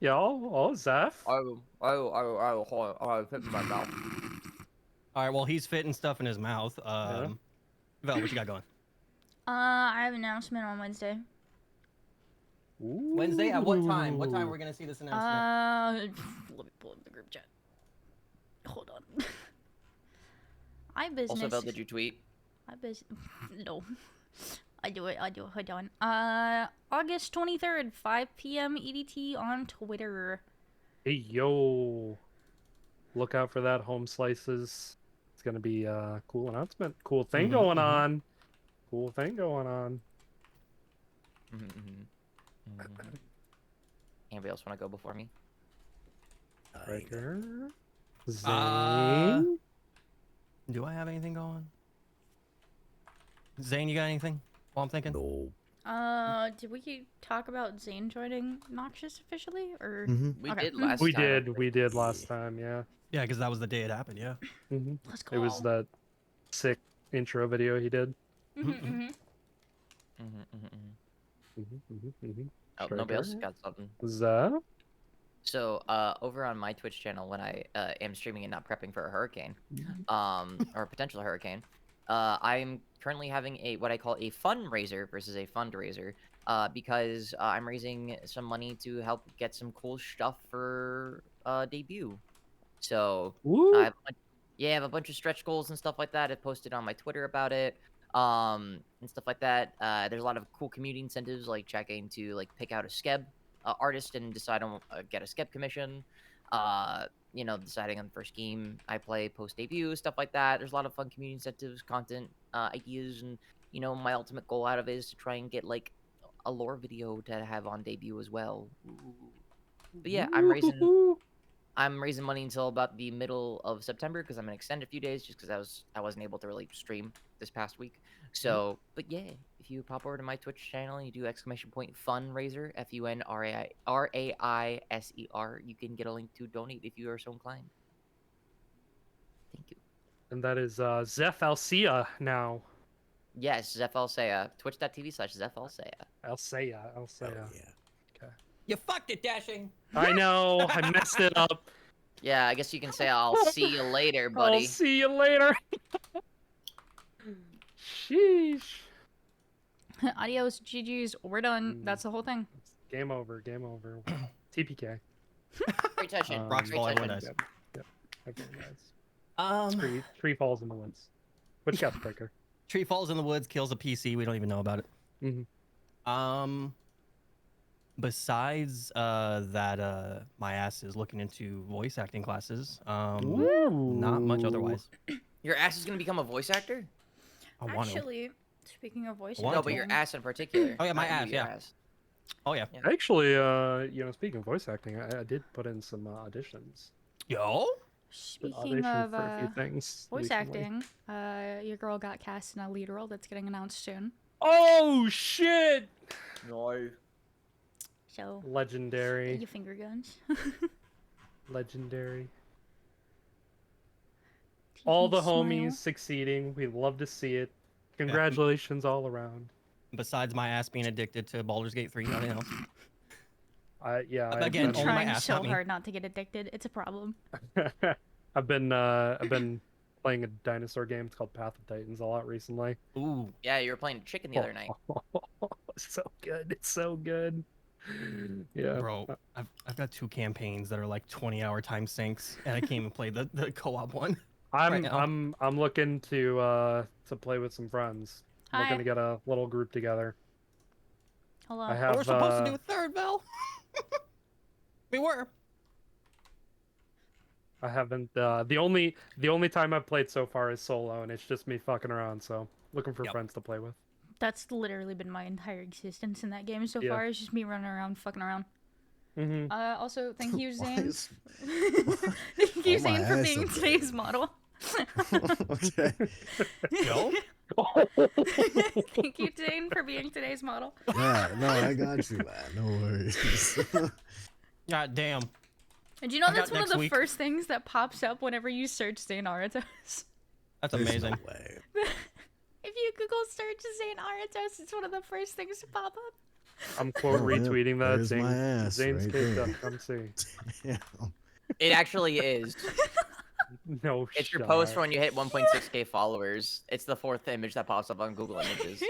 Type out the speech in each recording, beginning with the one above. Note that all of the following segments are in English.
Yo, oh, Zeph. Hold on, fit in my mouth. All right, well, he's fitting stuff in his mouth. Yeah. Vel, what you got going? I have an announcement on Wednesday. Wednesday? At what time? What time are we going to see this announcement? Let me pull up the group chat. Hold on. I business. Also, Vel, did you tweet? I business. No. I do it. Hold on. August 23rd, 5 p.m. EDT on Twitter. Hey, yo. Look out for that, home slices. It's gonna be a cool announcement. Cool thing going on. Cool thing going on. Anybody else want to go before me? Breaker. Zane. Do I have anything going? Zane, you got anything? While I'm thinking. No. Did we talk about Zane joining Noxious officially, or We Okay. did last We time. did. We did last time. Yeah. Yeah, because that was the day it happened. Yeah. Let's go. It was that sick intro video he did. Oh, nobody else got something. Zeph. So, over on my Twitch channel, when I am streaming and not prepping for a hurricane, or a potential hurricane, I'm currently having what I call a fundraiser versus a fundraiser, because I'm raising some money to help get some cool stuff for debut. So, I have a bunch of stretch goals and stuff like that. I posted on my Twitter about it, and stuff like that. There's a lot of cool community incentives, like checking to pick out a skeb artist and decide on get a skeb commission. Deciding on the first game I play post debut, stuff like that. There's a lot of fun community incentives, content ideas, and my ultimate goal out of it is to try and get a lore video to have on debut as well. But yeah, I'm raising money until about the middle of September because I'm gonna extend a few days just because I wasn't able to really stream this past week. So, but yeah, if you pop over to my Twitch channel and you do !funraiser FUNRAISER, you can get a link to donate if you are so inclined. Thank you. And that is Zeph Alcea now. Yes, Zeph Alsea. Twitch.tv/Zeph Alsea. Alsea. Oh, yeah. Okay. You fucked it, Dashing. I know. I messed it up. Yeah, I guess you can say I'll see you later, buddy. I'll see you later. Sheesh. Adios, GG's. We're done. That's the whole thing. Game over. Game over. TPK. Great session. Rocks Great fall, session. everyone dies. Yep. Okay, guys. Tree falls in the woods. Which got breaker? Tree falls in the woods, kills a PC. We don't even know about it. Besides that, my ass is looking into voice acting classes. Not much otherwise. Your ass is gonna become a voice actor? I want to. Actually, speaking of voice Want No, to. but your ass in particular. Oh, yeah, my not ass, you, your yeah. ass. Oh yeah. Actually, speaking of voice acting, I did put in some auditions. Yo. Speaking Auditioned of for a few things voice recently. acting, your girl got cast in a lead role that's getting announced soon. Oh shit! No. So Legendary. your finger guns. Legendary. All the Smile. homies succeeding. We love to see it. Congratulations all around. Besides my ass being addicted to Baldur's Gate 3, nothing else. Yeah. But again, I'm only my trying ass, so not me. hard not to get addicted. It's a problem. I've been playing a dinosaur game. It's called Path of Titans a lot recently. Ooh. Yeah, you were playing chicken the other night. It's so good. It's so good. Yeah. Bro, I've got 2 campaigns that are like 20-hour time sinks, and I can't even play the co-op one. right now. I'm looking to play with some friends. I'm looking Hi. to get a little group together. Hello. I have We're supposed to do a third, Vel. We were. I haven't the only time I've played so far is solo, and it's just me fucking around, so looking for friends to play with. That's literally been my entire existence in that game so Yeah. far. It's just me running around, fucking around. Mm-hmm. Also, thank you, Why Zane. is- Thank you, Oh, my Zane, for ass being up there. today's model. Okay. Yo. Thank you, Zane, for being today's model. Yeah, no, I got you, man. No worries. God damn. And do you know I got that's one of next the week. first things that pops up whenever you search Zane Aratos? That's There's amazing. No way. If you Google search Zane Aratos, it's one of the first things to pop up. I'm quote Oh, yeah, retweeting that. there's my ass Zane's right caked there. up. Come see. Damn. It actually is. No It's your shot. post when you hit 1.6k followers. It's the 4th image that pops up on Google Images.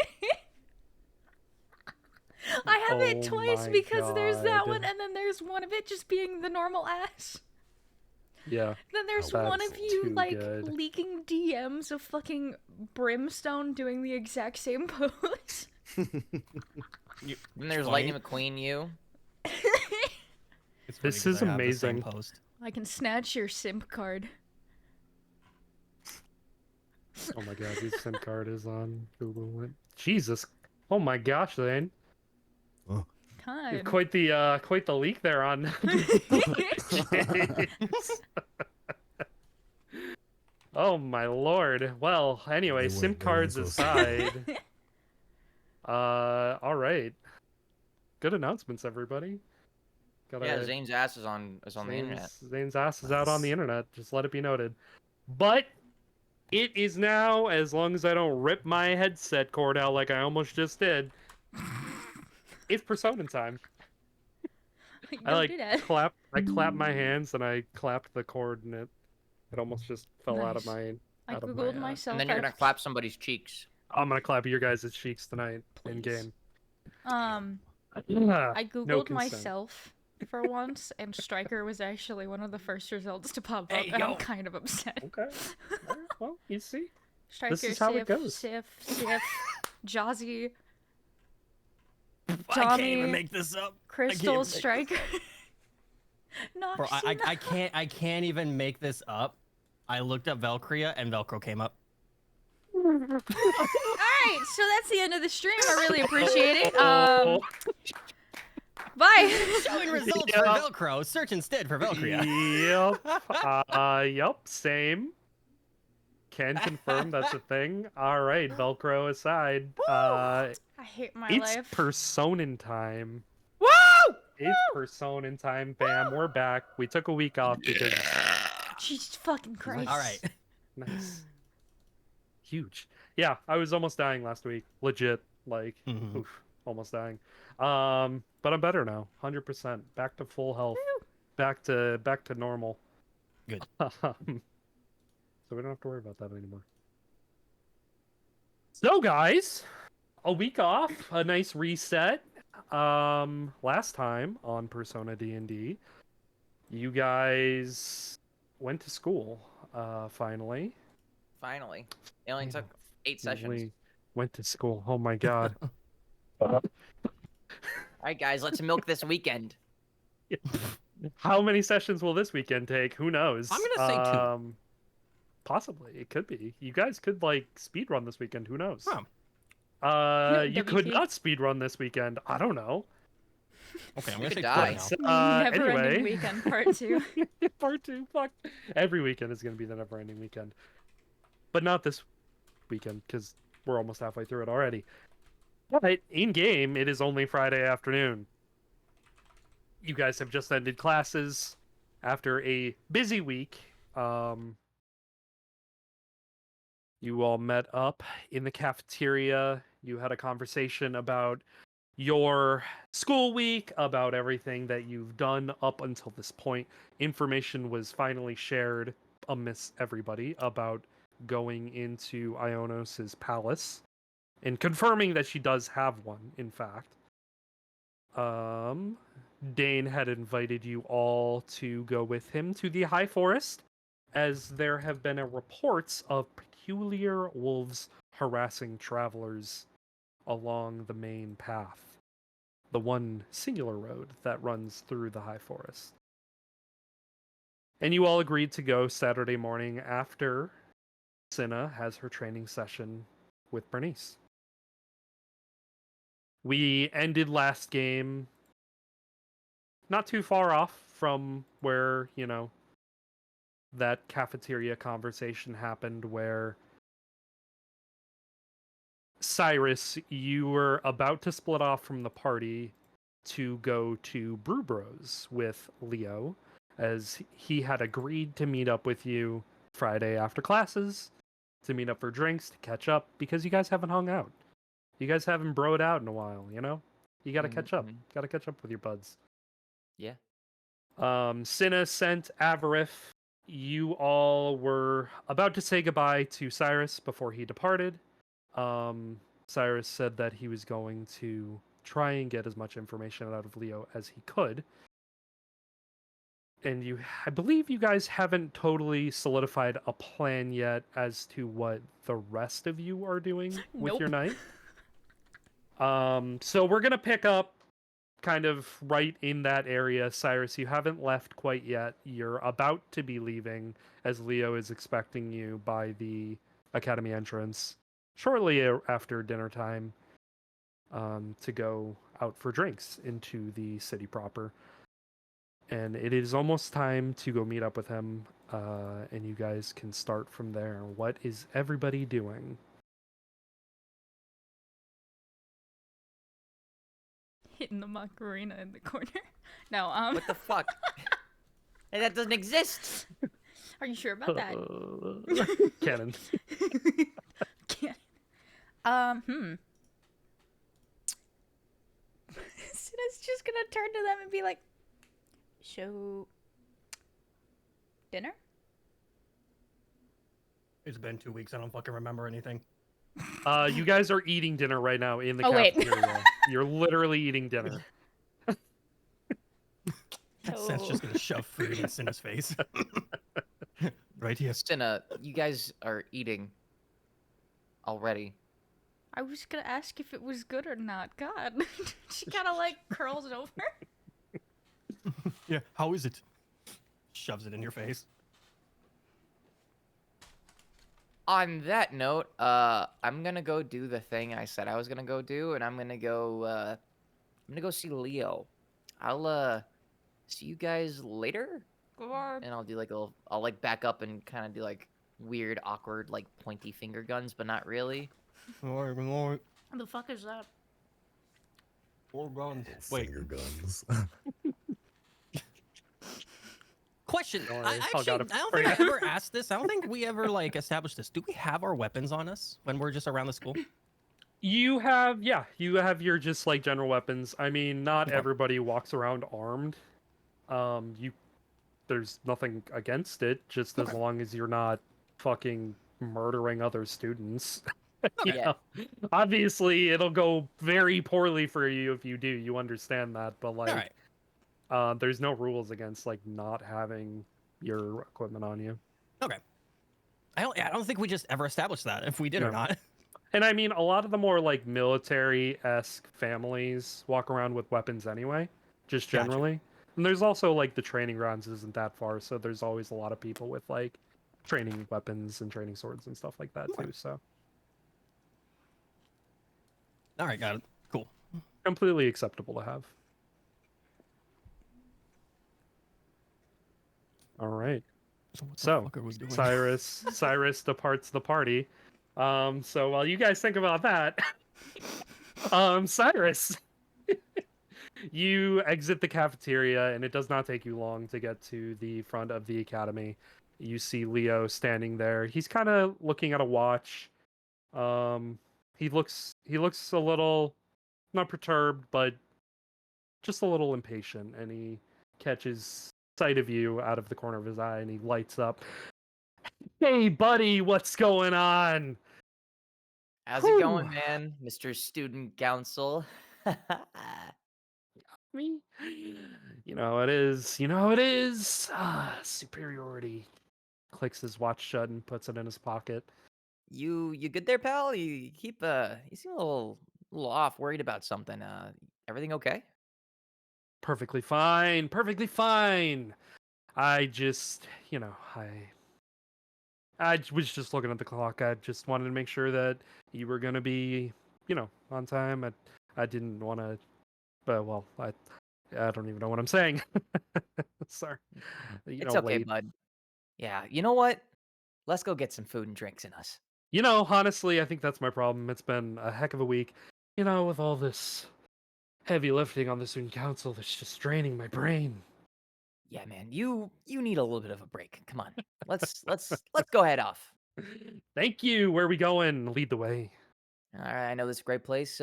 I have it Oh twice my because there's that one, God. and then there's one of it just being the normal ass. Yeah. Then there's That's one of you too like good. leaking DMs of fucking Brimstone doing the exact same pose. And there's funny. Lightning McQueen you. It's funny This 'cause is I have the same amazing. post. I can snatch your simp card. Oh my God, his SIM card is on Google. Jesus. Oh my gosh, Zane. Oh. You're God. quite the leak there on. Jeez. Oh my lord. Well, anyway, They SIM weren't cards supposed aside. All right. Good announcements, everybody. Yeah, Zane's ass is on the internet. Zane's ass is out on the Nice. internet. Just let it be noted. But it is now, as long as I don't rip my headset cord out like I almost just did. It's Persona time. I Don't like do that. I clapped my hands and I clapped the cord and it almost just fell out of Nice. my I out of googled my, myself. And then you're gonna clap somebody's cheeks. I'm gonna clap your guys' cheeks tonight in Please. game. I No googled consent. myself for once, and Striker was actually one of the first results to pop up, Hey, and I'm yo. kind of upset. Okay. All right, well, you see. Striker, is how it goes. Sif, Jazzy, I can't Tommy, even make this up. Crystal, make- Striker. No, Bro, I can't even make this up. I looked up Valkyria and Velcro came up. Alright, so that's the end of the stream. I really appreciate it. Oh, Bye. Showing results Yeah. for Velcro. Search instead for Valkyria. Yep. Yep. Same. Can confirm that's a thing. All right, Velcro aside. I hate my It's life. Personin time. Woo! It's Personin time, fam. We're back. We took a week off because Jesus fucking Christ. All right. nice, huge. Yeah, I was almost dying last week. Legit, like, Mhm. oof, almost dying. But I'm better now. 100%. Back to full health. Back to normal. Good. So we don't have to worry about that anymore. So guys, a week off, a nice reset. Last time on Persona D&D, you guys went to school. Finally. Finally. It only took 8 sessions. Finally went to school. Oh my god. Alright guys, let's milk this weekend. How many sessions will this weekend take? Who knows? I'm gonna say 2. Possibly. It could be. You guys could like speed run this weekend. Who knows? Huh. You could WP. not speed run this weekend. I don't know. Okay, I'm You gonna could say 4 die. now. Never Anyway. ending weekend part 2. Part 2. Fuck. Every weekend is gonna be the never-ending weekend, but not this weekend because we're almost halfway through it already. But in game, it is only Friday afternoon. You guys have just ended classes after a busy week. You all met up in the cafeteria. You had a conversation about your school week, about everything that you've done up until this point. Information was finally shared amidst everybody about going into Ionos's palace and confirming that she does have one, in fact. Dane had invited you all to go with him to the High Forest, as there have been reports of peculiar wolves harassing travelers along the main path, the one singular road that runs through the High Forest. And you all agreed to go Saturday morning after Cinna has her training session with Bernice. We ended last game not too far off from where, that cafeteria conversation happened where Cyrus, you were about to split off from the party to go to Brew Bros with Leo, as he had agreed to meet up with you Friday after classes, to meet up for drinks, to catch up, because you guys haven't hung out. You guys haven't broed out in a while, You got to catch up. Mhm. Got to catch up with your buds. Yeah. Cinna sent Avarith. You all were about to say goodbye to Cyrus before he departed. Cyrus said that he was going to try and get as much information out of Leo as he could. And I believe you guys haven't totally solidified a plan yet as to what the rest of you are doing with your Nope. night. So we're gonna pick up kind of right in that area. Cyrus, you haven't left quite yet. You're about to be leaving as Leo is expecting you by the academy entrance shortly after dinner time, to go out for drinks into the city proper. And it is almost time to go meet up with him, and you guys can start from there. What is everybody doing? Hitting the Macarena in the corner. No, What the fuck? Hey, that doesn't exist. are you sure about that? Cannon. Can't. Sina's just gonna turn to them and be like, "So, dinner?" It's been 2 weeks. I don't fucking remember anything. You guys are eating dinner right now in the Oh, wait. cafeteria. You're literally eating dinner. Seth's just gonna shove food in Cinna's face. Right here. Cinna, you guys are eating already. I was gonna ask if it was good or not. God, she kind of like curls over. Yeah, how is it? Shoves it in your face. On that note, I'm gonna go do the thing I said I was gonna go do, and I'm gonna go see Leo. I'll see you guys later, Or and I'll do like I'll like back up and kind of do like weird, awkward, like pointy finger guns, but not really. Lord, what the fuck is that? guns. Wait, Finger guns. question. Don't I worry, I'll actually, I got it don't for think I you. ever asked this. I don't think we ever like established this. Do we have our weapons on us when we're just around the school? You have your just like general weapons. I mean, not Okay. everybody walks around armed. There's nothing against it, just as Okay. long as you're not fucking murdering other students. You Yeah. know? Obviously, it'll go very poorly for you if you do. You understand that, but like, All right. there's no rules against like not having your equipment on you. Okay. I don't think we just ever established that if we did or No. not. And I mean, a lot of the more like military-esque families walk around with weapons anyway, just Gotcha. generally. And there's also like the training grounds isn't that far, so there's always a lot of people with like training weapons and training swords and stuff like that Okay. too. So All right, got it. Cool. completely acceptable to have. All right. What the So fuck are we doing? Cyrus departs the party. So while you guys think about that, Cyrus, you exit the cafeteria, and it does not take you long to get to the front of the academy. You see Leo standing there. He's kind of looking at a watch. He looks a little not perturbed, but just a little impatient, and he catches sight of you out of the corner of his eye, and he lights up. Hey, buddy, what's going on? How's Whew. it going, man, Mr. Student Council? Me? You know how it is. You know how it is. Superiority. Clicks his watch shut and puts it in his pocket. You good there, pal? You keep you seem a little off, worried about something. Everything okay? Perfectly fine. Perfectly fine. I just, I was just looking at the clock. I just wanted to make sure that you were gonna be, on time. I didn't want to, but well, I don't even know what I'm saying. Sorry. It's okay, Late. bud. Yeah, you know what? Let's go get some food and drinks in us. Honestly, I think that's my problem. It's been a heck of a week. With all this heavy lifting on the student council, that's just draining my brain. Yeah, man, you need a little bit of a break. Come on, let's go head off. Thank you. Where are we going? Lead the way. All right, I know this is a great place.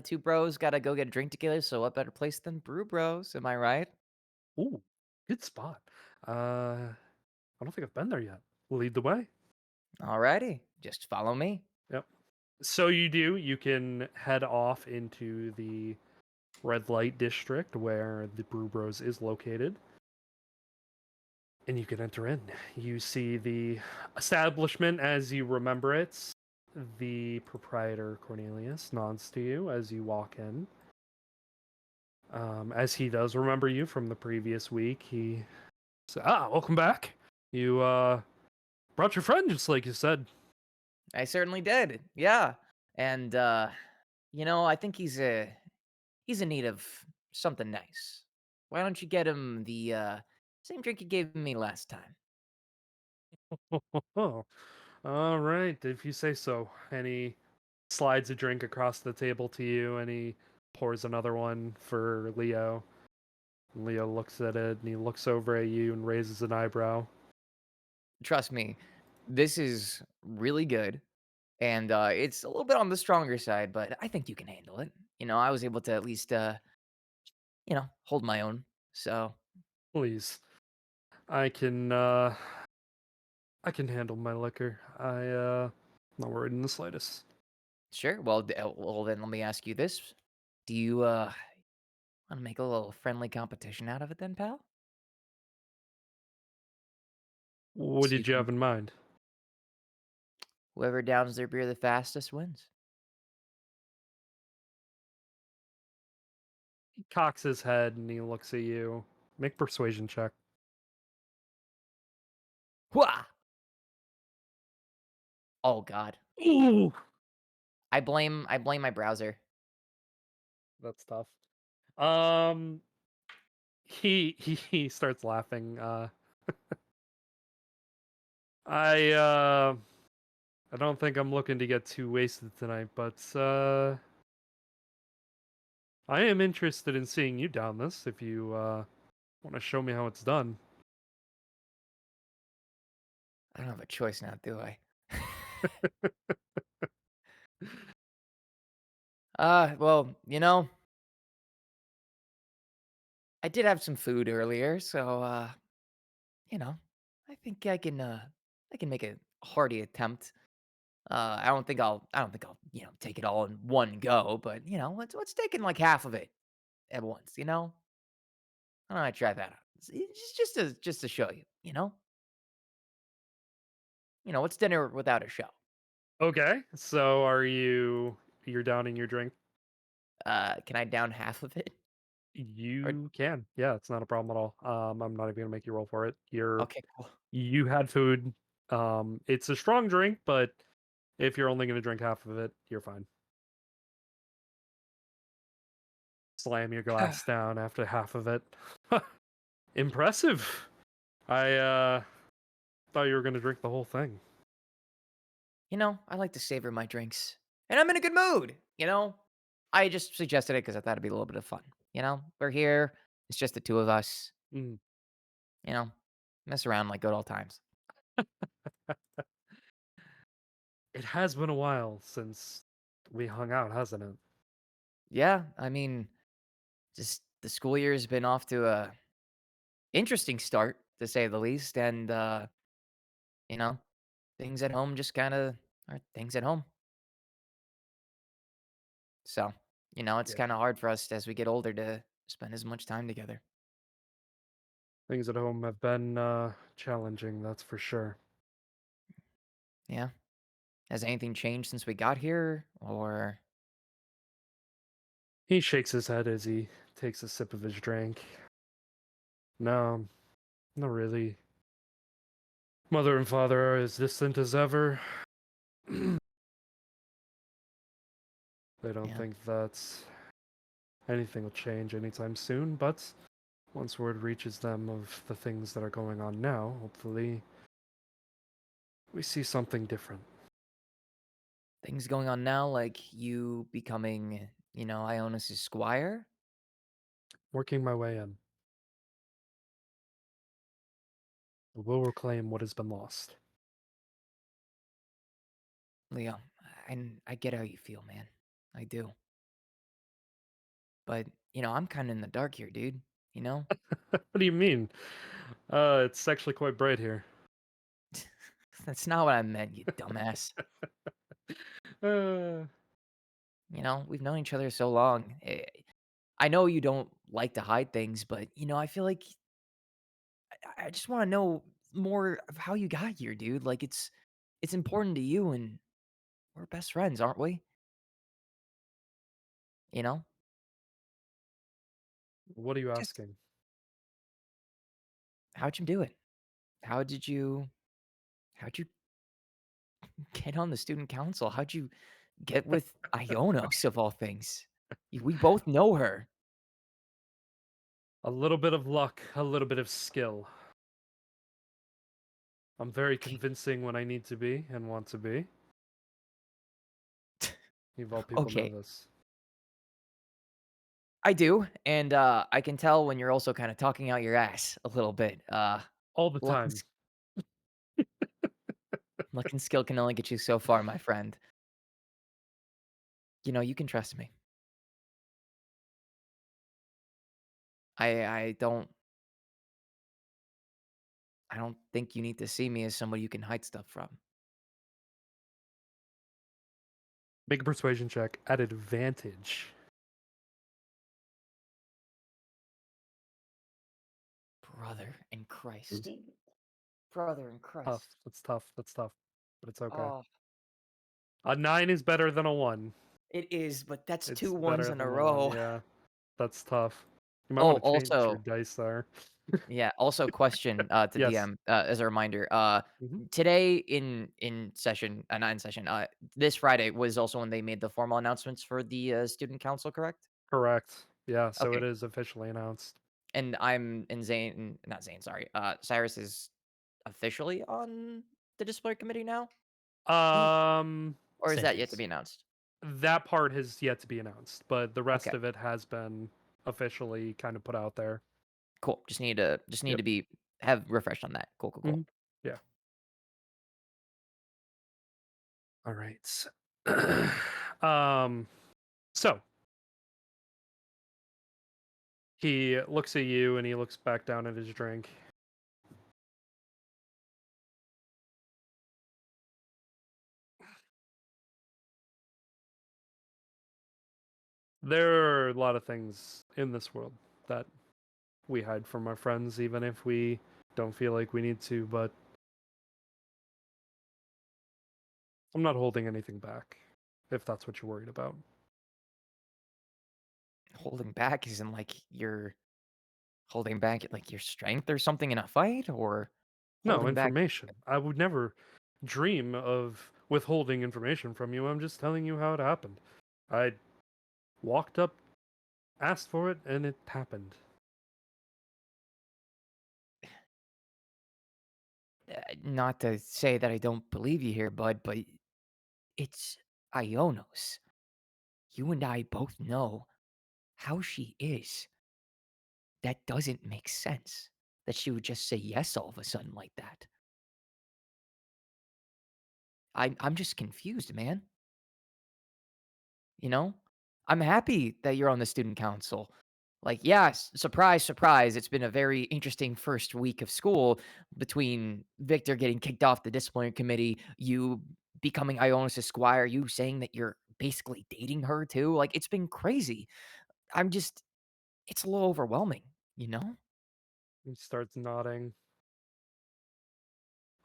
two bros gotta go get a drink together, so what better place than Brew Bros? Am I right? Ooh, good spot. I don't think I've been there yet. Lead the way. Alrighty, just follow me. Yep. So you do. You can head off into the red light district where the Brew Bros is located. And you can enter in. You see the establishment as you remember it. The proprietor, Cornelius, nods to you as you walk in. As he does remember you from the previous week, he says, welcome back. You brought your friend, just like you said. I certainly did. Yeah. And I think he's in need of something nice. Why don't you get him the same drink you gave me last time? Oh, all right, if you say so. And he slides a drink across the table to you, and he pours another one for Leo. And Leo looks at it, and he looks over at you and raises an eyebrow. Trust me, this is really good. And it's a little bit on the stronger side, but I think you can handle it. I was able to at least hold my own. So, Please, I can handle my liquor. Not worried in the slightest. sure. Well, then let me ask you this. Do you want to make a little friendly competition out of it then, pal? What So you did you can have in mind? whoever downs their beer the fastest wins. He cocks his head and he looks at you. Make persuasion check. Wha! Oh God. Ooh, I blame my browser. that's tough. Um, he starts laughing. I uh, I don't think I'm looking to get too wasted tonight, but I am interested in seeing you down this. If you want to show me how it's done. I don't have a choice now, do I? Well, I did have some food earlier, so I think I can make a hearty attempt. I don't think I'll, take it all in one go, but let's take in like half of it at once, I don't know, try that out. Just to show you, what's dinner without a show? Okay, so you're downing your drink? Can I down half of it? Or You can. Yeah, it's not a problem at all. I'm not even gonna make you roll for it. okay, cool. You had food. It's a strong drink, but if you're only gonna drink half of it, you're fine. Slam your glass down after half of it. Impressive. I thought you were gonna drink the whole thing. I like to savor my drinks, and I'm in a good mood. I just suggested it because I thought it'd be a little bit of fun. We're here. It's just the two of us. Mm. You know, mess around like good old times. It has been a while since we hung out, hasn't it? Yeah, I mean, just the school year has been off to a interesting start, to say the least, and you know, things at home just kind of are things at home. So, it's Yeah. kind of hard for us as we get older to spend as much time together. Things at home have been challenging, that's for sure. Yeah. Has anything changed since we got here, or He shakes his head as he takes a sip of his drink. No, not really. Mother and father are as distant as ever. They don't yeah? think that anything will change anytime soon, but once word reaches them of the things that are going on now, hopefully we see something different. Things going on now, like you becoming, Ionis's squire. Working my way in, I will reclaim what has been lost. Leo, I get how you feel, man. I do. But, I'm kind of in the dark here, dude. You know? What do you mean? It's actually quite bright here. That's not what I meant, you dumbass. Uh, We've known each other so long. I know you don't like to hide things, but, I feel like I just want to know more of how you got here, dude. Like it's important to you, and we're best friends, aren't we? You know? what are you Just asking? how'd you do it? How did you how'd you get on the student council? How'd you get with Ionos of all things? We both know her. A little bit of luck, a little bit of skill. I'm very Okay. convincing when I need to be and want to be. You all people know Okay. this. I do, and I can tell when you're also kind of talking out your ass a little bit. All the Luck and, time. luck and skill can only get you so far, my friend. You can trust me. I don't I don't think you need to see me as somebody you can hide stuff from. Make a persuasion check at advantage. Brother in Christ. Brother in Tough. Christ. That's tough. That's tough. But it's okay. Oh, A 9 is better than a 1. it is, but that's It's two ones better in a than a 1, row. yeah. That's tough. You might Oh, want to change your also, dice there. yeah, also question to Yes. DM as a reminder. Mhm. Today in session, not in session. This Friday was also when they made the formal announcements for the student council, correct? Correct. Yeah, so it Okay, is officially announced. and I'm in Zane, not Zane, sorry. Cyrus is officially on the disciplinary committee now, or is that yet to Says. be announced? That part has yet to be announced, but the rest Okay, of it has been officially kind of put out there. cool. Just need Yep. to be have refreshed on that. Cool, cool, cool. Mhm. Yeah. All right. um so he looks at you and he looks back down at his drink. There are a lot of things in this world that we hide from our friends, even if we don't feel like we need to, but I'm not holding anything back, if that's what you're worried about. Holding back isn't like you're holding back like your strength or something in a fight, or No, holding back. information. I would never dream of withholding information from you. I'm just telling you how it happened. I walked up, asked for it, and it happened. Not to say that I don't believe you here, bud, but it's Ionos. You and I both know how she is. That doesn't make sense. That she would just say yes all of a sudden like that. I'm just confused, man. You know? I'm happy that you're on the student council. Like, yes, surprise, surprise. It's been a very interesting first week of school between Victor getting kicked off the disciplinary committee, you becoming Ionis' squire, you saying that you're basically dating her too. Like, it's been crazy. I'm just, it's a little overwhelming, you know? He starts nodding.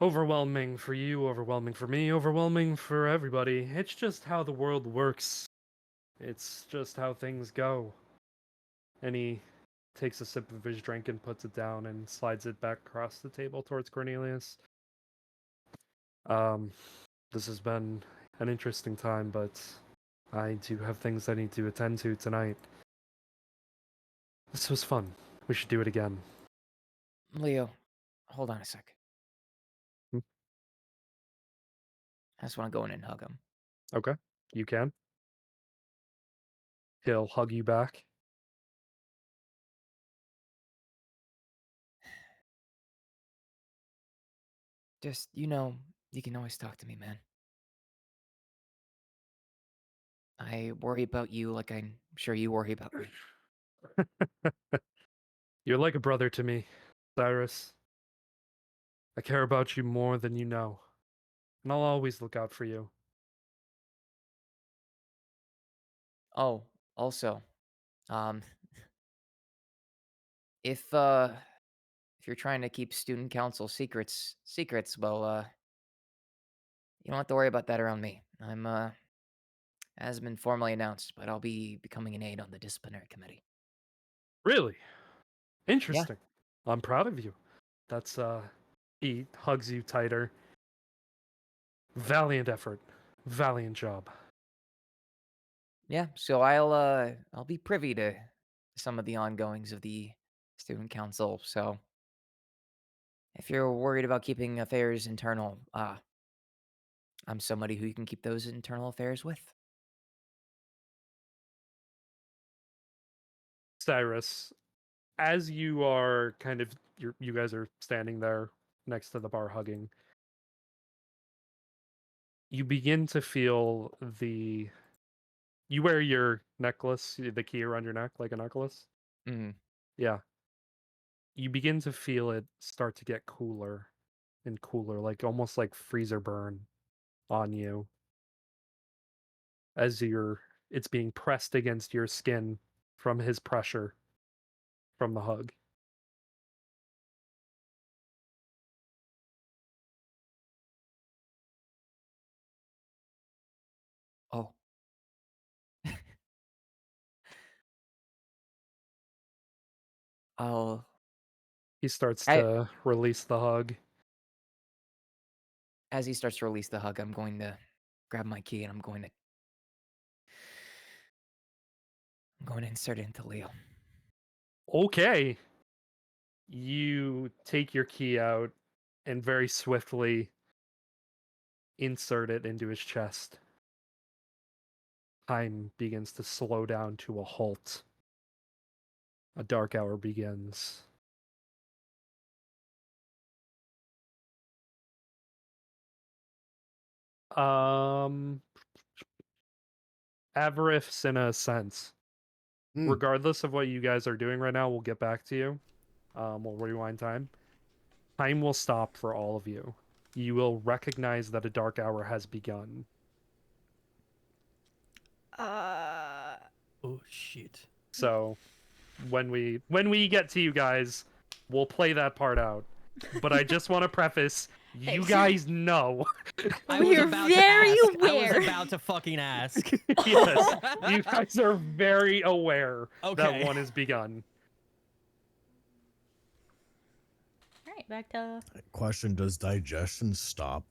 Overwhelming for you, overwhelming for me, overwhelming for everybody. It's just how the world works. It's just how things go. And he takes a sip of his drink and puts it down and slides it back across the table towards Cornelius. Um, this has been an interesting time, but I do have things I need to attend to tonight. This was fun. We should do it again. Leo, hold on a sec. Hmm. I just want to go in and hug him. Okay, you can. He'll hug you back. Just, you can always talk to me, man. I worry about you like I'm sure you worry about me. You're like a brother to me, Cyrus. I care about you more than you know, and I'll always look out for you. Oh, also, um, if you're trying to keep student council secrets, well, you don't have to worry about that around me. I'm hasn't been formally announced, but I'll be becoming an aide on the disciplinary committee. Really? Yeah. Interesting. I'm proud of you. That's, he hugs you tighter. Valiant effort. Valiant job. Yeah, so I'll be privy to some of the ongoings of the student council. So if you're worried about keeping affairs internal, I'm somebody who you can keep those internal affairs with. Cyrus, as you are kind of, you guys are standing there next to the bar hugging, you begin to feel the. You wear your necklace, the key around your neck, like a necklace. Mm. Yeah. You begin to feel it start to get cooler and cooler, like almost like freezer burn on you as it's being pressed against your skin from his pressure from the hug. Oh, I'll He starts I to release the hug. as he starts to release the hug, I'm going to grab my key and I'm going to insert it into Leo. Okay. You take your key out and very swiftly insert it into his chest. Time begins to slow down to a halt. A dark hour begins. Um, Avarice in a sense. Hmm. Regardless of what you guys are doing right now, we'll get back to you. We'll rewind time. Time will stop for all of you. You will recognize that a dark hour has begun. Oh shit. So when we get to you guys, we'll play that part out. But I just want to preface, you guys know. We're very I aware. was about to fucking ask. Yes, you guys are very aware that Okay. one has begun. All right, back to. Question: does digestion stop?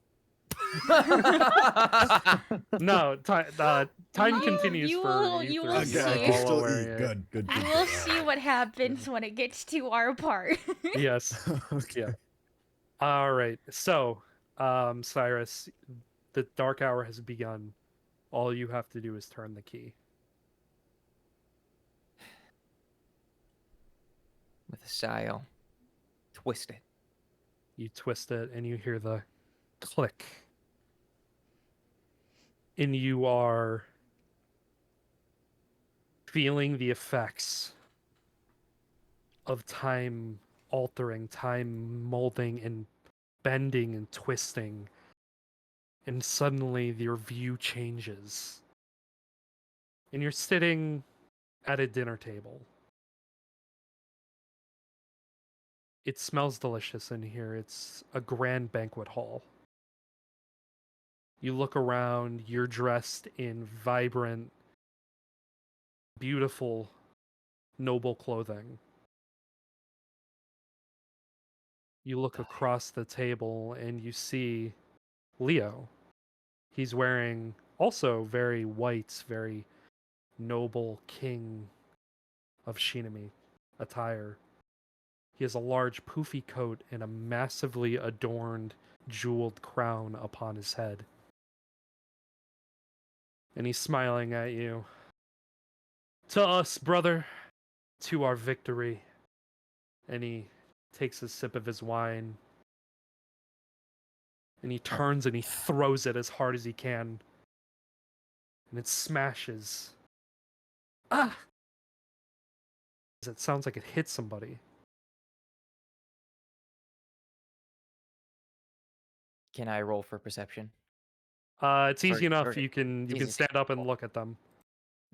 No, time continues you for will- you you three. will Okay, You're I see. can all still aware, eat. yeah. Good, good, good. You will see what happens when it gets to our part. Yes. Okay. Yeah. All right. So, Cyrus, the dark hour has begun. All you have to do is turn the key. With a sigh, I'll twist it. You twist it and you hear the click. And you are feeling the effects of time altering, time molding and bending and twisting. And suddenly your view changes. And you're sitting at a dinner table. It smells delicious in here. It's a grand banquet hall. You look around, you're dressed in vibrant, beautiful, noble clothing. You look across the table and you see Leo. He's wearing also very white, very noble king of Shinami attire. He has a large poofy coat and a massively adorned jeweled crown upon his head. And he's smiling at you. To us, brother, to our victory. And he takes a sip of his wine. And he turns and he throws it as hard as he can and it smashes. Ah! It sounds like it hit somebody. Can I roll for perception? It's easy enough. Or You can easy, stand up and cool. look at them.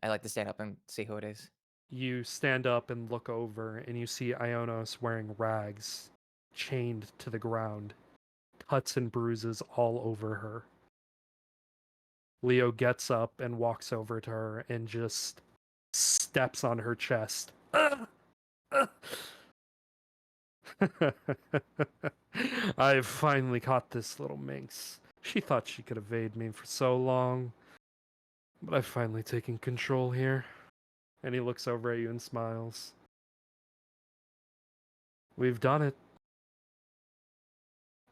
I like to stand up and see who it is. You stand up and look over, and you see Ionos wearing rags, chained to the ground, cuts and bruises all over her. Leo gets up and walks over to her and just steps on her chest. Ah! Ah! I've finally caught this little minx. She thought she could evade me for so long, but I've finally taken control here. And he looks over at you and smiles. We've done it.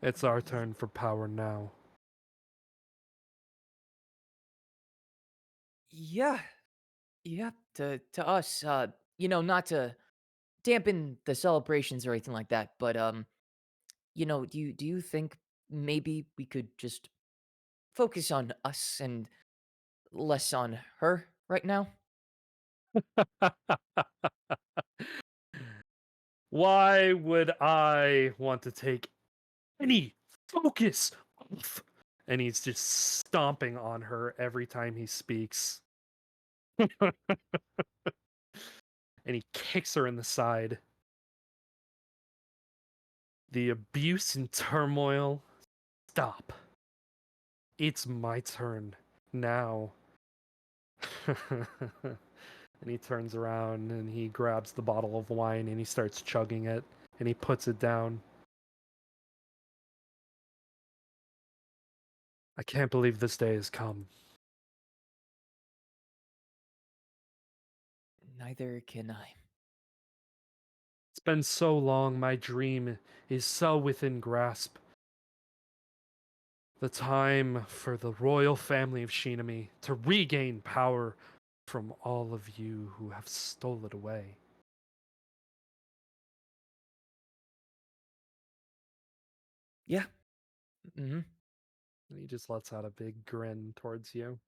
It's our turn for power now. Yeah, yeah. To us, not to dampen the celebrations or anything like that, but do you think maybe we could just focus on us and less on her right now? Why would I want to take any focus off? And he's just stomping on her every time he speaks. And he kicks her in the side. The abuse and turmoil. Stop. It's my turn now. And he turns around and he grabs the bottle of wine and he starts chugging it and he puts it down. I can't believe this day has come. Neither can I. It's been so long, my dream is so within grasp. The time for the royal family of Shinami to regain power from all of you who have stole it away. Yeah. Mm-hmm. And he just lets out a big grin towards you.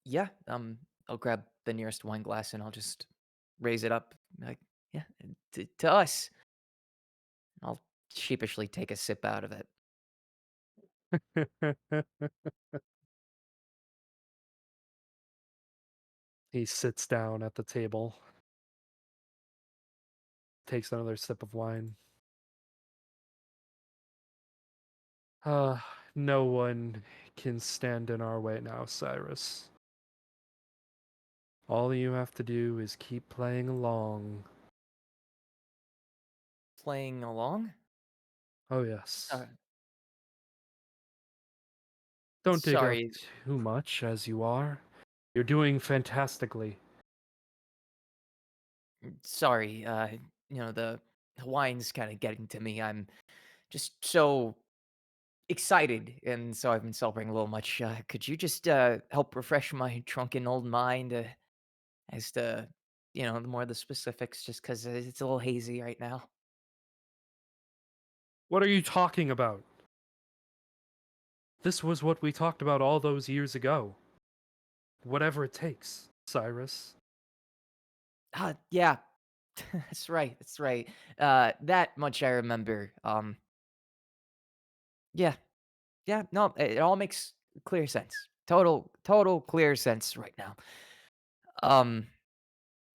Yeah. I'll grab the nearest wine glass and I'll just raise it up. Like, yeah, to us. I'll sheepishly take a sip out of it. He sits down at the table, takes another sip of wine. No one can stand in our way now, Cyrus. All you have to do is keep playing along. Playing along? Oh, yes. Uh, Don't dig up sorry. too much as you are. You're doing fantastically. Sorry. The wine's kind of getting to me. I'm just so excited, and so I've been celebrating a little much. Could you just help refresh my drunken old mind as to, the more the specifics, just because it's a little hazy right now? What are you talking about? This was what we talked about all those years ago. Whatever it takes, Cyrus. Yeah, that's right. That's right. That much I remember. Yeah, yeah. No, it all makes clear sense. Total clear sense right now. Um,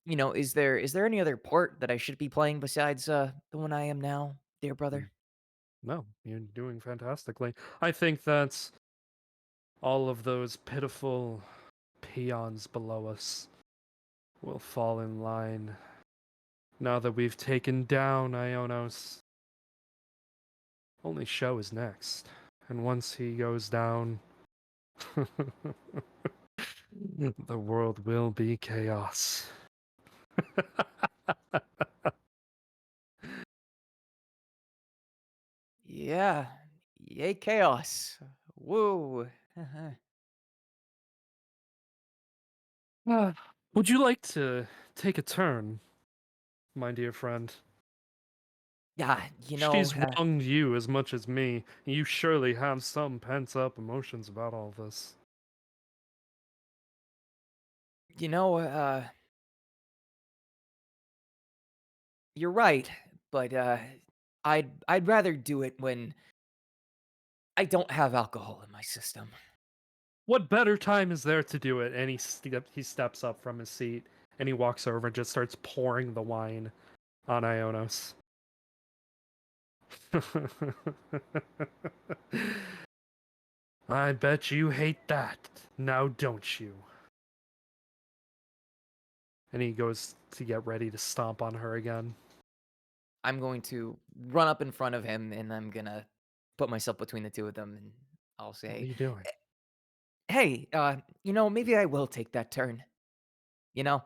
is there any other part that I should be playing besides the one I am now, dear brother? No, you're doing fantastically. I think that's all of those pitiful peons below us will fall in line now that we've taken down Ionos. Only Show is next. And once he goes down, the world will be chaos. Yeah. Yay, chaos. Woo. Ah, would you like to take a turn, my dear friend? Yeah, you know, She's wronged you as much as me. You surely have some pent up emotions about all this. you know, you're right, but I'd rather do it when I don't have alcohol in my system. What better time is there to do it? And he steps up from his seat and he walks over and just starts pouring the wine on Ionos. I bet you hate that, now don't you? And he goes to get ready to stomp on her again. I'm going to run up in front of him and I'm gonna put myself between the two of them and I'll What are say, you doing? "Hey, you know, maybe I will take that turn. You know,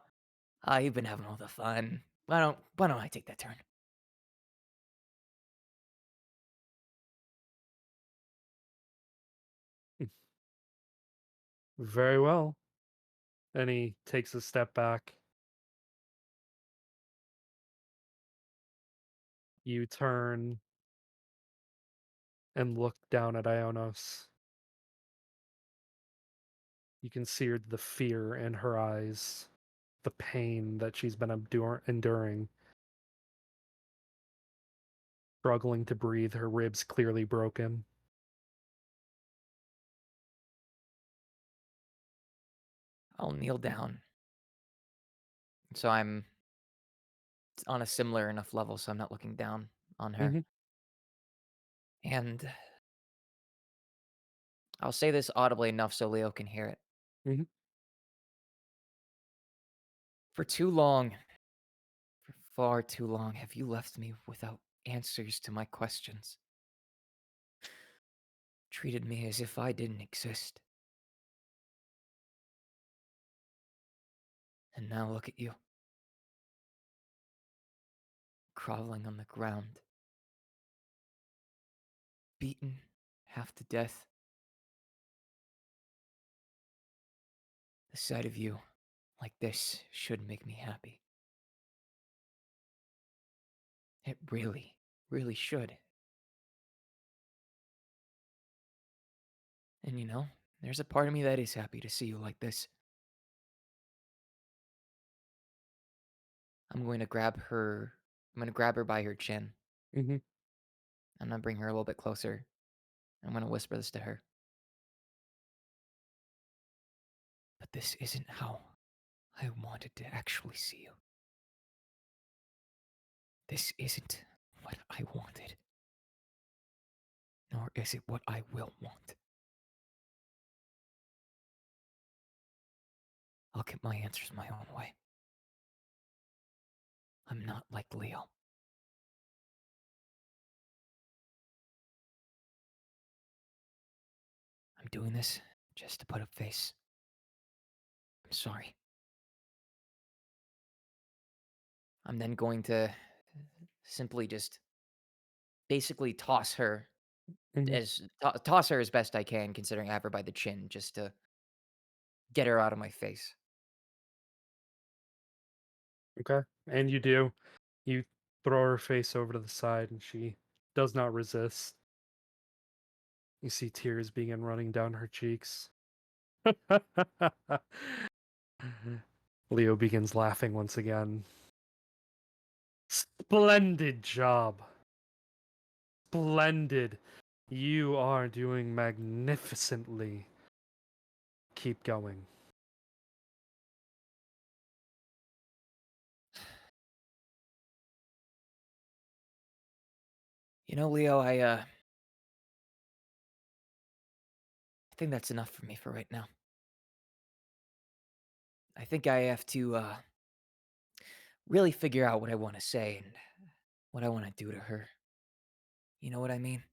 you've been having all the fun. Why don't I take that turn?" Very well. And he takes a step back. You turn and look down at Ionos. You can see the fear in her eyes, the pain that she's been enduring. Struggling to breathe, her ribs clearly broken. I'll kneel down. So I'm on a similar enough level so I'm not looking down on her. Mm-hmm. And I'll say this audibly enough so Leo can hear it. Mm-hmm. For too long, for far too long, have you left me without answers to my questions. Treated me as if I didn't exist. And now look at you. Crawling on the ground. Beaten half to death. The sight of you like this should make me happy. It really, really should. And you know, there's a part of me that is happy to see you like this. I'm going to grab her. I'm going to grab her by her chin. Mm-hmm. I'm going to bring her a little bit closer. I'm going to whisper this to her. But this isn't how I wanted to actually see you. This isn't what I wanted. Nor is it what I will want. I'll get my answers my own way. I'm not like Leo. I'm doing this just to put a face. I'm sorry. I'm then going to simply just basically toss her Mm-hmm. toss her as best I can, considering I have her by the chin, just to get her out of my face. Okay. And you do. You throw her face over to the side and she does not resist. You see tears begin running down her cheeks. Leo begins laughing once again. Splendid job. Splendid. You are doing magnificently. Keep going. You know, Leo, I think that's enough for me for right now. I think I have to really figure out what I want to say and what I want to do to her. You know what I mean?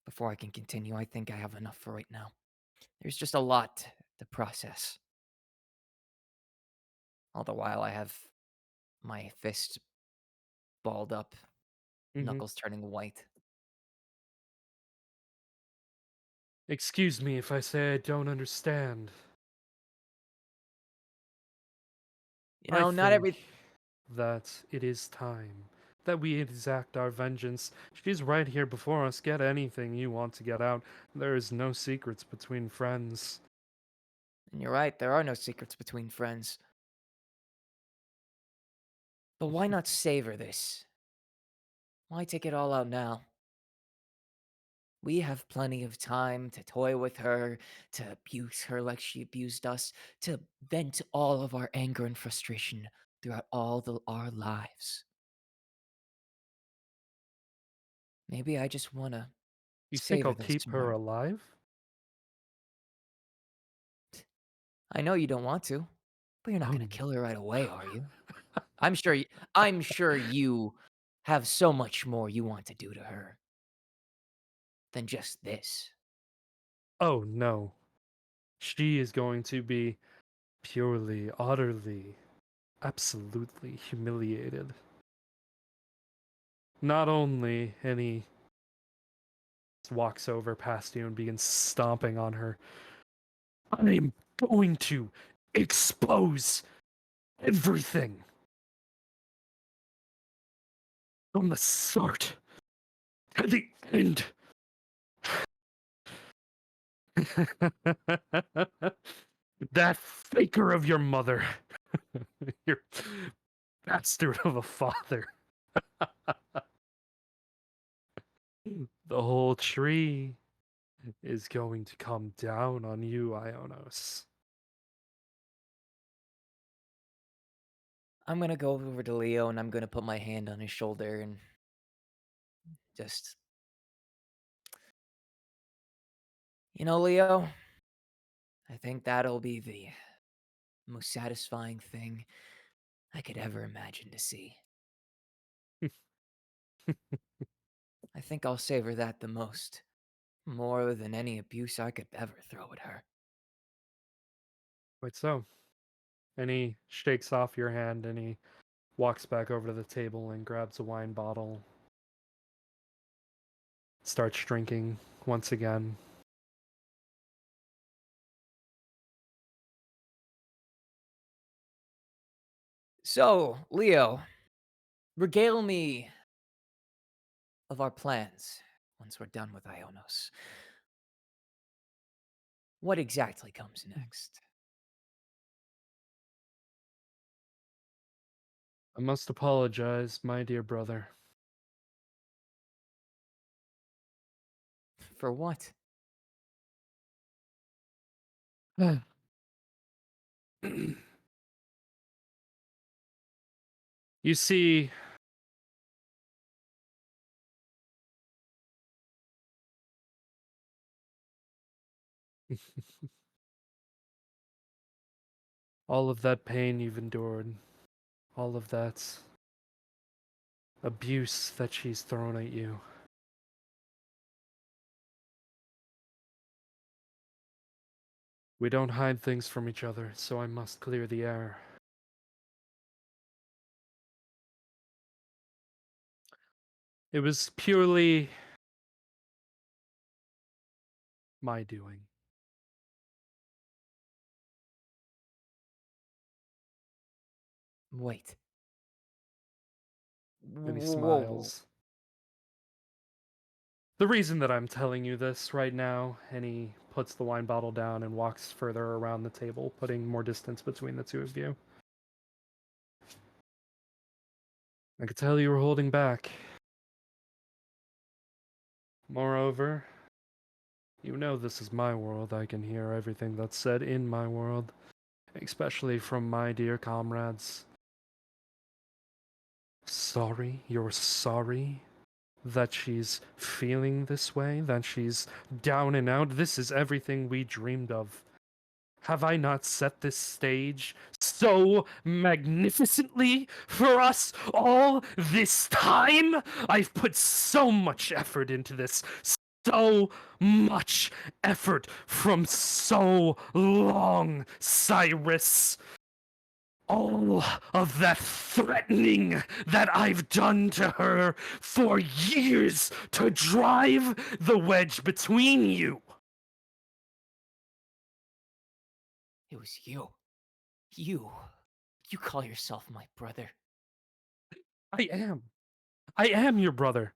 Before I can continue, I think I have enough for right now. There's just a lot to process. All the while, I have my fist balled up, Mm-hmm. knuckles turning white. Excuse me if I say I don't understand. You I know, not think every. that it is time that we exact our vengeance. She's right here before us. Get anything you want to get out. There is no secrets between friends. And you're right, there are no secrets between friends. But why not savor this? Why take it all out now? We have plenty of time to toy with her, to abuse her like she abused us, to vent all of our anger and frustration throughout our lives. Maybe I just want to You think savor I'll this keep her tomorrow. alive? I know you don't want to, but you're not Oh, going to kill her right away, are you? I'm sure you have so much more you want to do to her than just this. oh no. She is going to be purely, utterly, absolutely humiliated. Not only, and he walks over past you and begins stomping on her, I'm going to expose everything from the start to the end. That faker of your mother, your bastard of a father. The whole tree is going to come down on you, Ionos. I'm going to go over to Leo and I'm going to put my hand on his shoulder and just, Leo, I think that'll be the most satisfying thing I could ever imagine to see. I think I'll savor that the most, more than any abuse I could ever throw at her. Quite so. And he shakes off your hand and he walks back over to the table and grabs a wine bottle, starts drinking once again. So, Leo, regale me of our plans once we're done with Ionos. What exactly comes next? I must apologize, my dear brother. For what? You see, all of that pain you've endured, all of that abuse that she's thrown at you. We don't hide things from each other, so I must clear the air. It was purely my doing. Wait. And he Whoa. smiles. The reason that I'm telling you this right now, and he puts the wine bottle down and walks further around the table, putting more distance between the two of you. I could tell you were holding back. Moreover, you know this is my world. I can hear everything that's said in my world, especially from my dear comrades. Sorry, you're sorry that she's feeling this way, that she's down and out. This is everything we dreamed of. Have I not set this stage so magnificently for us all this time? I've put so much effort into this. So much effort from so long, Cyrus. All of that threatening that I've done to her for years to drive the wedge between you. It was you. You. You call yourself my brother. I am. I am your brother.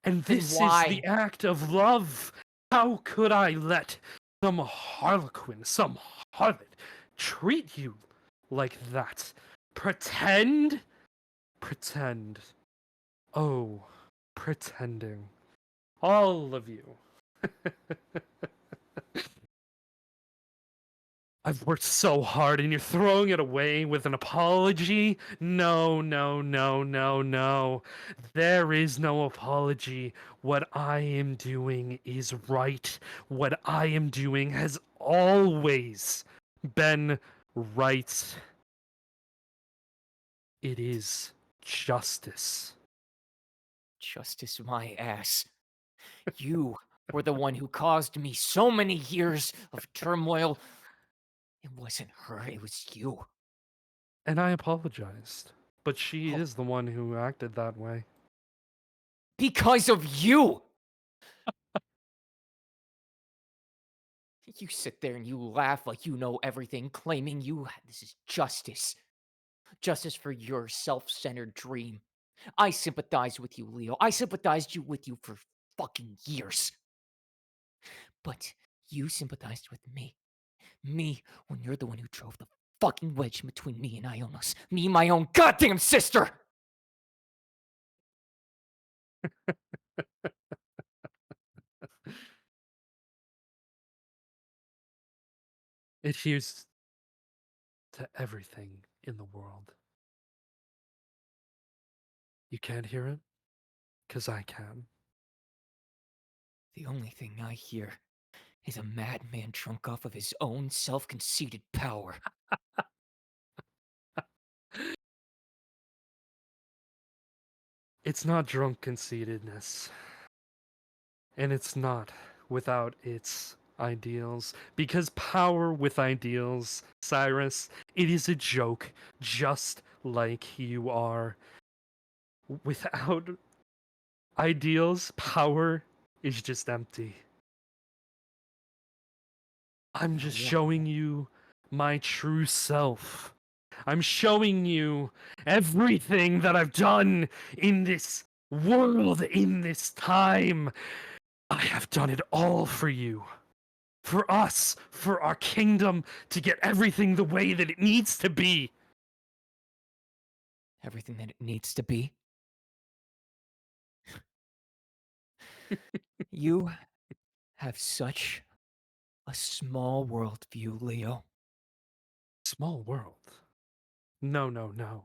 And Then this is why? the act of love. How could I let some harlequin, some harlot, treat you like that? Pretend? Pretend. Oh, pretending. All of you. I've worked so hard and you're throwing it away with an apology? No, no, no, no, no. There is no apology. What I am doing is right. What I am doing has always been right. It is justice. Justice my ass. You were the one who caused me so many years of turmoil. It wasn't her, it was you. And I apologized. But she Oh. is the one who acted that way. Because of you! You sit there and you laugh like you know everything, claiming this is justice. Justice for your self-centered dream. I sympathize with you, Leo. I sympathized with you for fucking years. But you sympathized with me. Me, when you're the one who drove the fucking wedge between me and Ionos. Me, my own goddamn sister! It hears to everything in the world. You can't hear it? 'Cause I can. The only thing I hear is a madman drunk off of his own self-conceited power. It's not drunk conceitedness. And it's not without its ideals. Because power with ideals, Cyrus, it is a joke, just like you are. Without ideals, power is just empty. I'm just yeah. showing you my true self. I'm showing you everything that I've done in this world, in this time. I have done it all for you. For us, for our kingdom, to get everything the way that it needs to be. Everything that it needs to be. You have such a small worldview, Leo. Small world. No, no, no.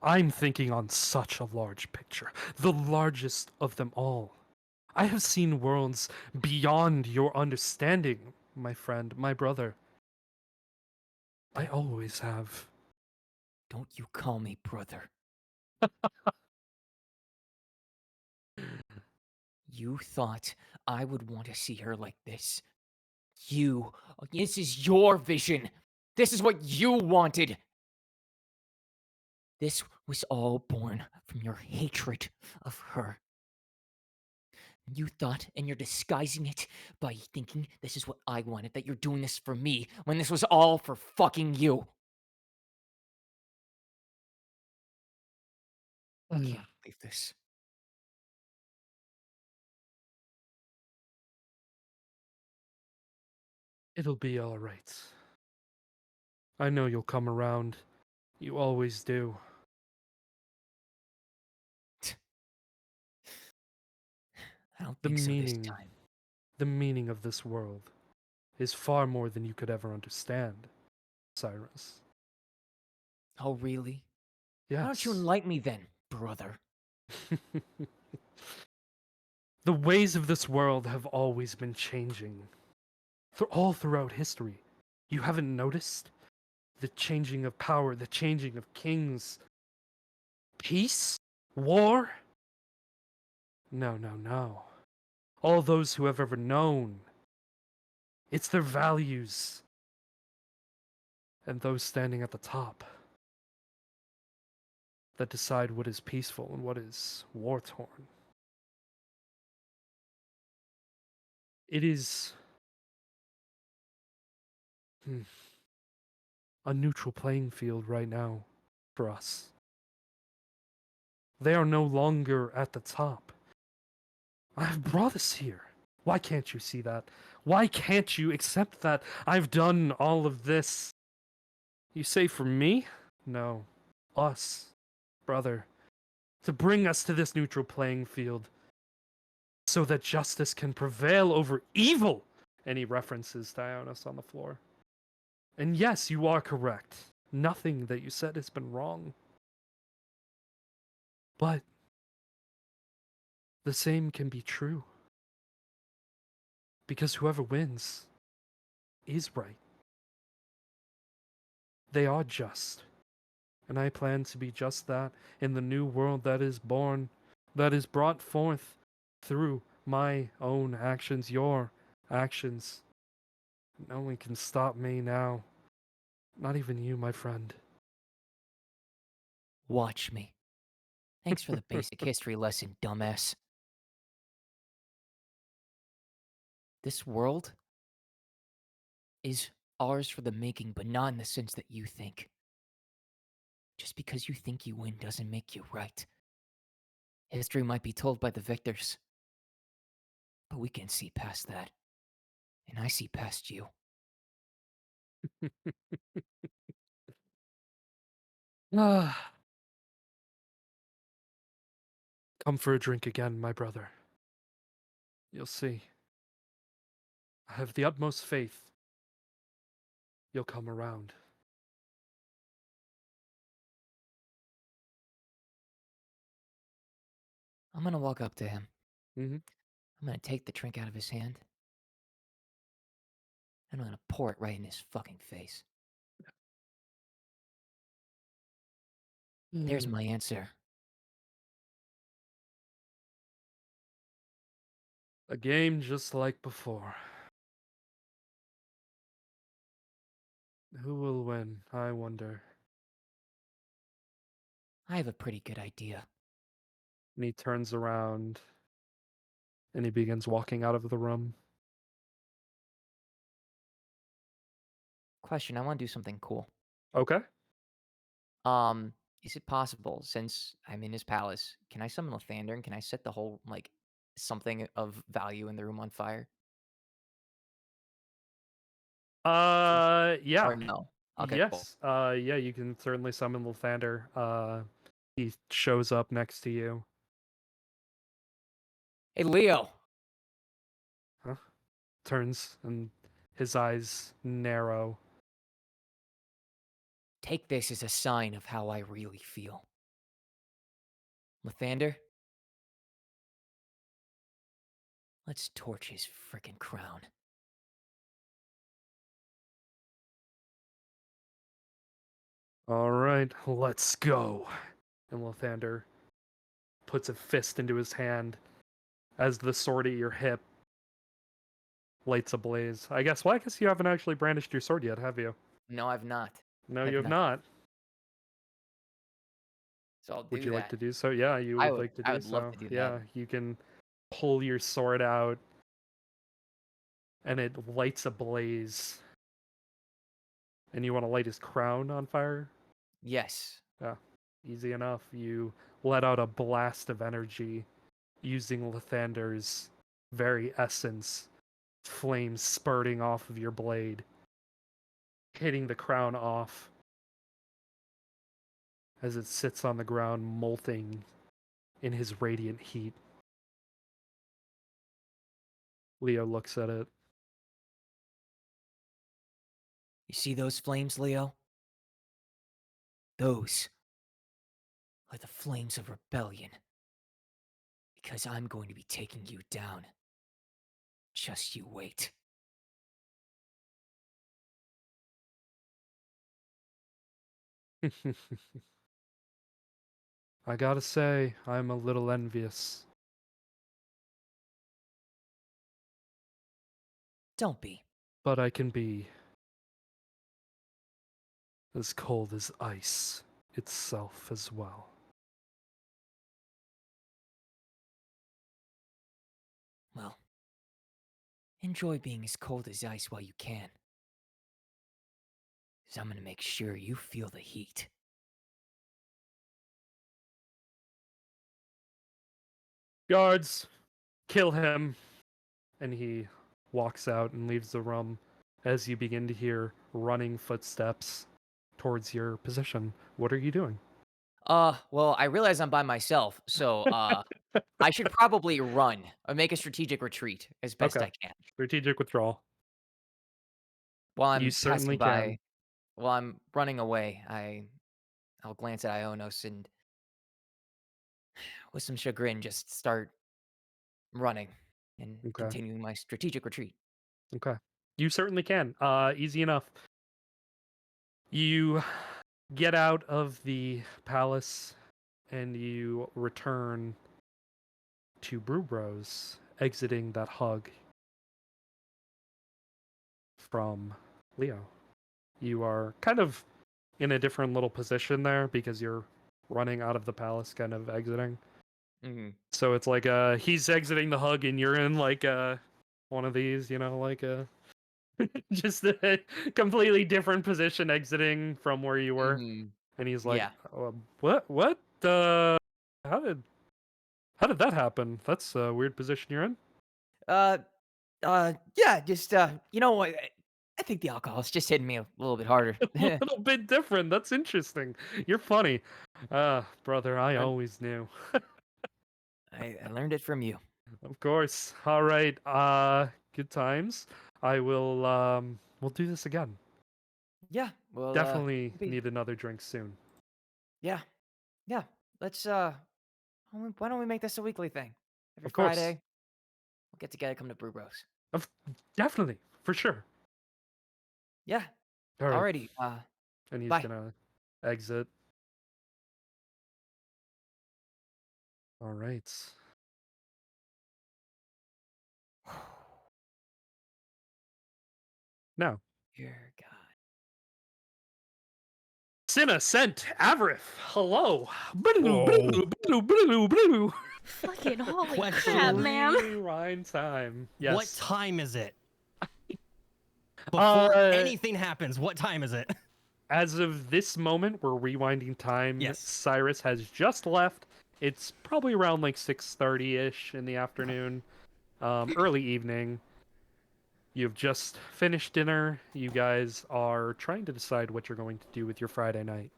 I'm thinking on such a large picture, the largest of them all. I have seen worlds beyond your understanding, my friend, my brother. I always have. Don't you call me brother. You thought I would want to see her like this. This is your vision. This is what you wanted. This was all born from your hatred of her. You thought, and you're disguising it by thinking this is what I wanted, that you're doing this for me, when this was all for fucking you. I can't believe this. It'll be alright. I know you'll come around. You always do. I don't The think so this meaning, time. the meaning of this world is far more than you could ever understand, Cyrus. Oh, really? Yes. Why don't you enlighten me then, brother? The ways of this world have always been changing. All throughout history. You haven't noticed? The changing of power, the changing of kings. Peace? War? No, no, no. All those who have ever known. It's their values. And those standing at the top that decide what is peaceful and what is war torn. It is a neutral playing field right now for us. They are no longer at the top. I've brought us here. Why can't you see that? Why can't you accept that I've done all of this? You say for me? No. Us. Brother. To bring us to this neutral playing field. So that justice can prevail over evil. And he references Dionys on the floor. And yes, you are correct. Nothing that you said has been wrong. But the same can be true. Because whoever wins is right. They are just. And I plan to be just that in the new world that is born, that is brought forth through my own actions, your actions. No one can stop me now. Not even you, my friend. Watch me. Thanks for the basic history lesson, dumbass. This world is ours for the making, but not in the sense that you think. Just because you think you win doesn't make you right. History might be told by the victors, but we can see past that. And I see past you. Ah. Come for a drink again, my brother. You'll see. I have the utmost faith you'll come around. I'm gonna walk up to him. Mm-hmm. I'm gonna take the drink out of his hand. And I'm gonna pour it right in his fucking face. There's my answer. A game just like before. Who will win, I wonder. I have a pretty good idea. And he turns around and he begins walking out of the room. Question, I wanna do something cool. Okay. Is it possible, since I'm in his palace, can I summon Lathander and can I set the whole, like, something of value in the room on fire? Yeah. Or no? Okay, cool. Yes. Yeah, you can certainly summon Lathander. He shows up next to you. Hey, Leo! Huh? Turns and his eyes narrow. Take this as a sign of how I really feel. Lathander? Let's torch his frickin' crown. All right, let's go. And Lathander puts a fist into his hand as the sword at your hip lights ablaze. I guess you haven't actually brandished your sword yet, have you? No, I've not. No, I've you have not. So I'll do Would you like that. to do so? Yeah, you would like to I do would love so. to do that. Yeah, you can pull your sword out and it lights ablaze. And you want to light his crown on fire? Yes. Yeah, easy enough. You let out a blast of energy using Lathander's very essence, flames spurting off of your blade, hitting the crown off as it sits on the ground, molting in his radiant heat. Leo looks at it. You see those flames, Leo? Those are the flames of rebellion. Because I'm going to be taking you down. Just you wait. I gotta say, I'm a little envious. Don't be. But I can be as cold as ice itself as well. Well, enjoy being as cold as ice while you can. Because I'm going to make sure you feel the heat. Guards, kill him. And he walks out and leaves the room as you begin to hear running footsteps towards your position. What are you doing? Well, I realize I'm by myself, so I should probably run or make a strategic retreat as best Okay. I can. Strategic withdrawal. While You I'm certainly passing can. by, while I'm running away, I'll glance at Ionos and, with some chagrin, just start running and Okay. continuing my strategic retreat. Okay. You certainly can. Easy enough. You get out of the palace and you return to Brew Bros, exiting that hug from Leo. You are kind of in a different little position there because you're running out of the palace, kind of exiting. Mm-hmm. So it's like he's exiting the hug and you're in like one of these, like just a completely different position exiting from where you were. Mm-hmm. And he's like, Yeah. what? How did that happen? That's a weird position you're in. Yeah, just you know what? I think the alcohol's just hitting me a little bit harder. A little bit different. That's interesting. You're funny. Brother, I I'm- always knew. I learned it from you. Of course. All right. Good times. I will we'll do this again. Yeah. Well, Definitely be- need another drink soon. yeah, yeah. Let's why don't we make this a weekly thing? Every Of course. Friday, we'll get together, come to Brew Bros. Definitely, for sure. Yeah. All right. Alrighty. And he's bye. gonna exit. All right. Now, Dear God. Cinna sent Avrith. Hello. Fucking holy Question. crap, man. Rewind time. Yes. What time is it? Before Uh, anything happens, what time is it? As of this moment, we're rewinding time. Yes. Cyrus has just left. It's probably around like 6:30-ish in the afternoon, early evening. You've just finished dinner. You guys are trying to decide what you're going to do with your Friday night.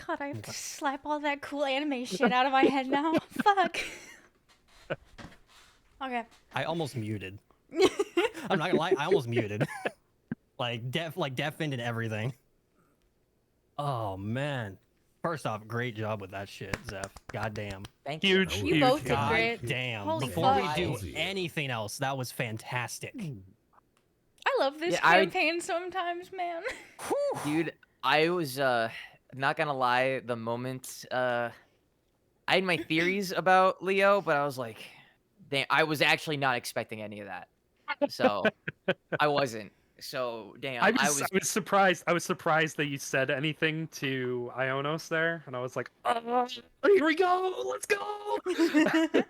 God, I have to slap all that cool anime shit out of my head now. Fuck. Okay. I almost muted. I'm not gonna lie, I almost muted. like deafened and everything. Oh man. First off, great job with that shit, Zeph. Goddamn. Thank Huge, you. You huge both did God great. Damn. Holy Before fuck. we do Balls. anything else, that was fantastic. I love this Yeah, I- campaign sometimes, man. Dude, I was not gonna lie, the moment I had my theories about Leo, but I was like, damn, I was actually not expecting any of that. So I wasn't. So damn, I was surprised. I was surprised that you said anything to Ionos there, and I was like, "Oh, here we go! Let's go!"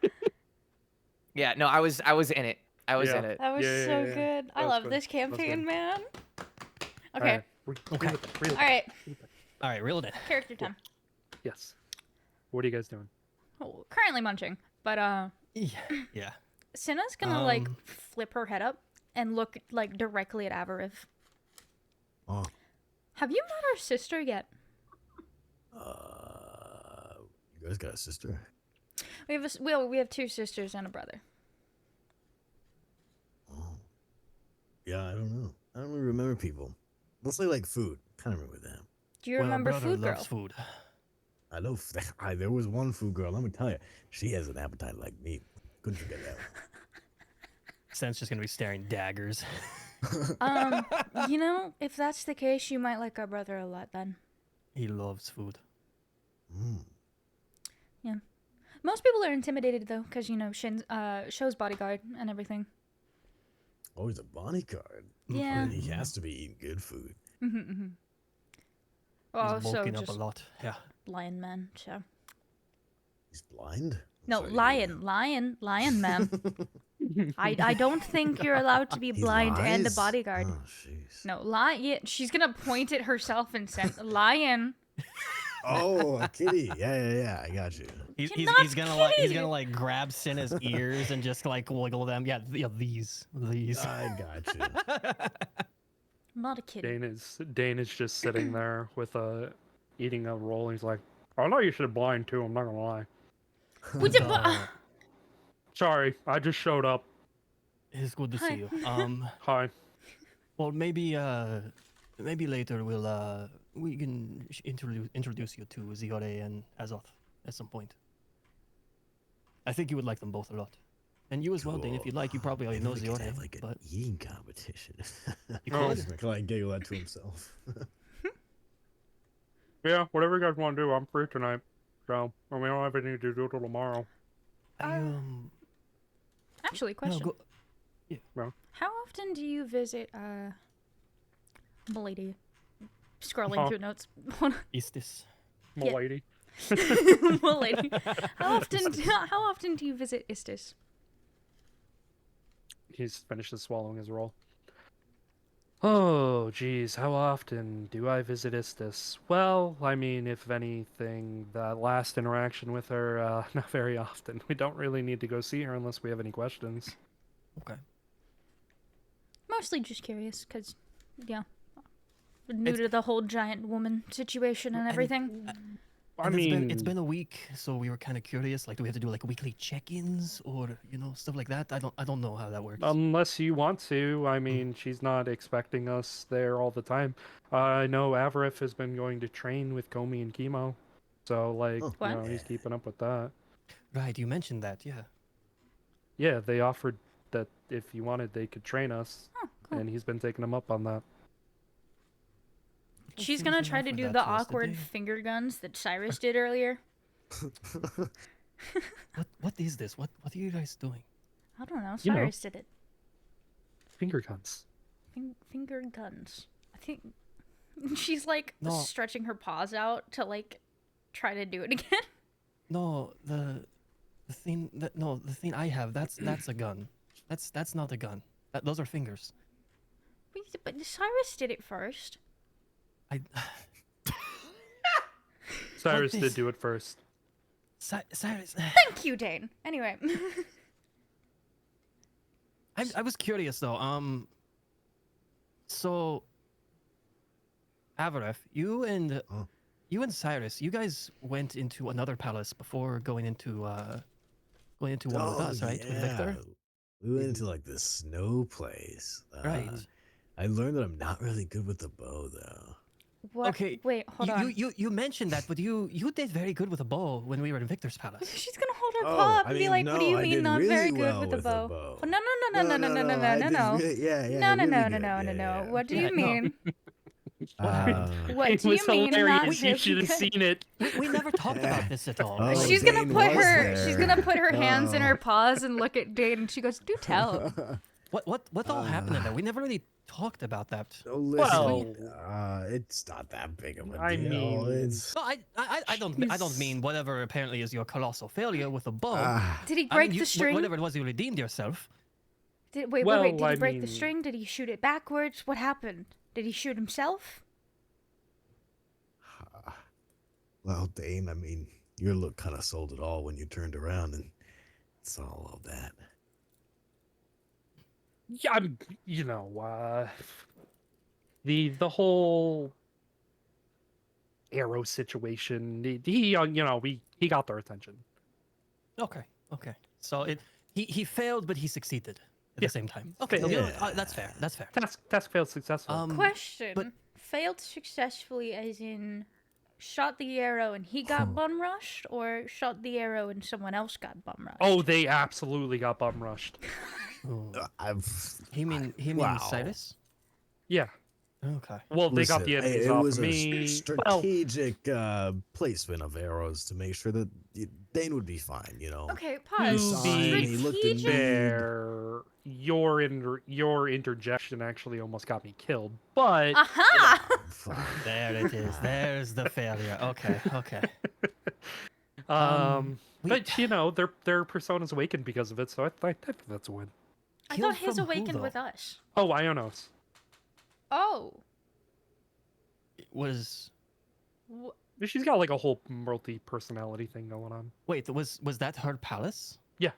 yeah, no, I was in it. I was Yeah. in it. That was Yeah, so yeah, yeah. good. I That was love good. this That was campaign, good. man. All Okay. right, Okay. reel it, All right. All right, reel it in. Character time. Yes. What are you guys doing? Oh, currently munching, but Yeah. Cinna's gonna like Um, flip her head up and look like directly at Avarith. Oh, Have you met our sister yet? you guys got a sister? We have we have two sisters and a brother. Oh, yeah. I don't know. I don't really remember people. Mostly like food. Kind of remember them. Do you well, remember brother Food Girl? loves food. I know. There was one food girl. Let me tell you, she has an appetite like me. Couldn't forget that. Sen's just gonna be staring daggers. You know, if that's the case, you might like our brother a lot then. He loves food. Mm. Most people are intimidated though, because you know Show's bodyguard and everything. Oh, he's a bodyguard. Yeah. He has to be eating good food. Well, He's also bulking up just a lot. Yeah. lion man. So He's blind. no, Sorry, lion man. I don't think you're allowed to be He blind and a lies? bodyguard. Oh, jeez. No, lion. Yeah, she's gonna point at herself and send lion. Oh, a kitty. Yeah. I got you. He's Not he's kitty. gonna like grab Cinna's ears and just like wiggle them. Yeah, these. I got you. Not a kitty. Dane is just sitting there with eating a roll. And he's like, I know you should have blind too. I'm not gonna lie. We did. Sorry, I just showed up. It's good to Hi. see you. Hi. Well, maybe later we can introduce you to Ziore and Azoth at some point. I think you would like them both a lot, and you as well, Dane. If Cool. you'd like, you probably already Maybe know we could Ziore, have like an but eating competition. you Oh. could. He's gonna like giggle that to himself. Yeah, whatever you guys want to do, I'm free tonight. So, we don't have anything to do till tomorrow. Actually, No, question. go, How often do you visit Milady? Scrolling Huh. through notes. is this? My Yeah. lady. Milady. How often do you visit Istis? He's finished swallowing his roll. Oh, geez, how often do I visit Istis? Well, I mean, if anything, that last interaction with her, not very often. We don't really need to go see her unless we have any questions. Okay. Mostly just curious, cause yeah, new It's- to the whole giant woman situation and everything. I And mean, it's been a week, so we were kind of curious. Like, do we have to do like weekly check-ins or stuff like that? I don't know how that works. unless you want to, I mean, she's not expecting us there all the time. I know Avarif has been going to train with Komi and Chemo, so like, Oh. What? he's keeping up with that. Right, you mentioned that, yeah. Yeah, they offered that if you wanted, they could train us, Oh, cool. and he's been taking them up on that. She's Seems gonna to try to offer do that the to us awkward today. finger guns that Cyrus did earlier. What is this? What are you guys doing? I don't know. You know. Cyrus did it. Finger guns. Finger guns. I think she's like No. stretching her paws out to like try to do it again. No, the thing I have, that's a gun. That's not a gun. Those are fingers. But Cyrus did it first. I Cyrus did is- do it first. Cyrus. Thank you, Dane. Anyway. I was curious though. So Avaref, you and Cyrus, you guys went into another palace before going into one with us, right? With Victor. We went into like this snow place. Right. I learned that I'm not really good with the bow though. What? Okay. Wait, hold on. You mentioned that, but you did very good with a bow when we were in Victor's palace. She's gonna hold her Oh, paw up I and be mean, like, "What do no, you I mean did not really very good well with the with a bow?" bow. Oh, no. I did yeah, No, really no. good. Yeah. What do Yeah, you no. mean? What It do was you mean not hilarious. You very should have good? seen it. We never talked about this at all. Oh, right? She's gonna Dane put was her. She's there. gonna put her hands in Oh. her paws and look at Dane, and she goes, "Do tell." What all happened in there? We never really talked about that. So listen, Well- it's not that big of a I deal. mean- It's No, I don't mean whatever apparently is your colossal failure with a bow. Did he I break mean, the string? Whatever it was, you redeemed yourself. Wait. Well, Did he I break the mean- string? Did he shoot it backwards? What happened? Did he shoot himself? well, Dane. I mean, your look kind of sold it all when you turned around and saw all of that. Yeah, the whole arrow situation. He got their attention. Okay. So he failed, but he succeeded at Yeah. the same time. Okay, Failed. that's fair. That's fair. Task failed successfully. Question: but- failed successfully, as in shot the arrow and he got bum rushed, or shot the arrow and someone else got bum rushed? Oh, they absolutely got bum rushed. Oh. He mean wow. Cyrus? Yeah. Okay. Well, they got the enemies it off was of a me. Well, strategic placement of arrows to make sure that Dane would be fine. Okay, to pause. be he looked in Strategic. fair, your interjection actually almost got me killed. But Aha! Fine. There it is. There's the failure. Okay. We- but their persona's awakened because of it, so I think that's a win. I Killed thought his from who, awakened though? with us. Oh, Ionos. Oh. It was Wh- She's got like a whole multi-personality thing going on. Wait, was that her palace? Yeah.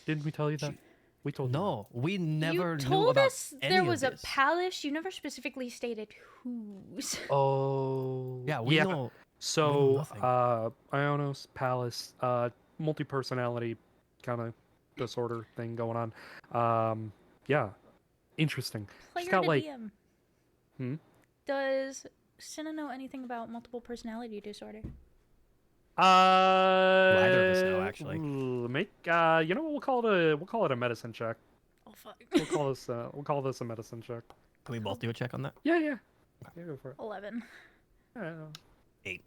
Didn't we tell you that? She- We told you. No, we never you knew told about us any there of was a this. palace. You never specifically stated whose. That. Oh. Yeah, we know. So, nothing. Ionos Palace, multi-personality kind of disorder thing going on. Yeah, interesting. She's Player got to like, DM. Hmm? Does Cinna know anything about multiple personality disorder? either of us know, actually. Make you know what, we'll call it a medicine check. Oh fuck. We'll call this a medicine check. Can we both do a check on that? Yeah, yeah. Yeah, go for it. 11. Yeah. 8.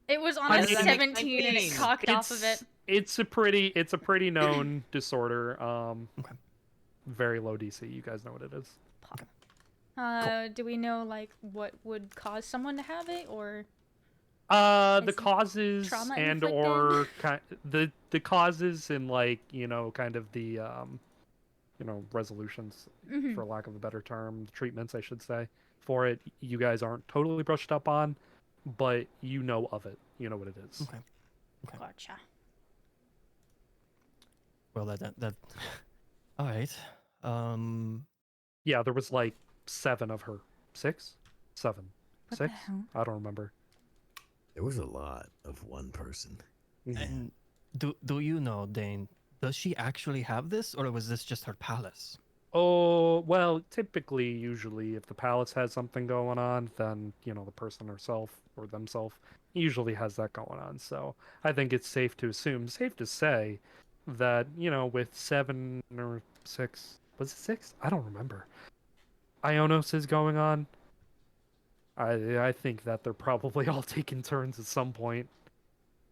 It was on I a mean, 17 and it 19. cocked off of it. It's a pretty known disorder. Okay. Very low DC. You guys know what it is. Do we know like what would cause someone to have it, or The Is it causes trauma and inflicted? or the causes and like kind of the resolutions, Mhm. for lack of a better term, treatments I should say, for it. You guys aren't totally brushed up on, but you know of it. You know what it is. Okay. Okay. Gotcha. Well, that. All right. Yeah, there was like 7 of her. 6, 7, What the 6. hell? I don't remember. There was a lot of one person. And do you know, Dane? Does she actually have this, or was this just her palace? Oh, well, typically, usually, if the palace has something going on, then, the person herself or themselves usually has that going on. So I think it's safe to assume, safe to say, that, with 7 or 6, was it 6? I don't remember. Ionos is going on. I think that they're probably all taking turns at some point.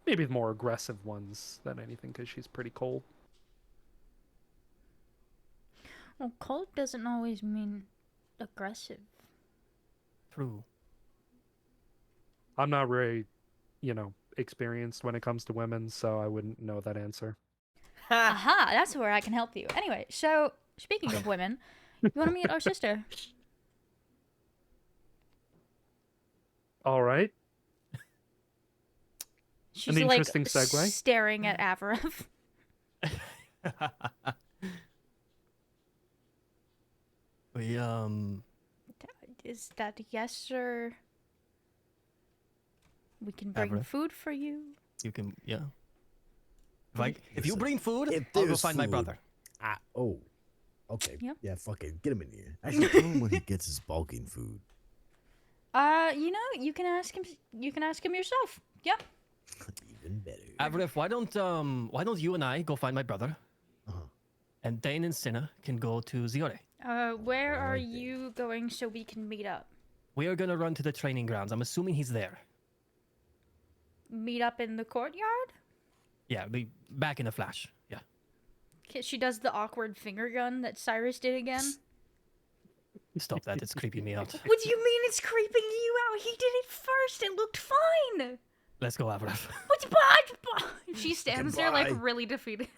Maybe the more aggressive ones than anything, because she's pretty cold. Well, cold doesn't always mean aggressive. True. I'm not very, experienced when it comes to women, so I wouldn't know that answer. Aha, that's where I can help you. Anyway, so speaking of women, you want to meet our sister? All right. She's An like interesting segue. staring at Avarov. we Is that a yes, or we can bring Avarov? food for you? You can if you Listen, bring food, if I'll go there's find my food- brother. Okay. Yep. Yeah, fuck it. Get him in here. Actually, tell him when he gets his bulking food. You can ask him. You can ask him yourself. Yeah. Even better. Avrif, why don't you and I go find my brother, Uh-huh. and Dane and Cinna can go to Ziore. Where I are like that. you going so we can meet up? We are gonna run to the training grounds. I'm assuming he's there. Meet up in the courtyard? Yeah, be back in a flash. Yeah. She does the awkward finger gun that Cyrus did again. Stop that. It's creeping me out. What do you mean it's creeping you out? He did it first. It looked fine. Let's go, Avrif. She stands there like Goodbye. really defeated.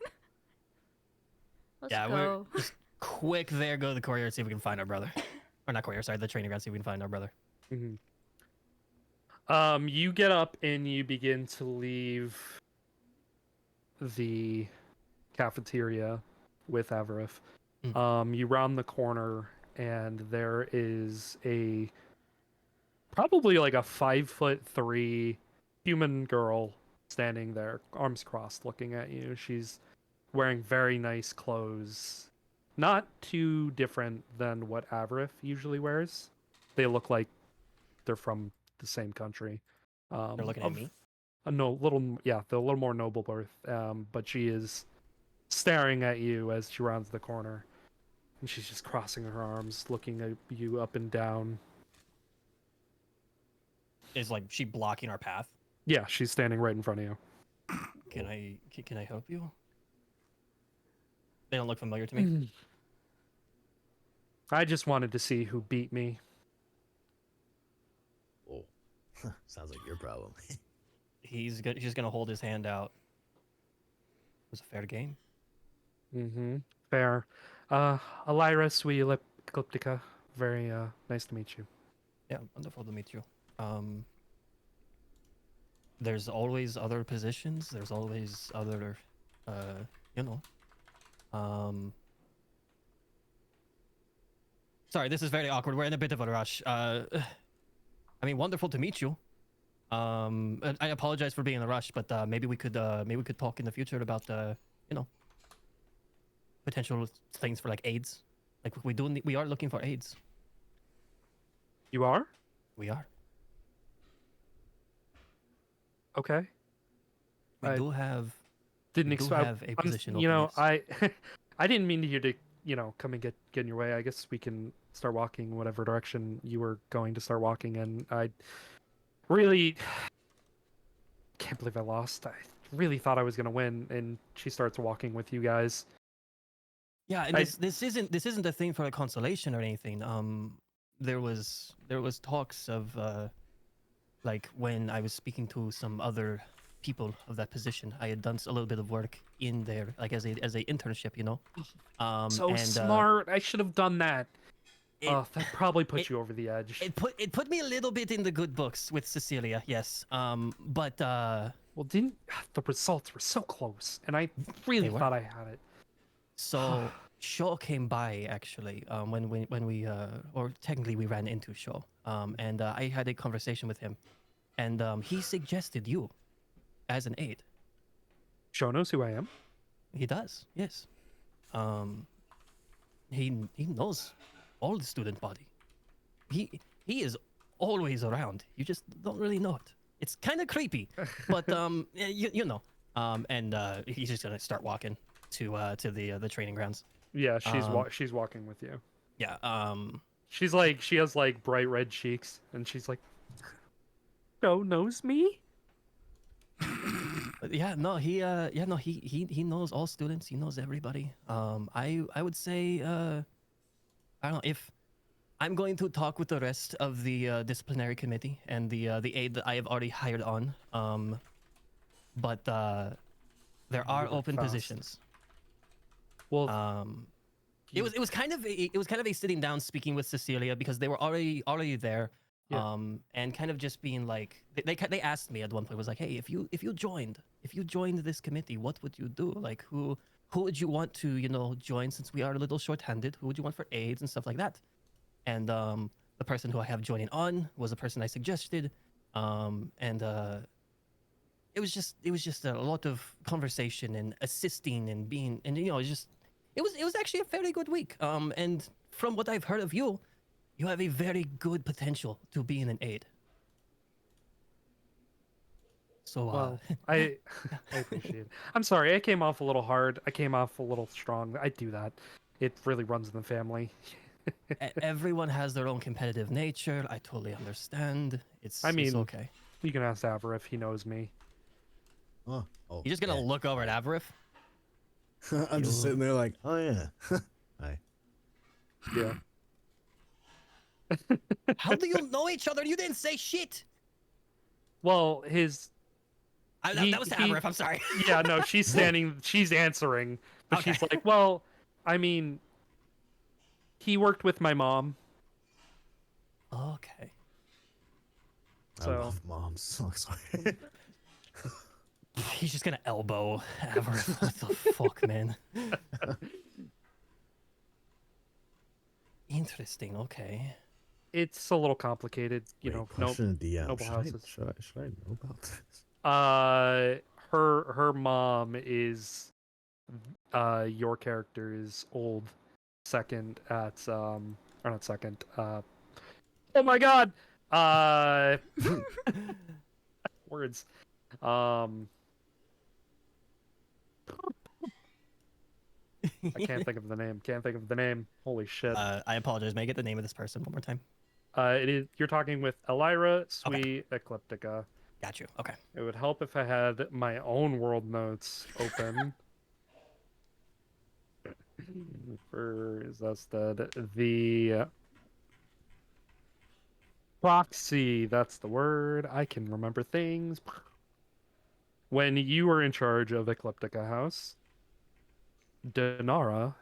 Let's Yeah, go. we're just quick there. Go to the courtyard, see if we can find our brother. Or not courtyard, sorry, the training ground, see if we can find our brother. Mhm. You get up and you begin to leave the cafeteria with Avarif. You round the corner and there is probably like a 5'3" human girl standing there, arms crossed, looking at you. She's wearing very nice clothes, not too different than what Avarif usually wears. They look like they're from the same country. They're looking at me. No, they're a little more noble birth. But she is staring at you as she rounds the corner, and she's just crossing her arms, looking at you up and down. Is like she blocking our path? Yeah, she's standing right in front of you. Can I help you? They don't look familiar to me. I just wanted to see who beat me. Oh, sounds like your problem. He's just gonna hold his hand out. It was a fair game. Mm-hmm. Fair. Elira Suilicliptica. Very nice to meet you. Yeah, wonderful to meet you. There's always other positions. There's always other, you know. Sorry, this is very awkward. We're in a bit of a rush. I mean, wonderful to meet you. And I apologize for being in a rush, but maybe we could talk in the future about you know, potential things for like aids. Like we are looking for aids. You are? We are. Okay. We I do have. Didn't We do expect. have a position You open. know, Yes. I didn't mean you to, come and get in your way. I guess we can start walking whatever direction you were going to start walking in. I really can't believe I lost. I really thought I was gonna win, and she starts walking with you guys. Yeah, and I- this isn't a thing for a consolation or anything. There was talks of like when I was speaking to some other people of that position. I had done a little bit of work in there, like as a internship, you know. So and smart. I should have done that. it, Oh, that probably put it- you over the edge. it put me a little bit in the good books with Cecilia, yes. But Well, didn't the results were so close, and I really They were. thought I had it. so Shaw came by actually when we or technically we ran into Shaw. And I had a conversation with him, and he suggested you as an aide. Show knows who I am. He does, yes. He knows all the student body. He is always around. You just don't really know it. It's kind of creepy, but you know. And he's just gonna start walking to the training grounds. Yeah, Um, she's walking with you. Yeah. She has like bright red cheeks, and she's like, Joe knows me. Yeah. No. He knows all students. He knows everybody. I would say I don't know if I'm going to talk with the rest of the disciplinary committee and the aide that I have already hired on. But there are work open fast. positions. Well, It was kind of a sitting down speaking with Cecilia because they were already there. Yeah. And kind of just being like they asked me at one point, was like, hey, if you joined this committee, what would you do? Like who would you want to join, since we are a little short-handed? Who would you want for aides and stuff like that? And the person who I have joining on was the person I suggested. And it was just a lot of conversation and assisting and being, and it was actually a very good week. And from what I've heard of you, you have a very good potential to being an aide. So well, I appreciate it. I'm sorry, I came off a little hard. I came off a little strong. I do that. It really runs in the family. everyone has their own competitive nature. I totally understand. It's mean, okay. You can ask Avra if he knows me. Oh, You're just gonna yeah. look over at Avarif. I'm just sitting there like, oh yeah. Hi. Yeah. How do you know each other? You didn't say shit. Well, That was to he- Avarif. I'm sorry. yeah, no, she's answering, but Okay. she's like, well, I mean, he worked with my mom, Okay. I So- love moms. So sorry. He's just gonna elbow Avarif. What the fuck, man? Interesting. Okay. it's a little complicated, Wait, no, question to DM. noble houses. Should I know about this? Her mom is your character's old second at or not second, oh my god, words, I can't think of the name. Holy shit. I apologize. May I get the name of this person one more time? It is, you're talking with Elira Sweet Ecliptica. Got you. Okay. It would help if I had my own world notes open. For the proxy, that's the word. I can remember things. When you were in charge of Ecliptica House, Dinara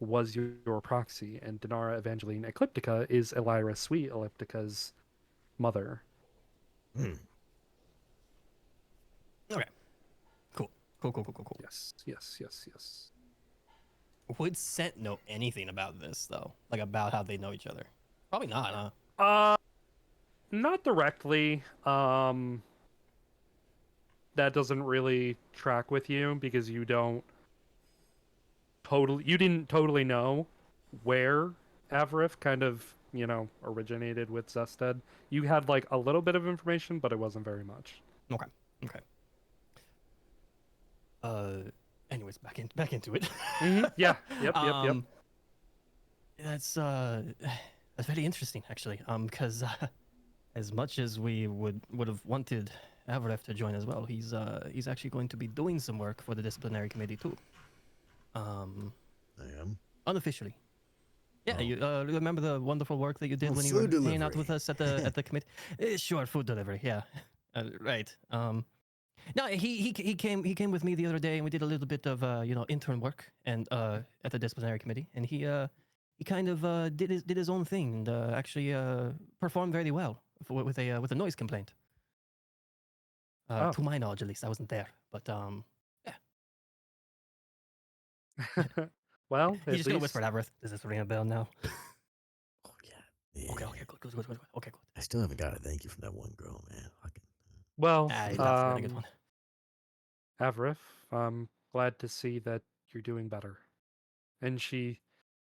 was your proxy, and Dinara Evangeline Ecliptica is Elira Sweet Ecliptica's mother. Hmm. Okay. Cool. Yes. Would Scent know anything about this though? Like about how they know each other? Probably not, huh? Not directly. That doesn't really track with you because you didn't totally know where Avarif kind of, originated with Zested. You had like a little bit of information, but it wasn't very much. Okay. Anyways, back into it. Yeah. Yep. That's that's very interesting actually. Because as much as we would have wanted Avaref to join as well, he's actually going to be doing some work for the disciplinary committee too. I am. Unofficially. Yeah, Oh. you remember the wonderful work that you did Oh, when you were food hanging out with delivery. us at the committee? Sure, food delivery. Yeah, right. No, he came with me the other day, and we did a little bit of intern work and at the disciplinary committee, and he kind of did his own thing and actually performed very well with a noise complaint. Oh. To my knowledge, at least, I wasn't there, but yeah. Well, He's at just gonna least whisper at Avarith. Does this ring a bell now? Oh yeah. Okay, good. Okay, good. I still haven't got a thank you from that one girl, man. Fucking. well, That's a really good one. Avarif, I'm glad to see that you're doing better. And she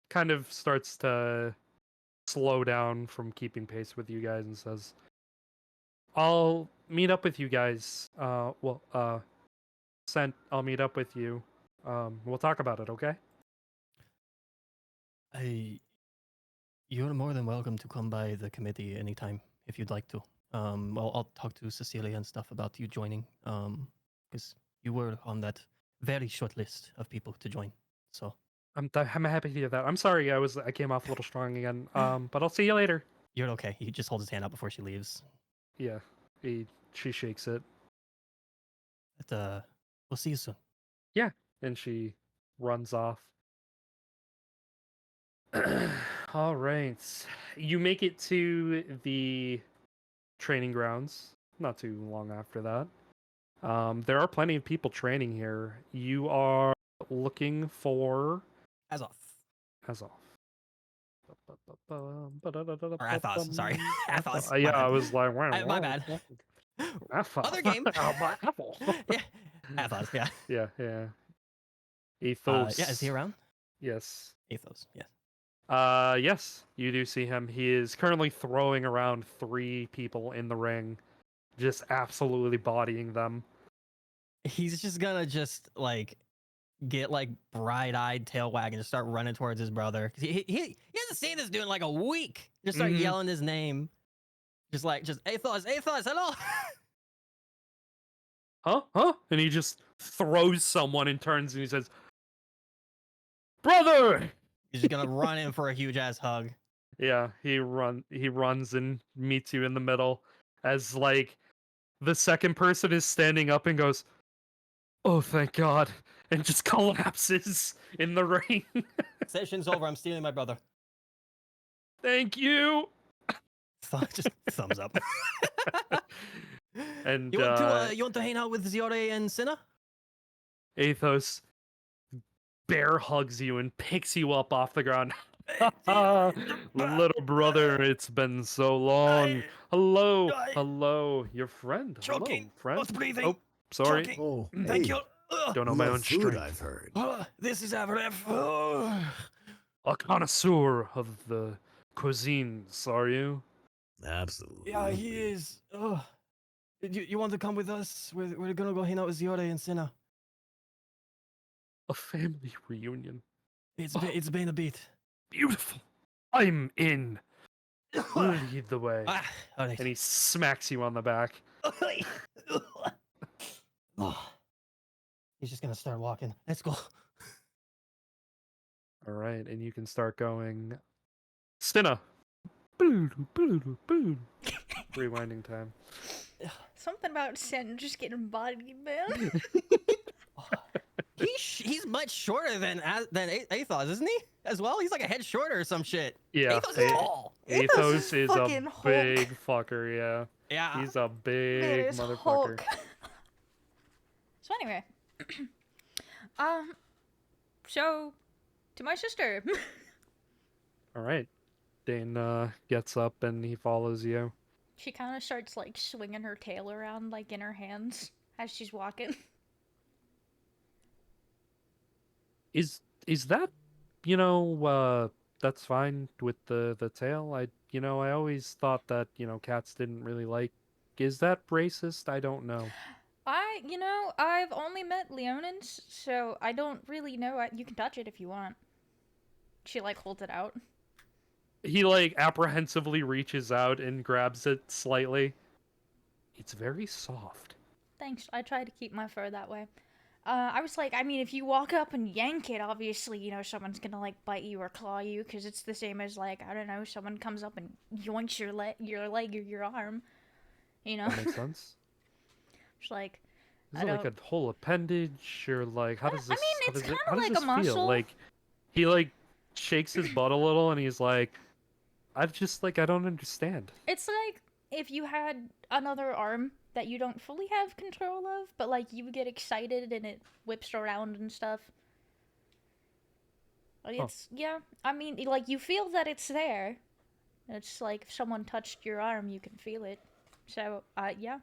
kind of starts to slow down from keeping pace with you guys and says, I'll meet up with you guys. I'll meet up with you. We'll talk about it, okay? You're more than welcome to come by the committee anytime if you'd like to. Well, I'll talk to Cecilia and stuff about you joining. Because you were on that very short list of people to join. So I'm happy to hear that. I'm sorry I came off a little strong again. But I'll see you later. you're okay. He just holds his hand out before she leaves. Yeah. She shakes it. But we'll see you soon. Yeah. And she runs off. All right. You make it to the training grounds not too long after that. There are plenty of people training here. You are looking for As off. Azoth. Or Athos, sorry. Athos. Yeah, my I bad. was like, wow. My bad. Athos. Other game. Oh, my apple. Yeah. Athos, yeah. Yeah. Ethos. Yeah, is he around? Yes. Athos, yes. Yes, you do see him. He is currently throwing around 3 people in the ring, just absolutely bodying them. He's just gonna get bright-eyed, tail wagging, just start running towards his brother. He hasn't seen this dude in like a week. Just start yelling his name, just Athos, hello. Huh? And he just throws someone and turns and he says, "Brother!" He's just gonna run in for a huge ass hug. Yeah, he runs and meets you in the middle as like the second person is standing up and goes, "Oh, thank God," and just collapses in the ring. Session's over. I'm stealing my brother. Thank you. Just thumbs up. And you want to hang out with Ziore and Cinna? Athos bear hugs you and picks you up off the ground. Little brother, it's been so long. Hello, your friend. Choking. Hello, friend. What's breathing? Oh, sorry. Choking. Oh, Thank hey, you. Don't know my love own food, strength. I've heard. This is Avaref. A connoisseur of the cuisines, are you? Absolutely. Yeah, he is. You want to come with us? We're gonna go hang out with Ziore and Cinna. A family reunion. It's been a bit. Beautiful. I'm in. Lead the way. All right. And he smacks you on the back. He's just gonna start walking. Let's go. All right, and you can start going. Stinna. Rewinding time. Something about Sen just getting bodied, man. He's much shorter than Athos, isn't he? As well, he's like a head shorter or some shit. Yeah, Athos is tall. Athos is a fucking Hulk. big fucker. Yeah, Yeah. he's a Man, big it's motherfucker. Hulk. So anyway, um, so to my sister. All right, Dane gets up and he follows you. She kind of starts like swinging her tail around like in her hands as she's walking. Is that, that's fine with the tail? I always thought that, cats didn't really like. Is that racist? I don't know. I've only met Leonins, so I don't really know. You can touch it if you want. She like holds it out. He like apprehensively reaches out and grabs it slightly. It's very soft. Thanks. I try to keep my fur that way. I was like, I mean, if you walk up and yank it, obviously, someone's gonna like bite you or claw you, because it's the same as like, I don't know, someone comes up and yoinks your leg or your arm. That makes sense. It's like, Is it like a whole appendage or like how does this? I mean, it's how kinda does like this a feel? muscle. Like he like shakes his butt a little and he's like, I don't understand. It's like if you had another arm that you don't fully have control of, but like you get excited and it whips around and stuff. Yeah, I mean, like you feel that it's there. It's like if someone touched your arm, you can feel it. So, yeah.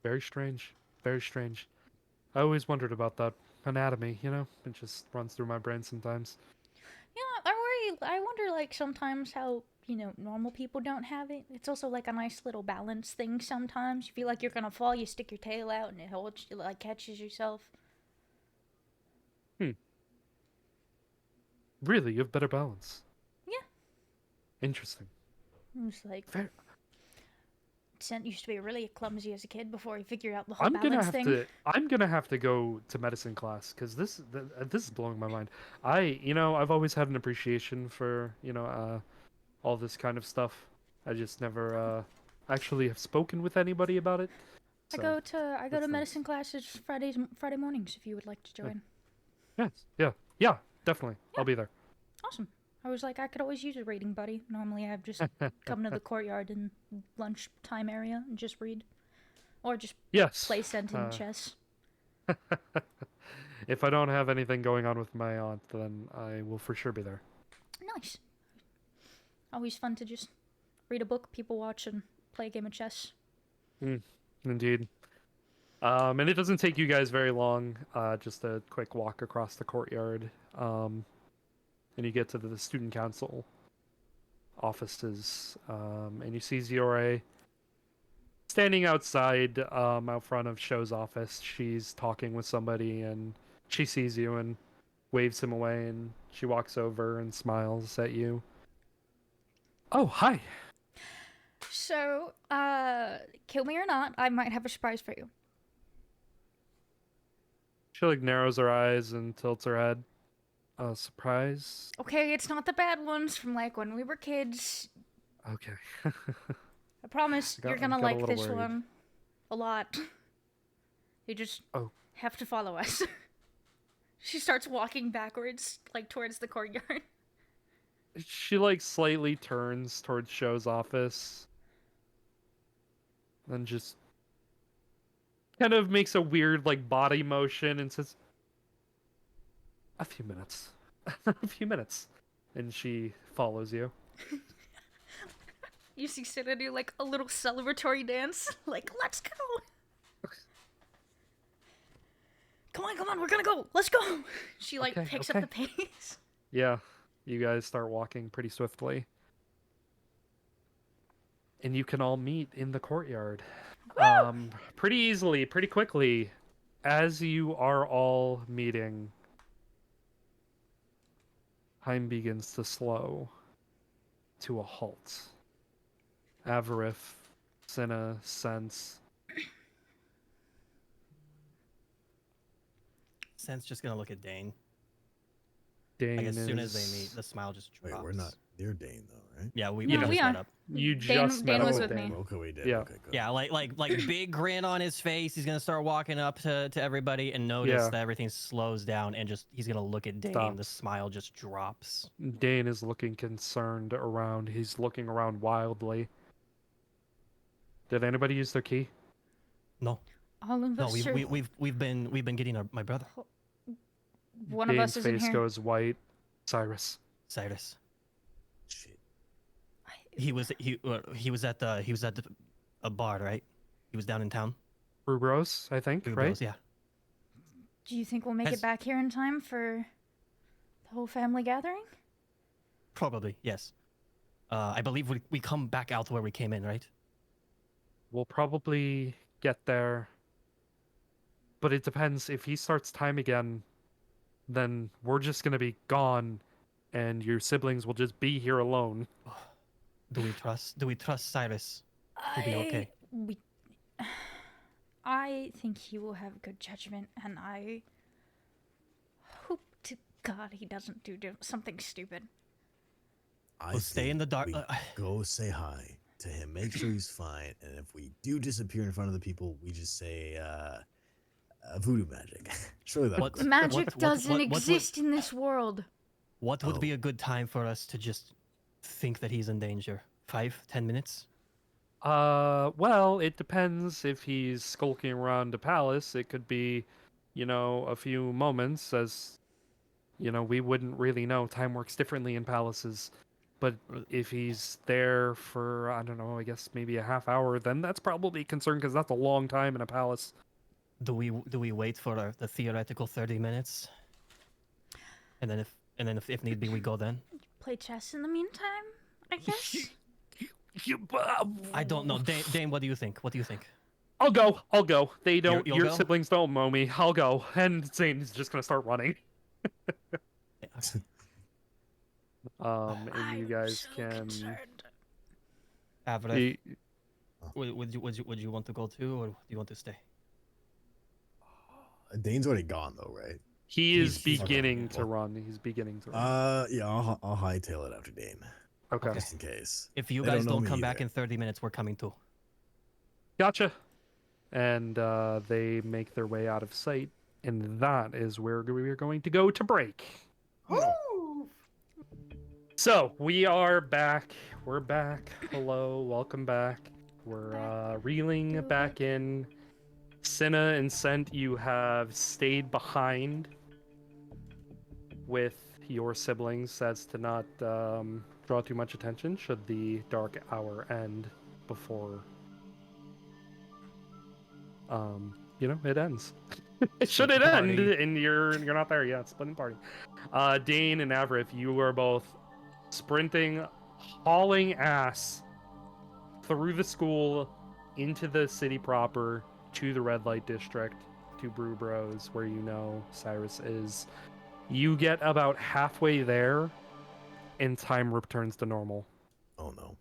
Very strange. Very strange. I always wondered about that anatomy, It just runs through my brain sometimes. Yeah, I wonder like sometimes how, normal people don't have it. It's also like a nice little balance thing sometimes. You feel like you're gonna fall, you stick your tail out and it like catches yourself. Really, you have better balance. Yeah. Interesting. It's like Fair. Sent used to be really clumsy as a kid before he figured out the whole balance thing. I'm gonna have to go to medicine class because this is blowing my mind. I've always had an appreciation for all this kind of stuff. I just never actually have spoken with anybody about it. I So, go to that's medicine classes Friday mornings if you would like to join. yes, yeah, definitely. I'll be there. Awesome. I was like, I could always use a reading buddy. Normally, I just come to the courtyard in lunchtime area and just read, or just Yes. play sentient chess. If I don't have anything going on with my aunt, then I will for sure be there. Nice. Always fun to just read a book, people watch, and play a game of chess. Indeed. And it doesn't take you guys very long. Just a quick walk across the courtyard. And you get to the student council offices. And you see Ziore standing outside, out front of Sho's office. She's talking with somebody, and she sees you and waves him away. And she walks over and smiles at you. Oh, hi. So, kill me or not, I might have a surprise for you. She like narrows her eyes and tilts her head. Surprise. Okay, it's not the bad ones from like when we were kids. Okay. I promise you're gonna got a like little this worried. one a lot. You just have to follow us. She starts walking backwards, like towards the courtyard. She like slightly turns towards Sho's office. Then just kind of makes a weird like body motion and says, a few minutes. A few minutes. And she follows you. You see Sita do like a little celebratory dance. Like, let's go! Come on, we're gonna go! Let's go! She like picks up the pace. Yeah, you guys start walking pretty swiftly. And you can all meet in the courtyard. Pretty easily, pretty quickly. As you are all meeting, time begins to slow to a halt. Avarif, Cinna, Sense. Sen's just gonna look at Dane. Dane Like as soon as is- they meet, the smile just drops. Wait, we're not You're Dane though, right? Yeah, we Yeah, just we met are. up. You Dane- just Dane met was up with with me. Dane. Okay, we did. Yeah. Okay, good. Yeah, like big grin on his face. He's gonna start walking up to everybody and notice Yeah. that everything slows down and just he's gonna look at Dane. The Stops. smile just drops. Dane is looking concerned around. He's looking around wildly. Did anybody use their key? No, All of no, us we've are. we've been getting my brother One of Dane's us is in face here. goes white. Cyrus. Cyrus. Shit. He was at a bar, right? He was down in town. Rubros, I think, Blue right? Bros, yeah. Do you think we'll make Has- it back here in time for the whole family gathering? Probably, yes. I believe we come back out where we came in, right? We'll probably get there. But it depends. If he starts time again, then we're just gonna be gone, and your siblings will just be here alone. Do we trust Cyrus? He'll be okay. I think he will have good judgment, and I hope to God he doesn't do something stupid. I We'll stay in think the dark. we go say hi to him, make sure he's fine, and if we do disappear in front of the people, we just say voodoo magic. Surely that. What- Magic what- doesn't what would- exist in this world. What would be Oh. a good time for us to just think that he's in danger? 5-10 minutes? Well, it depends if he's skulking around the palace. It could be, a few moments, as, we wouldn't really know. Time works differently in palaces. But if he's there for, I don't know, I guess maybe a half hour, then that's probably a concern, because that's a long time in a palace. Do we wait for the theoretical 30 minutes? And then if need be, we go then? Play chess in the meantime, I guess. I don't know. Dane, what do you think? What do you think? I'll go. They don't. You'll Your go? siblings don't mow me. I'll go. And Zane's just gonna start running. And you I'm guys so can. concerned. Avril, y- would you want to go too, or do you want to stay? Dane's already gone though, right? He is He's fucking beginning to evil. run. He's beginning to run. Yeah, I'll hightail it after Dane, Okay. just in case. If you They guys know don't me come back either. in 30 minutes, we're coming too. Gotcha. And they make their way out of sight, and that is where we are going to go to break. So we are back. We're back. Hello, welcome back. We're reeling back in. Cinna and Cent, you have stayed behind with your siblings as to not draw too much attention should the dark hour end before it ends. Should it end Party. and you're not there yet, splitting party. Dane and Avrith, you are both sprinting, hauling ass through the school into the city proper to the red light district to Brew Bros, where Cyrus is. You get about halfway there and time returns to normal. Oh no.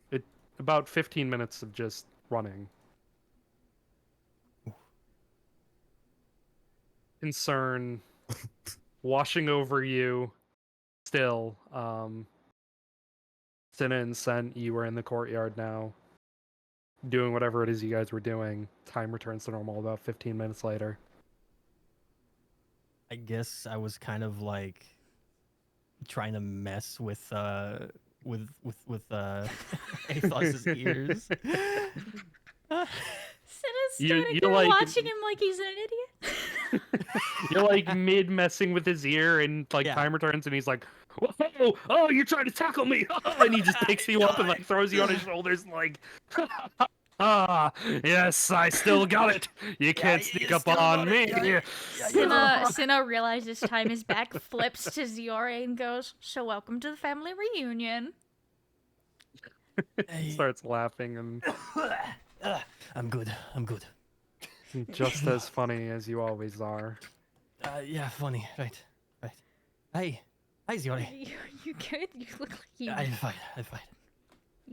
About 15 minutes of just running. Concern washing over you still. Cinna and Cent, you are in the courtyard now, doing whatever it is you guys were doing. Time returns to normal about 15 minutes later. I guess I was kind of like trying to mess with Athos's ears. Cinna's You- standing you're there like- watching him like he's an idiot. You're like mid messing with his ear, and Yeah. time returns, and he's like, "Whoa! Oh, you're trying to tackle me!" And he just picks you up and like throws you on his shoulders, like, "Ah, yes, I still got it. You can't sneak up on me." Cinna realizes time is back, flips to Ziore and goes, "So welcome to the family reunion." Starts laughing, and I'm good. just as funny as you always are. Yeah, funny. Right. Hey, Ziore. You good? You look like you. I'm fine. you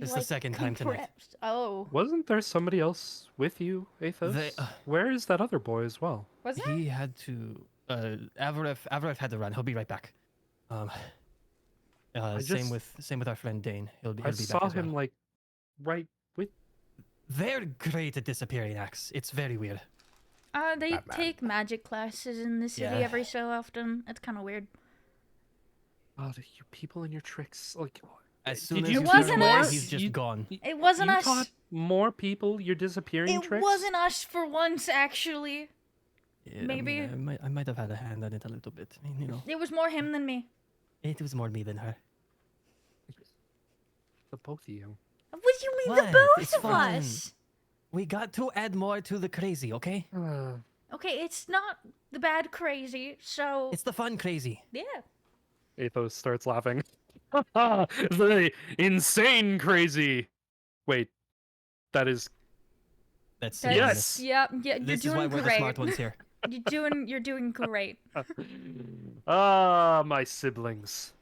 it's the like second time tonight. compressed. Oh, Wasn't there somebody else with you, Athos? They- Where is that other boy as well? was there? He had to. Avaref had to run. He'll be right back. Same with our friend Dane. He'll be I back saw as well. him like right with. They're great at disappearing acts. It's very weird. They Batman. take magic classes in the city Yeah. every so often. It's kind of weird. Oh, you people and your tricks. Like, As did soon as you you It turn wasn't away, us. he's just gone. It wasn't you us. taught more people your disappearing It tricks. wasn't us for once, actually. Yeah, Maybe. I might have had a hand on it a little bit. I mean, you know, It was more him than me. it was more me than her. The both of you. What do you mean, What? the both It's of fun. us? We got to add more to the crazy, okay? Okay, it's not the bad crazy, so It's the fun crazy. yeah. Athos starts laughing. The insane crazy. Wait, that is. That's That's, Yes. Yeah, yeah. You're This is doing why we're great. the smart ones here. You're doing great. Ah, my siblings.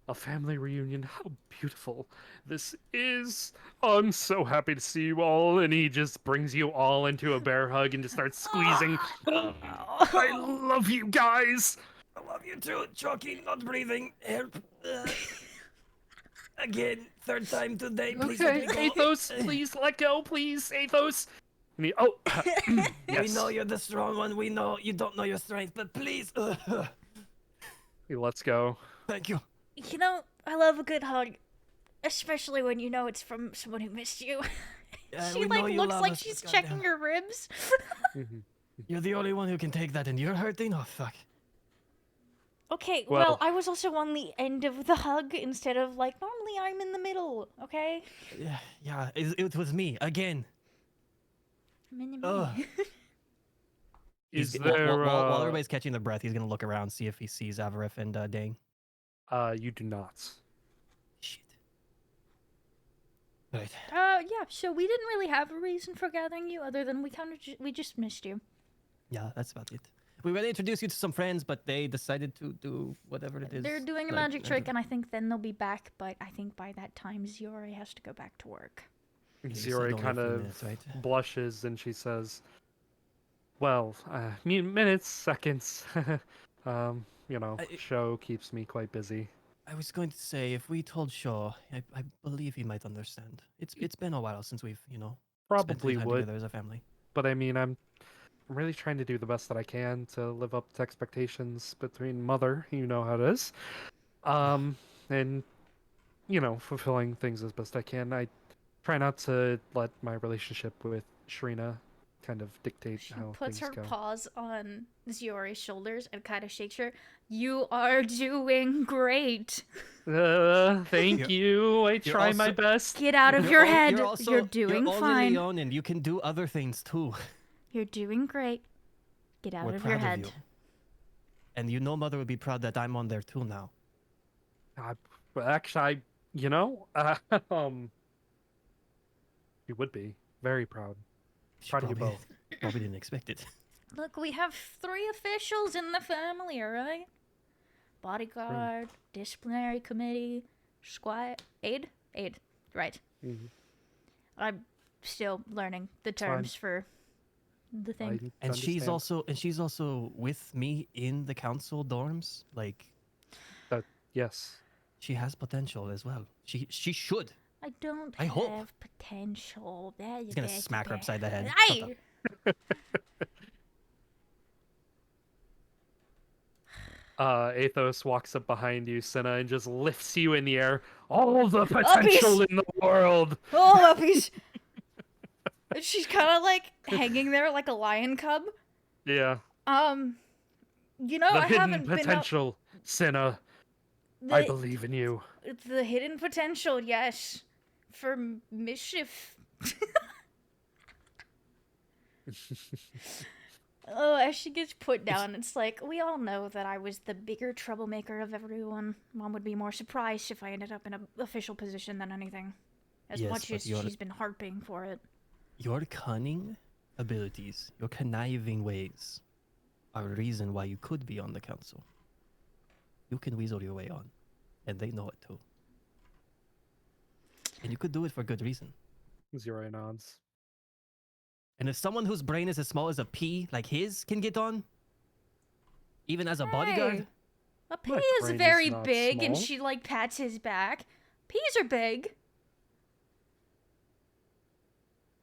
A family reunion. How beautiful this is. I'm so happy to see you all. And he just brings you all into a bear hug and just starts squeezing. I love you guys. I love you too. Choking, not breathing. Help. Again, third time today. Please Okay, let me go. Athos, please let go, please, Athos. And he, We yes. know you're the strong one. We know you don't know your strength, but please. He lets go. Thank you. You know, I love a good hug, especially when you know it's from someone who missed you. She we know like you looks love like us, she's but checking goddamn. her ribs. You're the only one who can take that, and you're hurting. Oh fuck. Okay, Well- well, I was also on the end of the hug instead of like normally I'm in the middle. Okay. Yeah. It was me again. Mini-me. Ugh. Is He's- there, while everybody's catching their breath, he's gonna look around, see if he sees Avaref and Dane. you do not. Shit. Right. Yeah. So we didn't really have a reason for gathering you, other than we just missed you. Yeah, that's about it. We were gonna introduce you to some friends, but they decided to do whatever it is. They're doing a like, magic trick, and I think then they'll be back. But I think by that time, Ziori has to go back to work. you said Ziori only a kind few of minutes, right? blushes and she says, well, minutes, seconds. I- show keeps me quite busy. I was going to say, if we told Shaw, I believe he might understand. It's been a while since we've, spent any Probably time would, together as a family. but I mean, I'm really trying to do the best that I can to live up to expectations between mother, you know how it is, and fulfilling things as best I can. I try not to let my relationship with Shrina kind of dictate She how puts things her go. paws on Ziori's shoulders and kind of shakes her. You are doing great. Thank you. I try my also- best. Get out of You're your al- head. You're, also, You're doing you're fine. Leon, and you can do other things too. You're doing great. Get out We're of proud your of head. you. And you know Mother would be proud that I'm on there too now. Actually, you would be very proud. She Proud of you probably- both. Probably didn't expect it. Look, we have 3 officials in the family, alright? Bodyguard, disciplinary committee, squad, aide? Aide, right. Mhm. I'm still learning the fine. terms for the thing. And she's also with me in the council dorms. Like, Yes. she has potential as well. She should. I don't I hope. have potential. He's gonna smack her upside the head. Shut Hey! Athos walks up behind you, Senna, and just lifts you in the air. All the potential in the world. Oh, uppies! And she's kind of like hanging there like a lion cub. Yeah. You know, The I hidden haven't been up potential, Senna. I the, believe in you. the hidden potential, yes, for mischief. Oh, as she gets put down, it's like, we all know that I was the bigger troublemaker of everyone. Mom would be more surprised if I ended up in an official position than anything. As Yes, much but as you're- she's been harping for it. Your cunning abilities, your conniving ways, are a reason why you could be on the council. You can weasel your way on, and they know it too. And you could do it for good reason. Zero nods. And if someone whose brain is as small as a pea, like his, can get on, even as a bodyguard, Hey. A pea My is brain is very not big, and small. she like pats his back. Peas are big.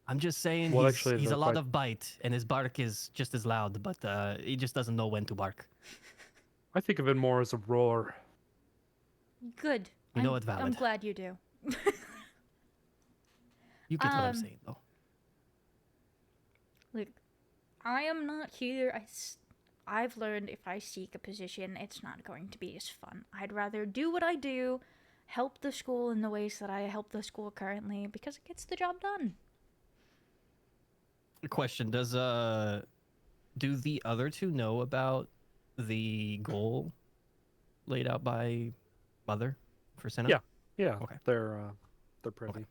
I'm just saying Well, he's actually, he's a they're lot quite- of bite, and his bark is just as loud, but he just doesn't know when to bark. I think of it more as a roar. Good. You know I'm- what, I'm valid. glad you do. You get what I'm Um, saying, though. Look, I am not here. I've learned if I seek a position, it's not going to be as fun. I'd rather do what I do, help the school in the ways that I help the school currently, because it gets the job done. Question: do the other two know about the goal laid out by Mother for Senna? Yeah. Yeah, Okay. they're privy.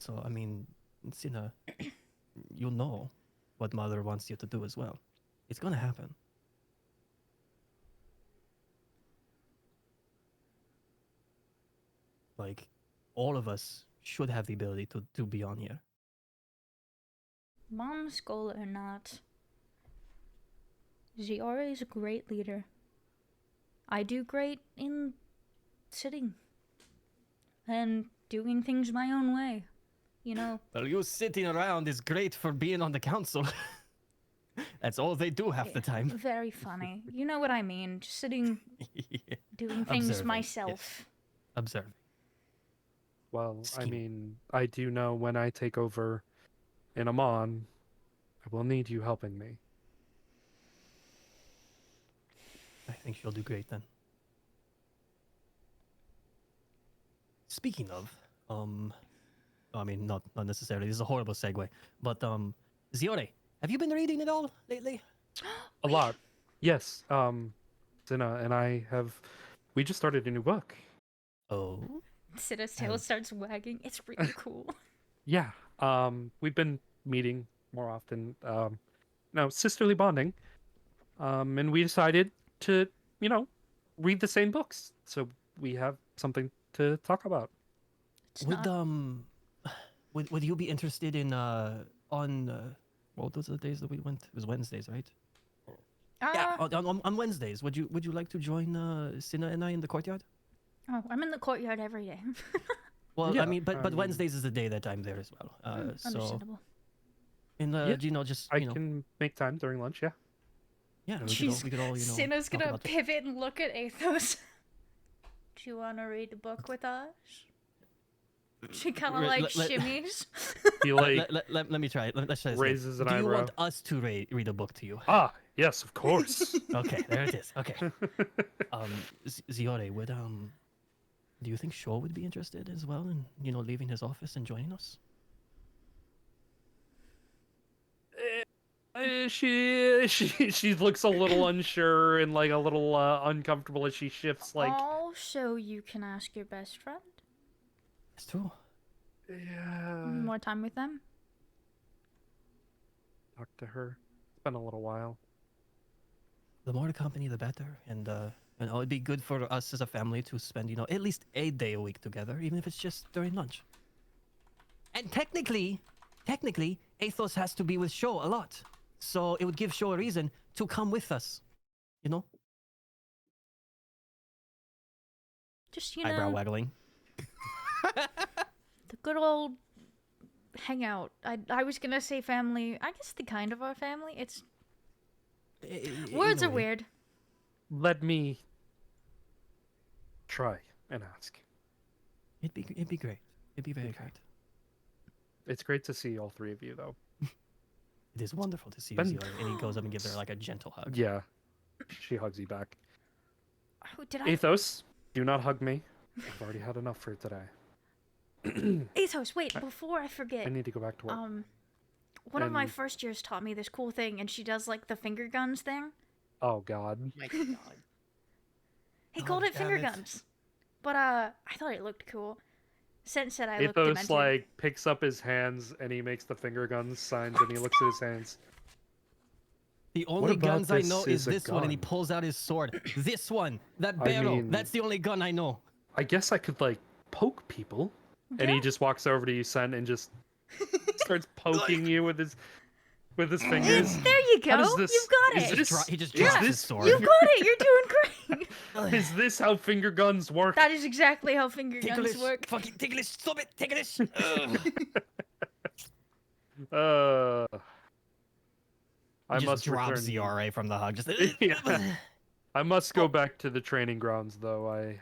So I mean, Senna, you'll know what Mother wants you to do as well. It's gonna happen. Like, all of us should have the ability to be on here. Mom's goal or not, Ziora is a great leader. I do great in sitting and doing things my own way. You know, Well, you sitting around is great for being on the council. That's all they do half the time. very funny. You know what I mean? Just sitting, Yeah. doing things Observing, yes. myself. Observing. Well, I Scheme. mean, I do know when I take over in Amon, I will need you helping me. I think she'll do great then. Speaking of, I mean, not necessarily. This is a horrible segue, but Ziore, have you been reading at all lately? A lot. Yes. Zina and I we just started a new book. Oh, Sitta's tail Um, starts wagging. It's really cool. Yeah. We've been meeting more often. No, sisterly bonding. And we decided to, read the same books. So we have something to talk about. It's would not- would you be interested in what was the days that we went? It was Wednesdays, right? Yeah, on Wednesdays. Would you like to join Sina and I in the courtyard? Oh, I'm in the courtyard every day. Well, Yeah, I mean, I but mean- Wednesdays is the day that I'm there as well. So Understandable. in Yeah, just I can make time during lunch, yeah. yeah, Jeez, we could all Sinna's talk gonna about it. pivot and look at Athos. Do you want to read the book with us? She kind of like shimmies. He like Let me try it. Let's try this. raises an Do you eyebrow. want us to read a book to you? Yes, of course. Okay, there it is. Okay. Ziore, do you think Shaw would be interested as well in leaving his office and joining us? She looks a little unsure and like a little uncomfortable as she shifts like Also, you can ask your best friend. It's true. yeah. More time with them. Talk to her. It's been a little while. The more the company, the better, and it'd be good for us as a family to spend at least a day a week together, even if it's just during lunch. And technically, Athos has to be with Shaw a lot, so it would give Shaw a reason to come with us. Just Eyebrow waggling. the good old hangout. I was gonna say family. I guess the kind of our family. It's words are weird. Let me try and ask. It'd be great. It'd be very great. It's great to see all three of you though. It is wonderful to see you, Ben- Ziore. And he goes up and gives her like a gentle hug. Yeah. She hugs you back. Oh, did I? Athos, do not hug me. I've already had enough for today. Athos, wait! Before I forget. I need to go back to work. One of my And- first years taught me this cool thing, and she does like the finger guns thing. Oh god. My God. He Oh, called it damn finger it. guns, but I thought it looked cool. Sent said I looked Athos demented. like picks up his hands and he makes the finger guns signs and he looks at his hands. The only about guns I this know is is a this one, and he gun? pulls out his sword. This one, that I barrel. mean- That's the only gun I know. I guess I could like poke people. And he Yeah. just walks over to you, Sen, and just starts poking you with his fingers. There you How go. does this- You've got is it. this- He just is drops this- his sword. You've got it. You're doing great. Is this how finger guns work? That is exactly how finger Ticklish. guns work. Fucking ticklish. Stop it. Ticklish. I Just must drops return. the RA from the hug. Just. Yeah. I must go back to the training grounds, though. I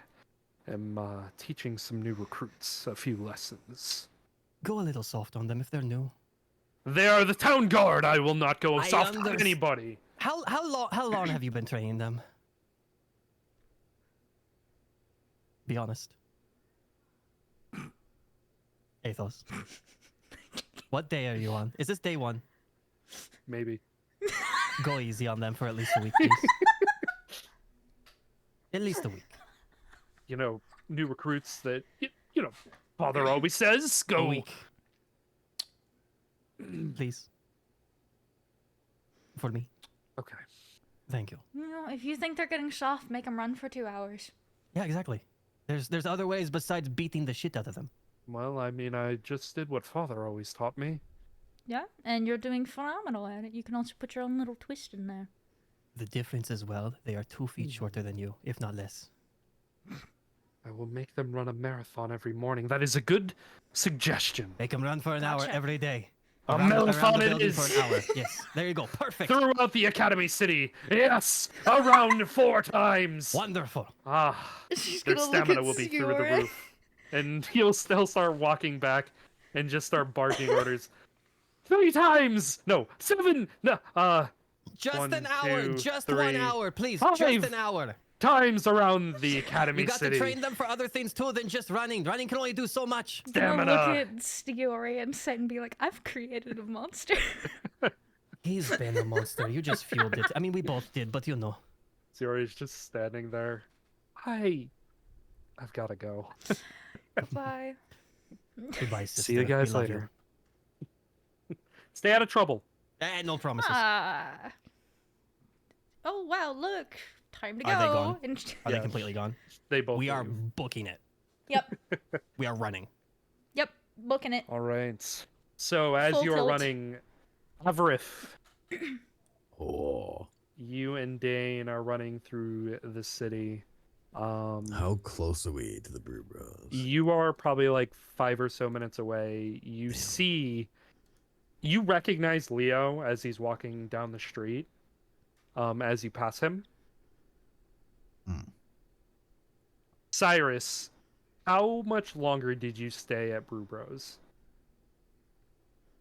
am teaching some new recruits a few lessons. Go a little soft on them if they're new. They are the town guard. I will not go I soft on underst- anybody. How long have you been training them? Be honest. Athos. What day are you on? Is this day 1? Maybe. Go easy on them for at least a week, please. At least a week. You know, new recruits that you know, Father always says A go. week. Please. For me. Okay. Thank you. You know, if you think they're getting soft, make them run for 2 hours. Yeah, exactly. There's other ways besides beating the shit out of them. Well, I mean, I just did what Father always taught me. Yeah, and you're doing phenomenal at it. You can also put your own little twist in there. The difference as well, they are 2 feet shorter than you, if not less. I will make them run a marathon every morning. That is a good suggestion. Make them run for an hour Gotcha. every day. A Around marathon the it building is. for an hour. Yes, there you go. Perfect. Throughout the Academy City. Yes, around 4 times. Wonderful. Ah, She's their gonna stamina look will at be through the Siora. roof. And he'll still start walking back and just start barking orders. 3 times! No, 7! No, Just 1, an hour. 2, Just 3, 1 hour, please. 5 Just an hour. times around the Academy You got City. to train them for other things too than just running. Running can only do so much. Gonna look Stamina. at Stiori and sit and be like, I've created a monster. He's been a monster. You just fueled it. I mean, we both did, but you know. Zori's just standing there. I've got to go. Bye. Goodbye, sister. See you We guys love later. Stay out of trouble. No promises. Ah. Oh wow, look. Time to go. Are they gone? And Are Yeah. they completely gone? They both We are leave. booking it. Yep. We are running. Yep. Booking it. All right. So as Full you are tilt. running, Avarith, Oh, you and Dane are running through the city. how close are we to the Brew Bros? You are probably like 5 or so minutes away. You recognize Leo as he's walking down the street. As you pass him. Hmm. Cyrus, how much longer did you stay at Brew Bros?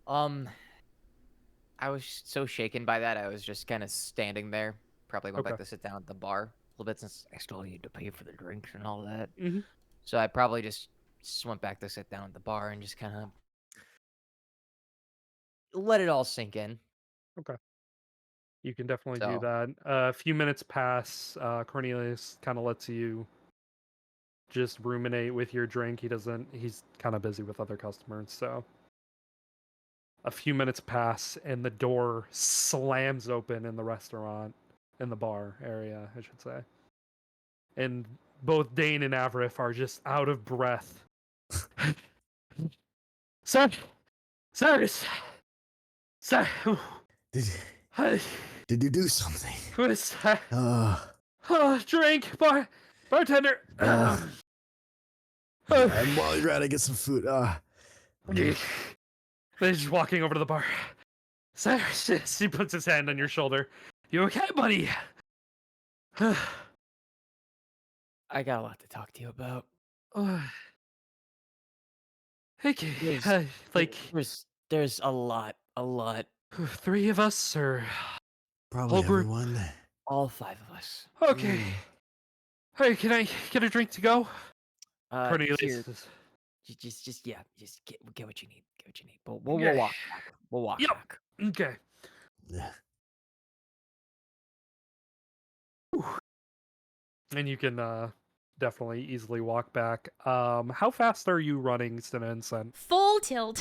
I was so shaken by that. I was just kind of standing there. Probably went back Okay. to sit down at the bar a little bit since I still need to pay for the drinks and all that. Mhm. So I probably just went back to sit down at the bar and just kind of let it all sink in. You can definitely do So- that. A few minutes pass. Cornelius kind of lets you just ruminate with your drink. He's kind of busy with other customers. So a few minutes pass and the door slams open in the restaurant, in the bar area, I should say. And both Dane and Avrif are just out of breath. Cyrus! Did Hi, did you do something? who's drink, bartender. And while you're at it, get some food. They're just walking over to the bar. Cyrus, he puts his hand on your shoulder. You okay, buddy? I got a lot to talk to you about. Okay, Yes. like There's a lot. 3 of us, or Probably Whole group. everyone. All 5 of us. okay. Hey, can I get a drink to go? Cornelius Here, says, just get what you need. Get what you need. But we'll Yeah. walk back. We'll walk Yep. back. okay. Yeah. And you can definitely easily walk back. How fast are you running, Sina and Sen? Full tilt.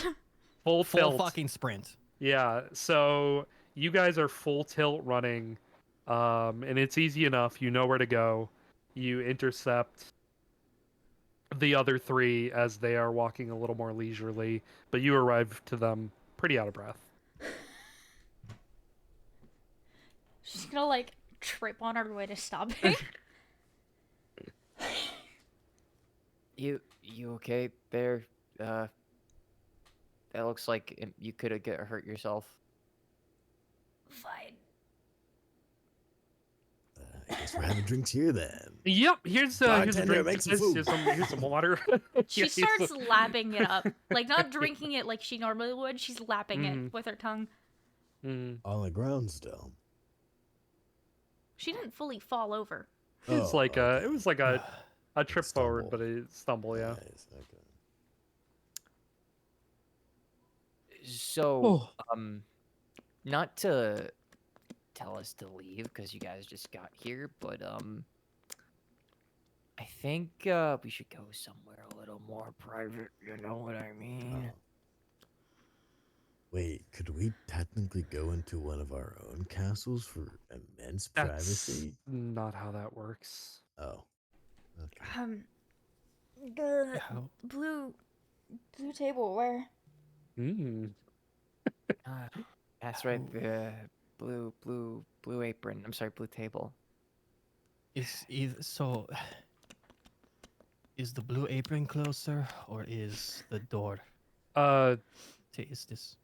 Full Full tilt. fucking sprint. Yeah, so you guys are full tilt running, and it's easy enough. You know where to go. You intercept the other 3 as they are walking a little more leisurely, but you arrive to them pretty out of breath. She's gonna like trip on her way to stop it. You okay there? That looks like you could have get hurt yourself. Fine. I guess we're having drinks here then. Yep, here's a Bartender, drink. make some guys. food. Here's some water. She Yeah, here's starts some- lapping it up. Like, not drinking it like she normally would. She's lapping Mhm. it with her tongue. Mm. On the ground still. She didn't fully fall over. It's Oh, like okay. it was like a trip forward, Stumble. but a stumble. Yeah. Nice, okay. So, not to tell us to leave because you guys just got here, but I think we should go somewhere a little more private. You know what I mean? Oh. Wait, could we technically go into one of our own castles for immense That's privacy? not how that works. Oh. Okay. The How- blue table, where? Mm. That's right. The blue apron. I'm sorry, blue table. Is either so? Is the blue apron closer, or is the door? Is this?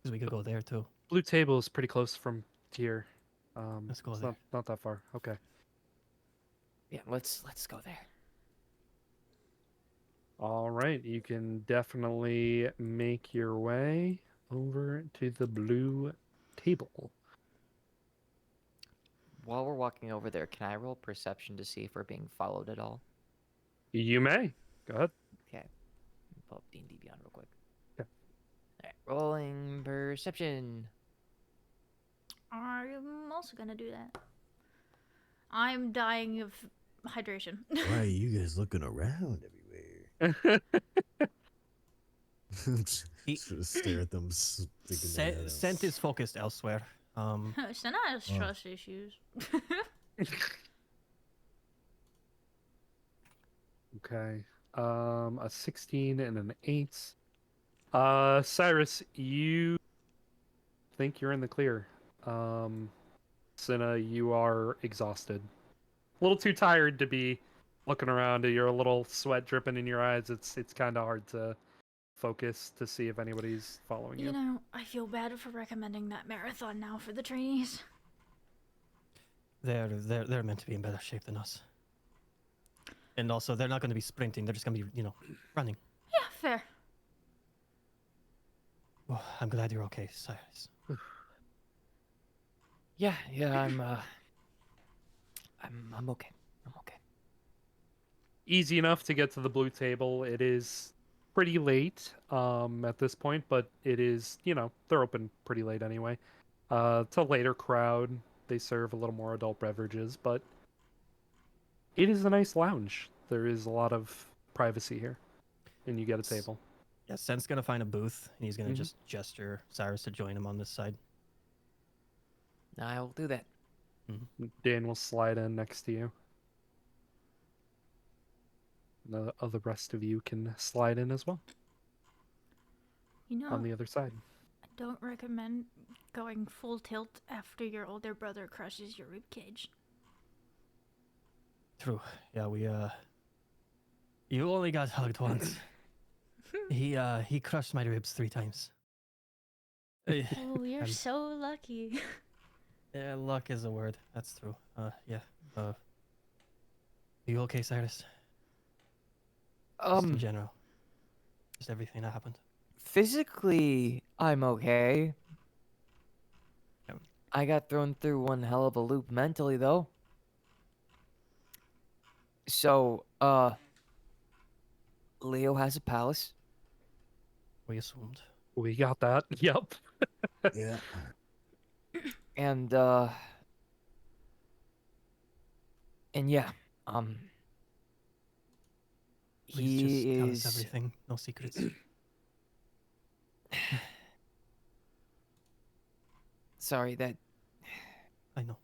Because we could go there too. Blue table is pretty close from here. Let's go it's there. not that far. Okay. Yeah, let's go there. All right, you can definitely make your way over to the blue table. While we're walking over there, can I roll perception to see if we're being followed at all? You may. Go ahead. Okay. Pull up D&D Beyond real quick. Okay. Alright, rolling perception. I'm also gonna do that. I'm dying of hydration. Why are you guys looking around everywhere? Just stare at them sticking their head out. Scent is focused elsewhere. Senna has trust issues. Okay. A 16 and an 8. Cyrus, you think you're in the clear. Cinna, you are exhausted. A little too tired to be looking around. You're a little sweat dripping in your eyes. It's kind of hard to focus to see if anybody's following you. You know, I feel bad for recommending that marathon now for the trainees. They're meant to be in better shape than us. And also, they're not going to be sprinting. They're just going to be, running. Yeah, fair. Oh, I'm glad you're okay, Cyrus. Yeah, I'm okay. I'm okay. Easy enough to get to the blue table. It is pretty late at this point, but it is, they're open pretty late anyway. It's a later crowd. They serve a little more adult beverages, but it is a nice lounge. There is a lot of privacy here, and you get a table. Yeah, Sen's going to find a booth, and he's going to Mhm. just gesture Cyrus to join him on this side. I will do that. Dan will slide in next to you. The rest of you can slide in as well You know, on the other side. I don't recommend going full tilt after your older brother crushes your ribcage. True. Yeah, you only got hugged once. He crushed my ribs 3 times. Oh, you're I'm- so lucky. Yeah, luck is a word. That's true. Yeah. Are you okay, Cyrus? Just in general. Just everything that happened. Physically, I'm okay. Yep. I got thrown through one hell of a loop mentally, though. So, Leo has a palace. We assumed. We got that. Yep. Yeah. And yeah, Please just he tell is. us everything. No secrets. Sorry, that I know.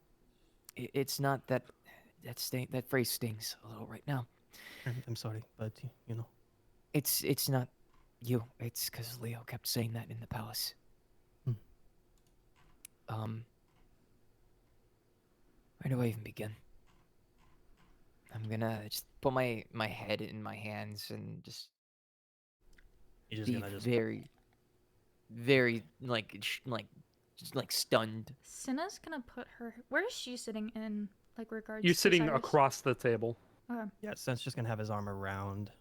it's not that that phrase stings a little right now. I'm sorry, but It's not you. It's because Leo kept saying that in the palace. Where do I even begin? I'm gonna just put my head in my hands and just You're just be gonna just very, very just like stunned. Cinna's gonna put her. Where is she sitting in like regards You're to sitting Cyrus? across the table. Okay. yeah. Sen's just gonna have his arm around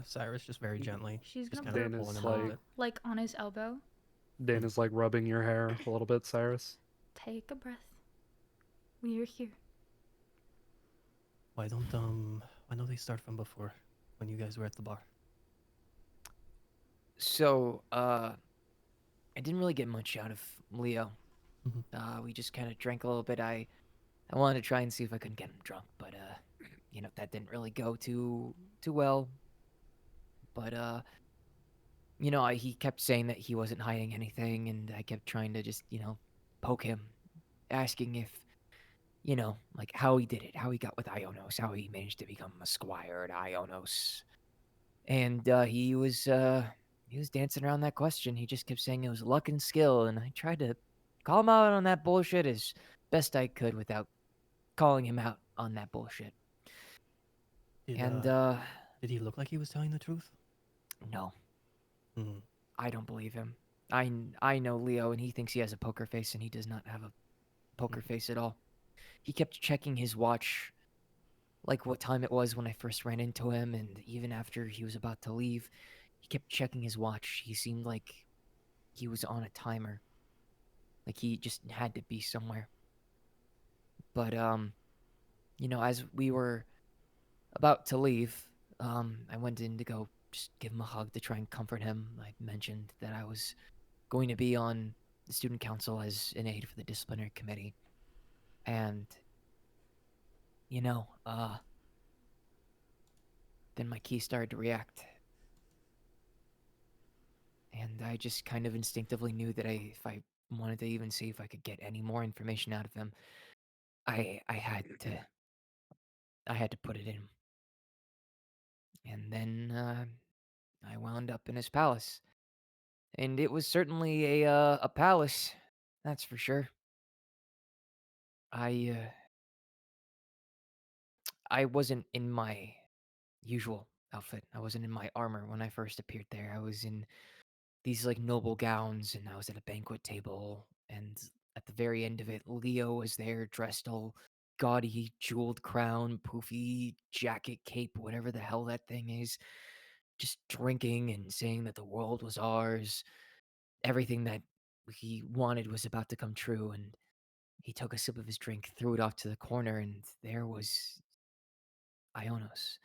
Cyrus, just very gently, She's just gonna kind of Dan pulling is him a little like bit. like on his elbow. Dan is like rubbing your hair a little bit, Cyrus. Take a breath. We are here. Why don't they start from before, when you guys were at the bar? So, I didn't really get much out of Leo. Mhm. We just kind of drank a little bit. I wanted to try and see if I could get him drunk, but you know, that didn't really go too well. But you know, he kept saying that he wasn't hiding anything, and I kept trying to just, you know, poke him, asking if, you know, like how he did it, how he got with Ionos, how he managed to become a squire at Ionos. And he was dancing around that question. He just kept saying it was luck and skill, and I tried to call him out on that bullshit as best I could without calling him out on that bullshit. Did And did he look like he was telling the truth? no, Hmm. I don't believe him. I know Leo, and he thinks he has a poker face, and he does not have a poker face at all. He kept checking his watch, like what time it was when I first ran into him, and even after he was about to leave, he kept checking his watch. He seemed like he was on a timer, like he just had to be somewhere. But you know, as we were about to leave, I went in to go just give him a hug to try and comfort him. I mentioned that I was going to be on the student council as an aide for the disciplinary committee. And, you know, then my key started to react. And I just kind of instinctively knew that if I wanted to even see if I could get any more information out of him, I had to put it in. And then I wound up in his palace. And it was certainly a palace, that's for sure. I I wasn't in my usual outfit. I wasn't in my armor when I first appeared there. I was in these like noble gowns, and I was at a banquet table, and at the very end of it, Leo was there dressed all gaudy, jeweled crown, poofy jacket, cape, whatever the hell that thing is, just drinking and saying that the world was ours. Everything that he wanted was about to come true, and he took a sip of his drink, threw it off to the corner, and there was Ionos.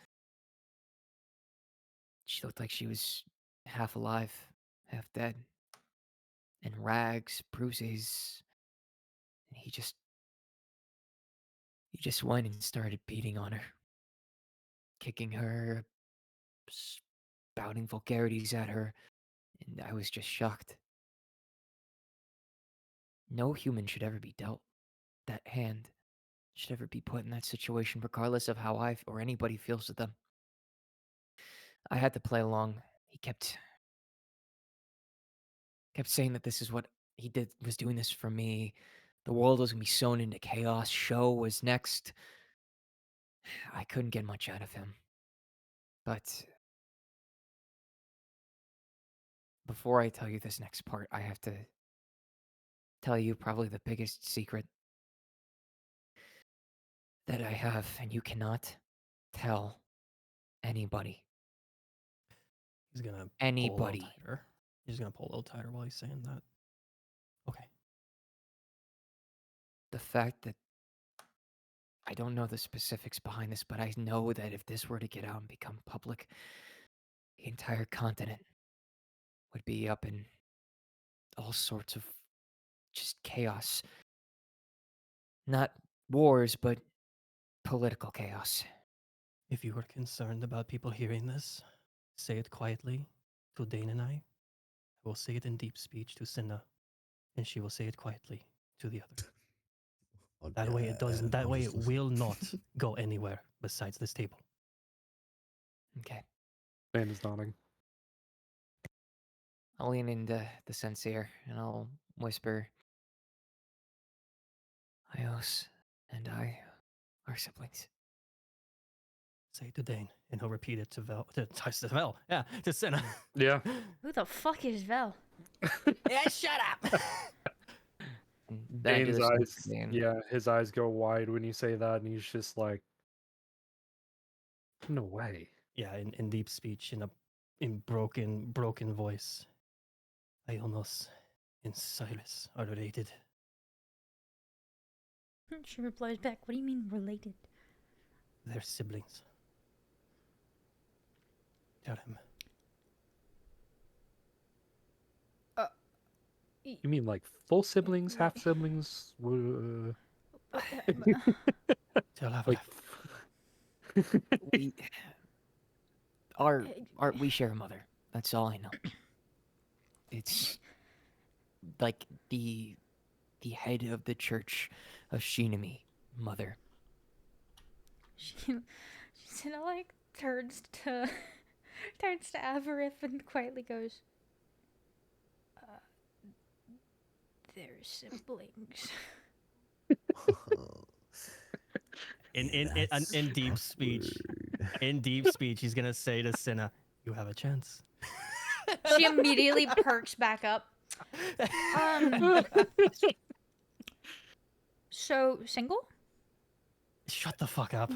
She looked like she was half alive, half dead, in rags, bruises. And he just went and started beating on her, kicking her, spouting vulgarities at her, and I was just shocked. No human should ever be dealt that hand, should ever be put in that situation, regardless of how I or anybody feels with them. I had to play along. He kept saying that this is what he did, was doing this for me. The world was gonna be sown into chaos. Show was next. I couldn't get much out of him. But before I tell you this next part, I have to tell you probably the biggest secret that I have, and you cannot tell anybody. He's gonna pull a little Anybody. tighter. He's gonna pull a little tighter while he's saying that. Okay. The fact that I don't know the specifics behind this, but I know that if this were to get out and become public, the entire continent would be up in all sorts of just chaos. Not wars, but political chaos. If you are concerned about people hearing this, say it quietly to Dane and I. I will say it in deep speech to Cinna, and she will say it quietly to the other. That way it doesn't. That I'll way just it will not go anywhere besides this table. Okay. Dan is nodding. I'll lean into the Senseer and I'll whisper, Ios and I are siblings. Say to Dane, and he'll repeat it to Vel. To Vel. Yeah, to Senna. Yeah. Who the fuck is Vel? Yeah, shut up. And then I do Dane's the same eyes, for Dane. yeah, his eyes go wide when you say that, and he's just like, no way. Yeah, in deep speech, in broken voice. Ionos and Silas are related. She replies back, what do you mean related? They're siblings. Tell him. You mean like full siblings, half siblings? Tell Like, We we share a mother. That's all I know. It's like the head of the church of Shinami, mother. She Senna like turns to Avarith and quietly goes, they're siblings. In deep speech, he's gonna say to Senna, "You have a chance." She immediately perks back up. So single? Shut the fuck up.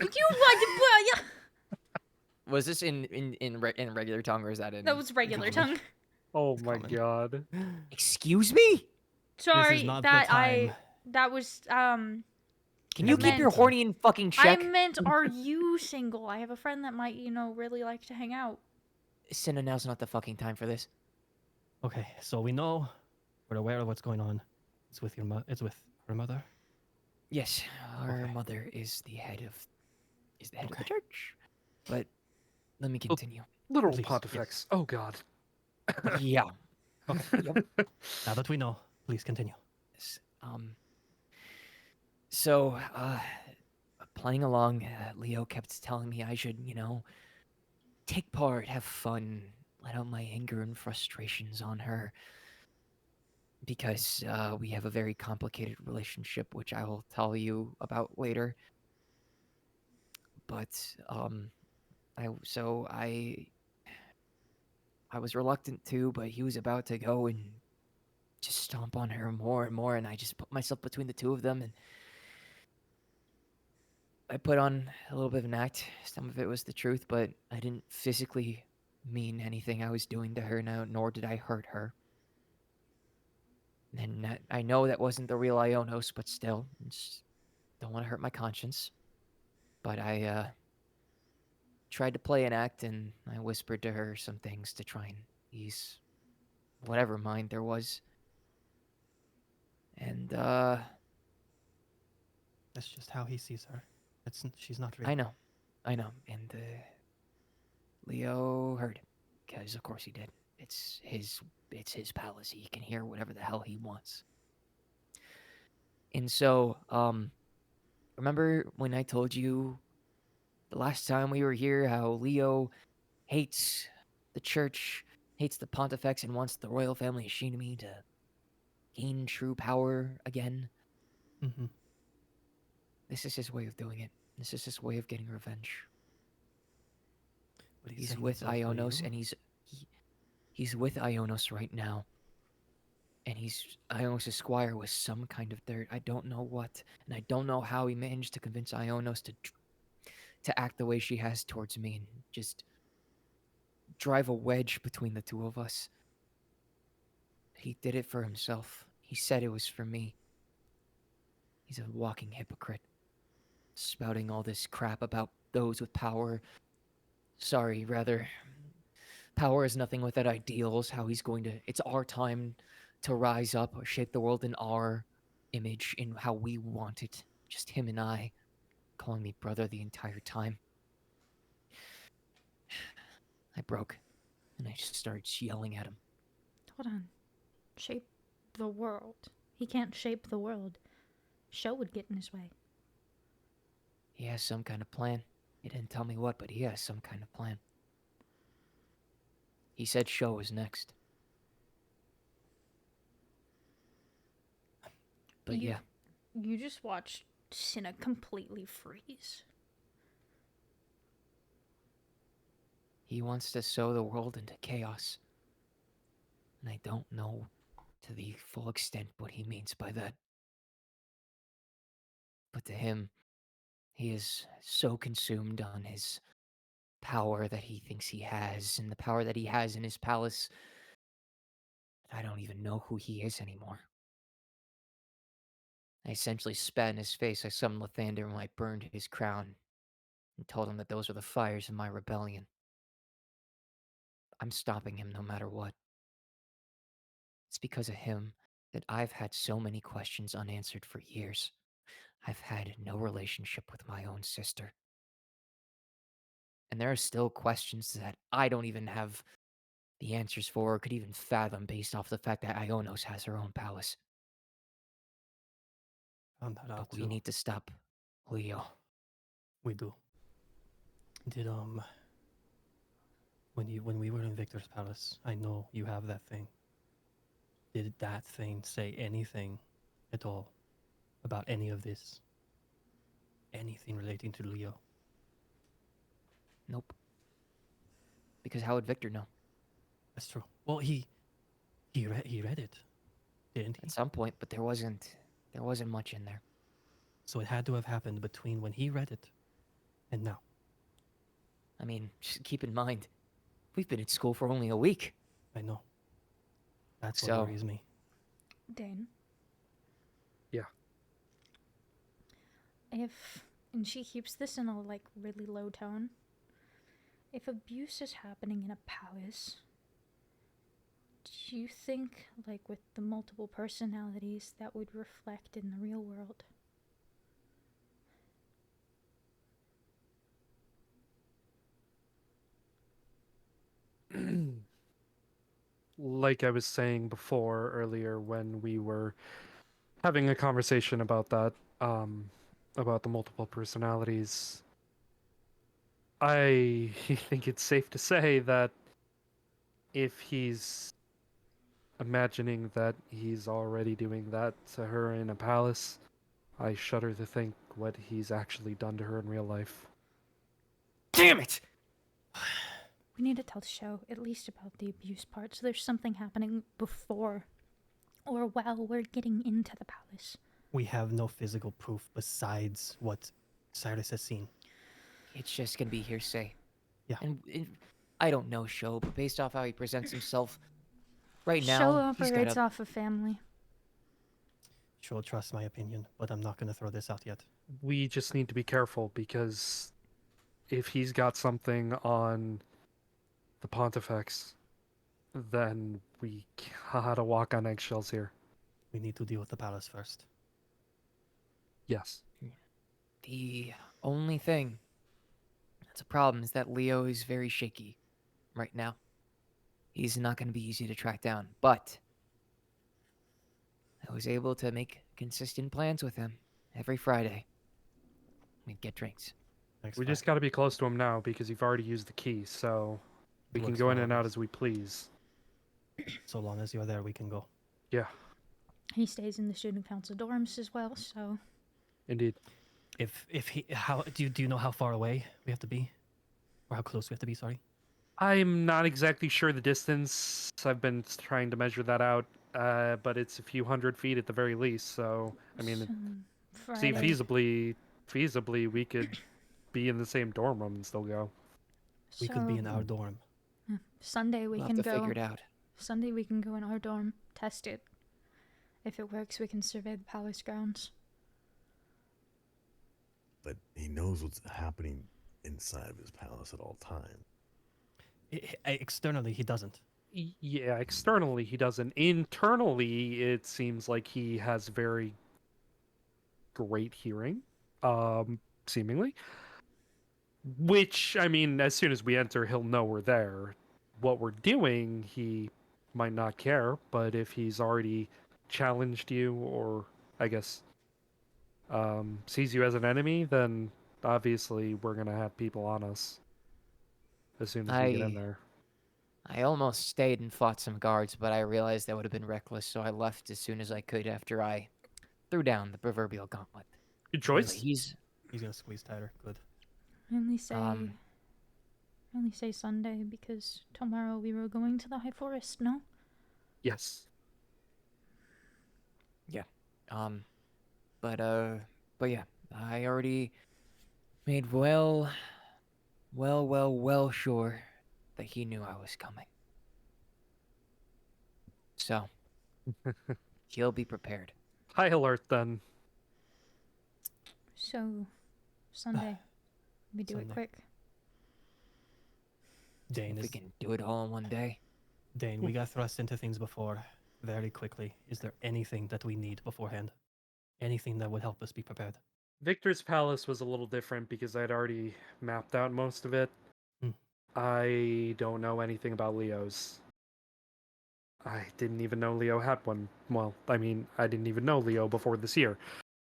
Was this in regular tongue or is that in? That was regular Common. tongue. oh my Common. god. Excuse me. Sorry, not the that time. that was Can I you keep your meant- horny in fucking I check? meant, are you single? I have a friend that might, really like to hang out. Sinna, now's not the fucking time for this. Okay, so we're aware of what's going on. It's with her mother. Yes, our Okay. mother is the head of the Okay. church. But let me continue. Literal Please, pontifex. Oh god. Yeah. Okay. Yep. Now that we know, please continue. Yes, So, playing along, Leo kept telling me I should, take part, have fun, let out my anger and frustrations on her. Because we have a very complicated relationship, which I will tell you about later. But I was reluctant to, but he was about to go and just stomp on her more and more, and I just put myself between the two of them, and I put on a little bit of an act. Some of it was the truth, but I didn't physically mean anything I was doing to her, nor did I hurt her. And I know that wasn't the real Ionos, but still, just don't want to hurt my conscience. But I tried to play an act, and I whispered to her some things to try and ease whatever mind there was. And That's just how he sees her. She's not real. I know. And Leo heard it, because of course he did. It's his palace. He can hear whatever the hell he wants. And so, remember when I told you the last time we were here how Leo hates the church, hates the pontifex, and wants the royal family of Shinami to gain true power again? Mm-hmm. This is his way of doing it. This is his way of getting revenge. But He's saying with it's all for Ionos, you. and he's with Ionos right now. And Ionos' squire was some kind of third. I don't know what, and I don't know how he managed to convince Ionos to act the way she has towards me and just drive a wedge between the two of us. He did it for himself. He said it was for me. He's a walking hypocrite, spouting all this crap about those with power. Sorry, rather, power is nothing without ideals. How he's going to. It's our time to rise up, or shape the world in our image, in how we want it. Just him and I, calling me brother the entire time. I broke, and I just started yelling at him. Hold on. Shape the world. He can't shape the world. Show would get in his way. He has some kind of plan. He didn't tell me what, but he has some kind of plan. He said Show was next. But yeah, You just watched Cinna completely freeze. He wants to sow the world into chaos. And I don't know to the full extent what he means by that. But to him, he is so consumed on his power that he thinks he has, and the power that he has in his palace, that I don't even know who he is anymore. I essentially spat in his face. I summoned Lathander when I burned his crown and told him that those were the fires of my rebellion. I'm stopping him no matter what. It's because of him that I've had so many questions unanswered for years. I've had no relationship with my own sister. And there are still questions that I don't even have the answers for or could even fathom based off the fact that Ionos has her own palace. Found that out But we too. need to stop Leo. We do. Did when we were in Victor's palace, I know you have that thing. Did that thing say anything at all about any of this? Anything relating to Leo? Nope. Because how would Victor know? That's true. Well, he read it, didn't he? At some point, but there wasn't much in there. So it had to have happened between when he read it and now. I mean, just keep in mind, we've been at school for only a week. I know. That's So- what worries me. Dane. Yeah. And she keeps this in a like really low tone. If abuse is happening in a palace, do you think, like with the multiple personalities, that would reflect in the real world? Like I was saying before earlier when we were having a conversation about that, about the multiple personalities, I think it's safe to say that if he's imagining that he's already doing that to her in a palace, I shudder to think what he's actually done to her in real life. Damn it! We need to tell the show at least about the abuse part, so there's something happening before or while we're getting into the palace. We have no physical proof besides what Cyrus has seen. It's just gonna be hearsay. Yeah. And I don't know Sho, but based off how he presents himself right now, Show he's operates got a... off of family. She'll trust my opinion, but I'm not going to throw this out yet. We just need to be careful because if he's got something on the Pontifex, then we gotta walk on eggshells here. We need to deal with the palace first. Yes. The only thing that's a problem is that Leo is very shaky right now. He's not going to be easy to track down, but I was able to make consistent plans with him every Friday. We'd get drinks. Next We just Friday. gotta be close to him now because you've already used the key, so we can Works go in well and with out us. as we please. So long as you're there, we can go. Yeah, He stays in the student council dorms as well, so indeed. If he how do you know how far away we have to be, or how close we have to be? Sorry. I'm not exactly sure the distance. I've been trying to measure that out, but it's a few hundred feet at the very least. So, I mean, see, Friday. feasibly, we could be in the same dorm room and still go. We could be in So, our dorm. Sunday we We'll can have to go. figure it out. Sunday we can go in our dorm, test it. If it works, we can survey the palace grounds. But he knows what's happening inside of his palace at all times. Externally, he doesn't. Yeah, externally he doesn't. Internally, it seems like he has very great hearing, seemingly. Which, I mean, as soon as we enter, he'll know we're there. What we're doing, he might not care, but if he's already challenged you, or I guess sees you as an enemy, then obviously we're gonna have people on us as soon as we get in there. I almost stayed and fought some guards, but I realized that would have been reckless, so I left as soon as I could after I threw down the proverbial gauntlet. Good But choice. he's He's gonna squeeze tighter. Good. I only say, Um, only say Sunday because tomorrow we were going to the High Forest, no? Yes. Yeah. But yeah, I already made well sure that he knew I was coming. So he'll be prepared. High alert then. So, Sunday. We do it Sunday. quick. Dane, If we can do it all in one day. Dane, we got thrust into things before very quickly. Is there anything that we need beforehand? Anything that would help us be prepared? Victor's Palace was a little different because I'd already mapped out most of it. Hmm. I don't know anything about Leo's. I didn't even know Leo had one. Well, I mean, I didn't even know Leo before this year.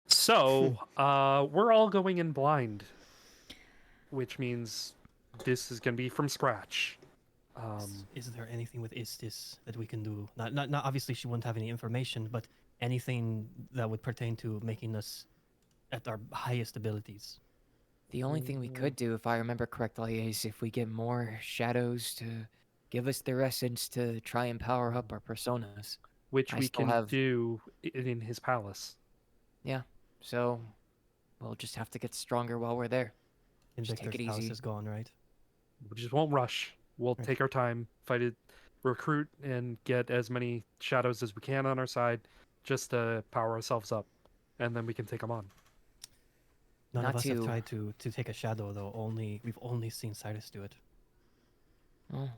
So, we're all going in blind, which means this is going to be from scratch. Is there anything with Istis that we can do? Not obviously she wouldn't have any information, but anything that would pertain to making us at our highest abilities. The only thing we could do, if I remember correctly, is if we get more shadows to give us their essence to try and power up our personas. Which I we still can have- do in his palace. Yeah. So we'll just have to get stronger while we're there. And Just take Victor's it house easy. is gone, right? We just won't rush. We'll Right. take our time, fight it, recruit, and get as many shadows as we can on our side, just to power ourselves up, and then we can take them on. None Not of us have to- tried to take a shadow though. We've only seen Cyrus do it. Well,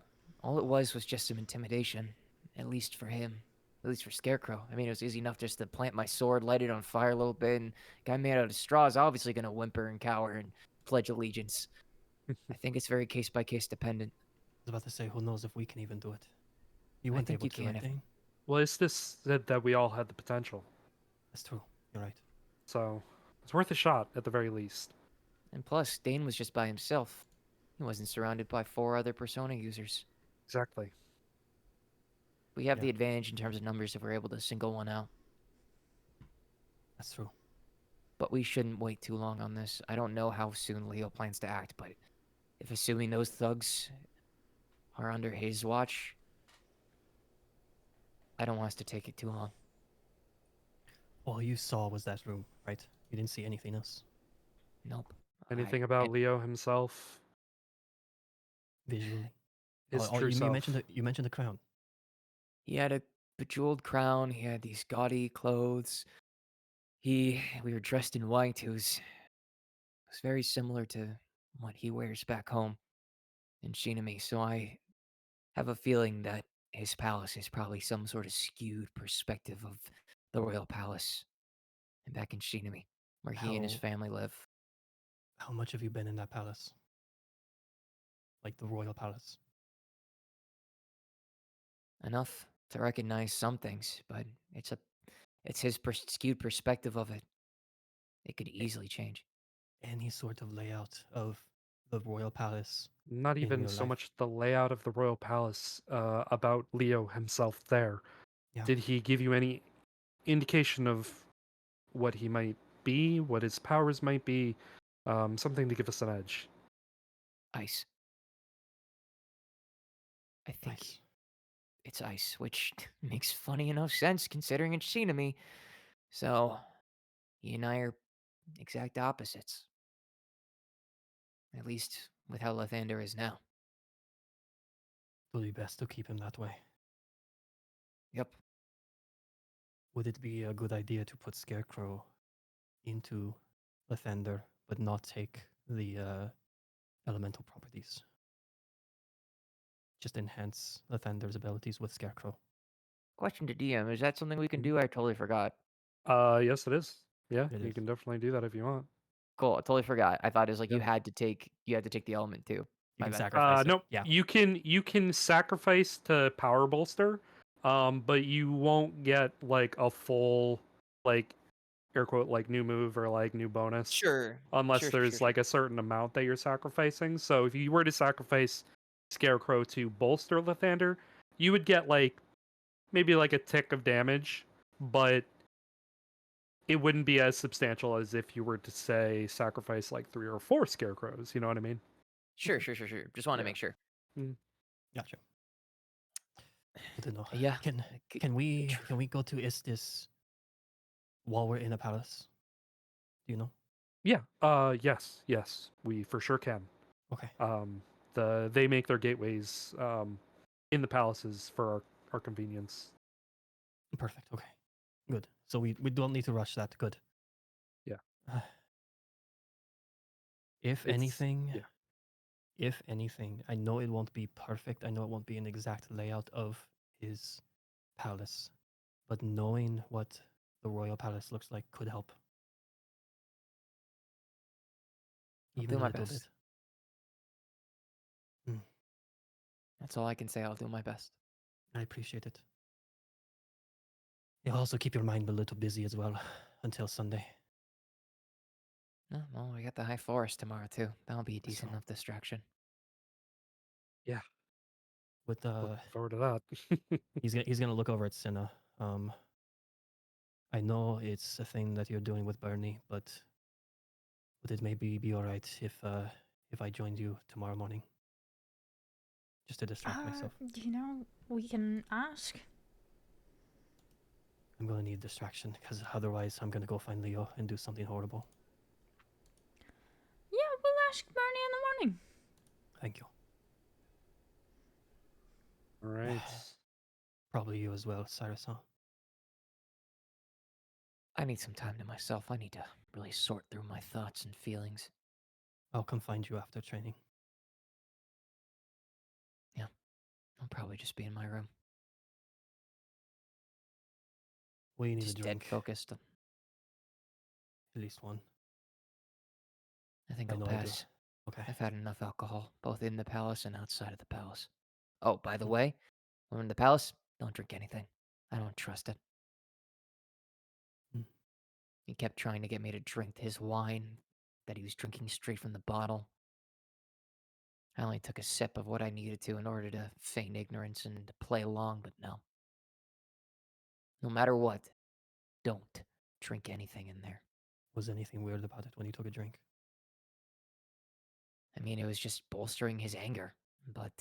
all it was just some intimidation, at least for him. At least for Scarecrow. I mean, it was easy enough just to plant my sword, light it on fire a little bit, and guy made out of straw is obviously going to whimper and cower and pledge allegiance. I think it's very case-by-case dependent. I was about to say, who knows if we can even do it? You I weren't think able you to, can right, if- Dane? Well, it's this that we all had the potential, That's true. You're right. so it's worth a shot at the very least. And plus, Dane was just by himself. He wasn't surrounded by 4 other Persona users. Exactly. We have Yeah. the advantage in terms of numbers if we're able to single one out. That's true. But we shouldn't wait too long on this. I don't know how soon Leo plans to act, but if assuming those thugs are under his watch, I don't want us to take it too long. All you saw was that room, right? You didn't see anything else Nope. Anything about Leo himself? visually. His Oh, true you self. mentioned the crown. He had a bejeweled crown. He had these gaudy clothes. We were dressed in white. It was very similar to what he wears back home in Shinami. So I have a feeling that his palace is probably some sort of skewed perspective of the royal palace and back in Shinami, where he and his How- family live. How much have you been in that palace? Like the royal palace? Enough to recognize some things, but it's his skewed perspective of it. It could easily change. Any sort of layout of the royal palace? Not in even real so life. much the layout of the royal palace, about Leo himself there. Yeah. Did he give you any indication of what he might be, what his powers might be? Something to give us an edge. Ice. I think Nice. it's ice, which makes funny enough sense considering it's Shinami. So, he and I are exact opposites. At least with how Lathander is now. It would be best to keep him that way. Yep. Would it be a good idea to put Scarecrow into Lathander, but not take the elemental properties? Just enhance Lathander's abilities with Scarecrow. Question to DM, is that something we can do? I totally forgot. Yes, it is. Yeah, It you is. can definitely do that if you want. Cool, I totally forgot. I thought it was like Yeah. you had to take the element too. You My can bad. sacrifice it. Nope. Yeah. You can sacrifice to power bolster, but you won't get like a full, like, air quote, like, new move or like new bonus Sure. unless Sure, there's like a certain amount that you're sacrificing. So if you were to sacrifice Scarecrow to bolster Lathander, you would get like maybe like a tick of damage, but it wouldn't be as substantial as if you were to say sacrifice like 3 or 4 Scarecrows. You know what I mean? Sure. Just want to Yeah. make sure. Gotcha. Good to know. Yeah. Can we go to Istis while we're in a palace? Do you know? Yeah. Yes. We for sure can. Okay. They make their gateways in the palaces for our convenience. Perfect. Okay. Good. So we don't need to rush that. Good. Yeah. If It's- anything, yeah. if anything, I know it won't be perfect. I know it won't be an exact layout of his palace, but knowing what the royal palace looks like could help. I'll Even do a my little best. bit. That's all I can say. I'll do my best. I appreciate it. You'll also keep your mind a little busy as well until Sunday. Oh, well, we got the High Forest tomorrow too. That'll be a That's decent all. enough distraction. With Looking forward to that. he's gonna look over at Cinna. I know it's a thing that you're doing with Bernie, but would it maybe be all right if I joined you tomorrow morning, just to distract myself? You know, we can ask. I'm gonna need distraction because otherwise I'm gonna go find Leo and do something horrible. Yeah, we'll ask Bernie in the morning. Thank you. All right. Probably you as well, Cyrus, huh? I need some time to myself. I need to really sort through my thoughts and feelings. I'll come find you after training. I'll probably just be in my room, We need just a dead drink, focused. at least one. I think I I'll know I do. pass. Okay. I've had enough alcohol, both in the palace and outside of the palace. Oh, by the Mm. way, when we're in the palace, don't drink anything. I don't trust it. Mm. He kept trying to get me to drink his wine that he was drinking straight from the bottle. I only took a sip of what I needed to in order to feign ignorance and to play along, but no. No matter what, don't drink anything in there. Was anything weird about it when you took a drink? I mean, it was just bolstering his anger, but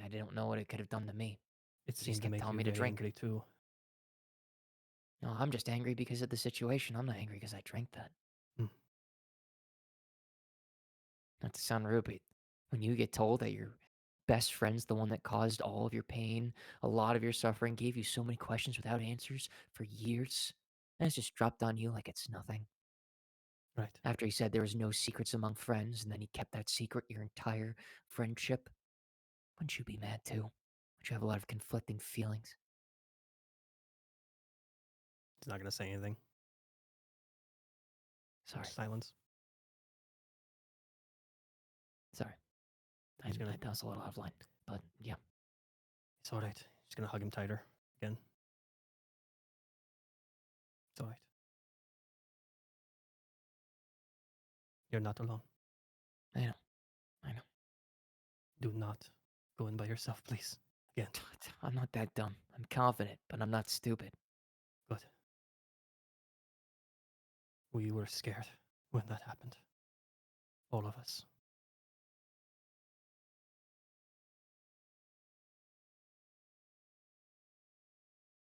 I don't know what it could have done to me. It He just seemed to kept make telling you me to very drink. angry too. No, I'm just angry because of the situation. I'm not angry because I drank that. Mm. Not to sound rude, but when you get told that your best friend's the one that caused all of your pain, a lot of your suffering, gave you so many questions without answers for years, and it's just dropped on you like it's nothing. Right. After he said there was no secrets among friends, and then he kept that secret your entire friendship, wouldn't you be mad too? Wouldn't you have a lot of conflicting feelings? He's not gonna say anything. Sorry, Silence. sorry. He's gonna. That was a little out of line, but yeah. It's all right. Just gonna hug him tighter again. It's all right. You're not alone. I know. Do not go in by yourself, please. Again. I'm not that dumb. I'm confident, but I'm not stupid. Good. We were scared when that happened. All of us.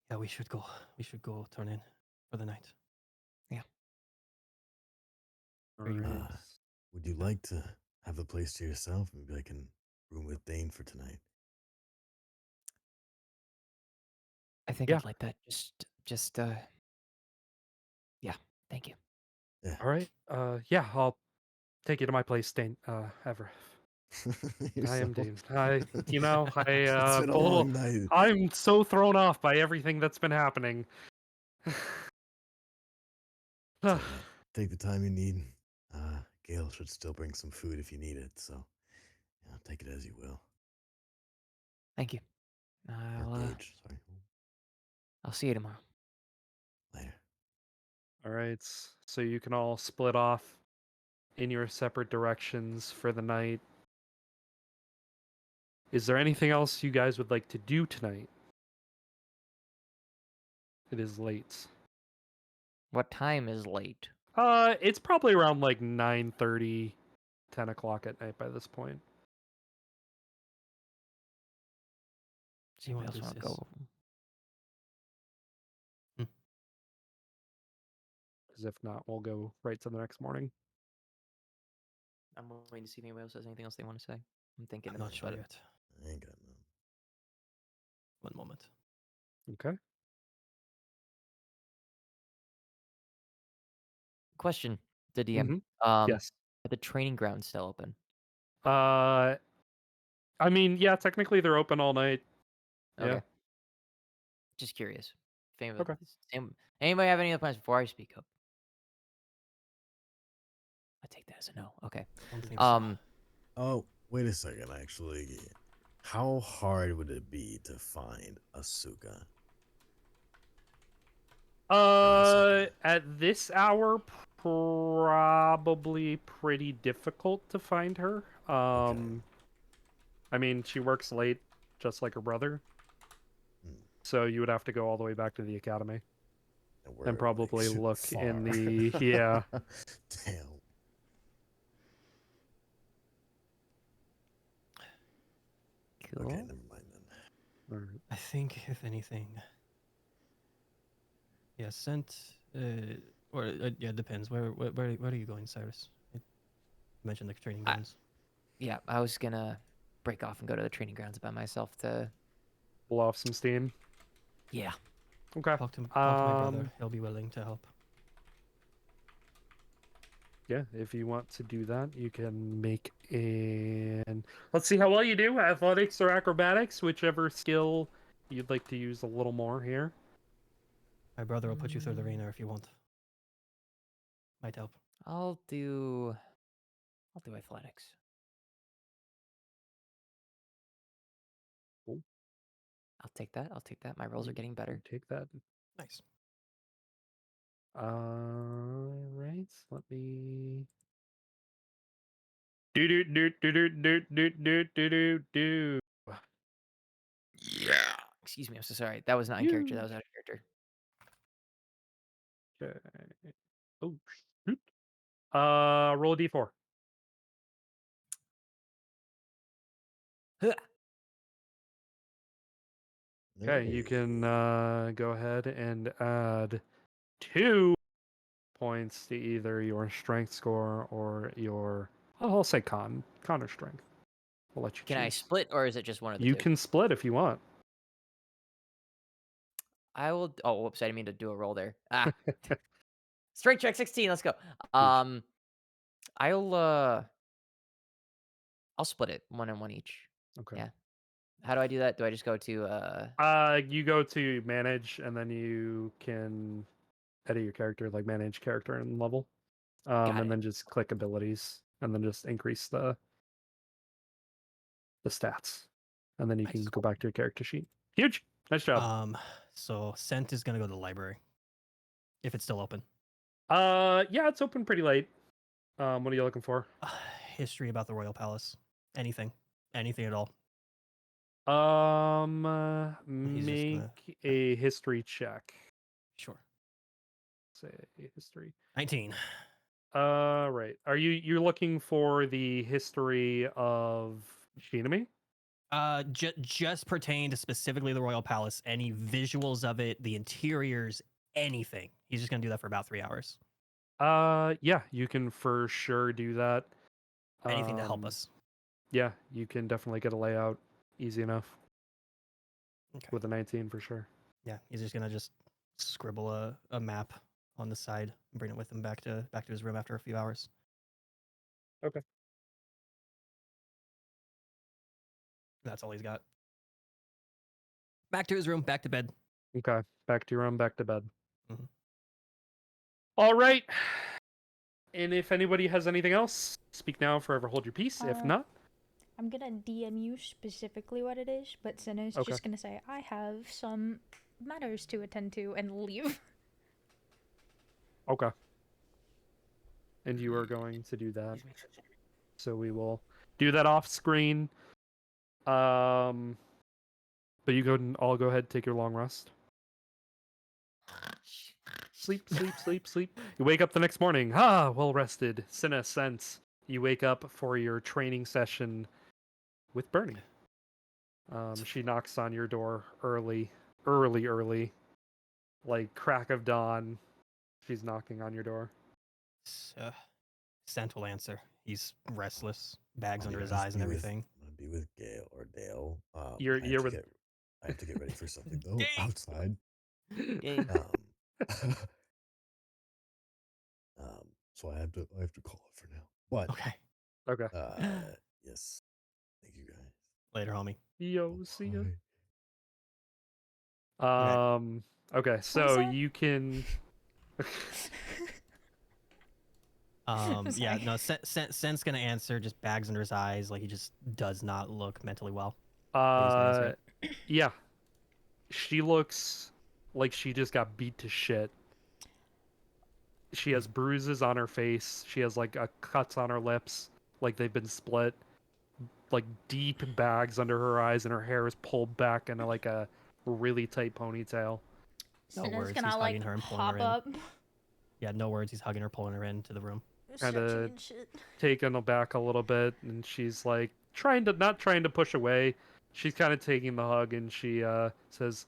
Yeah, we should go. We should go turn in for the night. All Are you- right. Would you like to have the place to yourself? Maybe I can room with Dane for tonight. I think Yeah. I'd like that. Yeah. Thank you. Yeah. All right. Yeah, I'll take you to my place, Dane. Ever. I am Dane. It's been a a little. long night. I'm so thrown off by everything that's been happening. So, take the time you need. Gail should still bring some food if you need it, so take it as you will. Thank you. Or Gage, sorry. I'll see you tomorrow. Later. All right. So you can all split off in your separate directions for the night. Is there anything else you guys would like to do tonight? It is late. What time is late? It's probably around like 9:30, 10 o'clock at night by this point. Do you want Anybody to else do wanna this? go? Because if not, we'll go right to the next morning. I'm waiting to see if anybody else has anything else they want to say. I'm thinking I'm not sure about it. yet. I ain't got none. 1 moment. Okay. Question, the DM. Mhm. Um, Yes. are the training grounds still open? I mean, yeah, technically they're open all night. Okay. Yeah. Just curious. If Okay. anybody have any other plans before I speak up? I take that as a no. Okay. I don't think so. Oh, wait a second. Actually, how hard would it be to find Asuka? At this hour, probably pretty difficult to find her. I mean, she works late, just like her brother. Hmm. So you would have to go all the way back to the academy And we're and probably super look in far. the yeah. Damn. Cool. Okay, never mind then. Alright. I think, if anything, yeah, sent, or yeah, it depends. Where are you going, Cyrus? You mentioned the training I- grounds. Yeah, I was gonna break off and go to the training grounds by myself to. Blow off some steam. Yeah. Okay. Talk to my brother. He'll be willing to help. Yeah, if you want to do that, you can make an. Let's see how well you do. Athletics or acrobatics, whichever skill you'd like to use a little more here. My brother will put you through the ringer if you want. Might help. I'll do athletics. Cool. I'll take that. My rolls are getting better. Take that. Nice. Right. Let me. Do do do do do do do do do do do. Yeah. Excuse me. I'm so sorry. That was not in character. That was out of character. Okay. Oh shoot. Roll a d4. Huh. Okay, you can go ahead and add 2 points to either your strength score or your. I'll say con or strength. I'll let you Can I choose. split or is it just one of the You two? can split if you want. I will. Oh, whoops! I didn't mean to do a roll there. Ah, strength check 16. Let's go. I'll I'll split it 1 and 1 each. Okay. Yeah. How do I do that? Do I just go to You go to manage, and then you can edit your character, like manage character and level, Got and it. then just click abilities, and then just increase the stats, and then you can Nice. go back to your character sheet. Huge, nice job. So Sent is gonna go to the library. If it's still open. Yeah, it's open pretty late. What are you looking for? History about the royal palace. Anything at all. He's just Make gonna- a history check. Sure. Say history. 19. Right. Are you're looking for the history of Shinami? Just pertain to specifically the royal palace. Any visuals of it, the interiors, anything. He's just gonna do that for about 3 hours. Yeah, you can for sure do that. Anything to help us. Yeah, you can definitely get a layout easy enough Okay. with a 19 for sure. Yeah, he's just gonna scribble a map on the side and bring it with him back to his room after a few hours. Okay. That's all he's got. Back to his room, back to bed. Okay. Back to your room, back to bed. Mhm. All right. And if anybody has anything else, speak now, forever hold your peace. If not, I'm gonna DM you specifically what it is, but Senna's Okay. just gonna say, I have some matters to attend to and leave. okay. And you are going to do that. So we will do that off screen. But you all go ahead, take your long rest. Sleep, sleep, sleep, sleep. You wake up the next morning. Ah, well rested. Cinna sense. you wake up for your training session with Bernie. She knocks on your door early, like crack of dawn. She's knocking on your door. Sent will answer. He's restless, bags I'll under be his honest, eyes and everything. I'm gonna be with Gail or Dale. You're with I have to get ready for something though Dang. outside. Dang. So I have to call it for now. But Okay. okay. yes. Thank you guys. Later, homie. Yo, see ya. Bye. Okay, so that? you can. Yeah, Sorry. no, Sen's gonna answer, just bags under his eyes, like he just does not look mentally well. Yeah. She looks like she just got beat to shit. She has bruises on her face. She has like cuts on her lips, like they've been split. Like deep bags under her eyes, and her hair is pulled back into like a really tight ponytail. No Cinna's words, gonna he's like hugging her and pulling her hop in. up, Yeah, no words, he's hugging her, pulling her into the room. Kinda stretching and shit. Taken aback a little bit, and she's like not trying to push away. She's kind of taking the hug, and she says,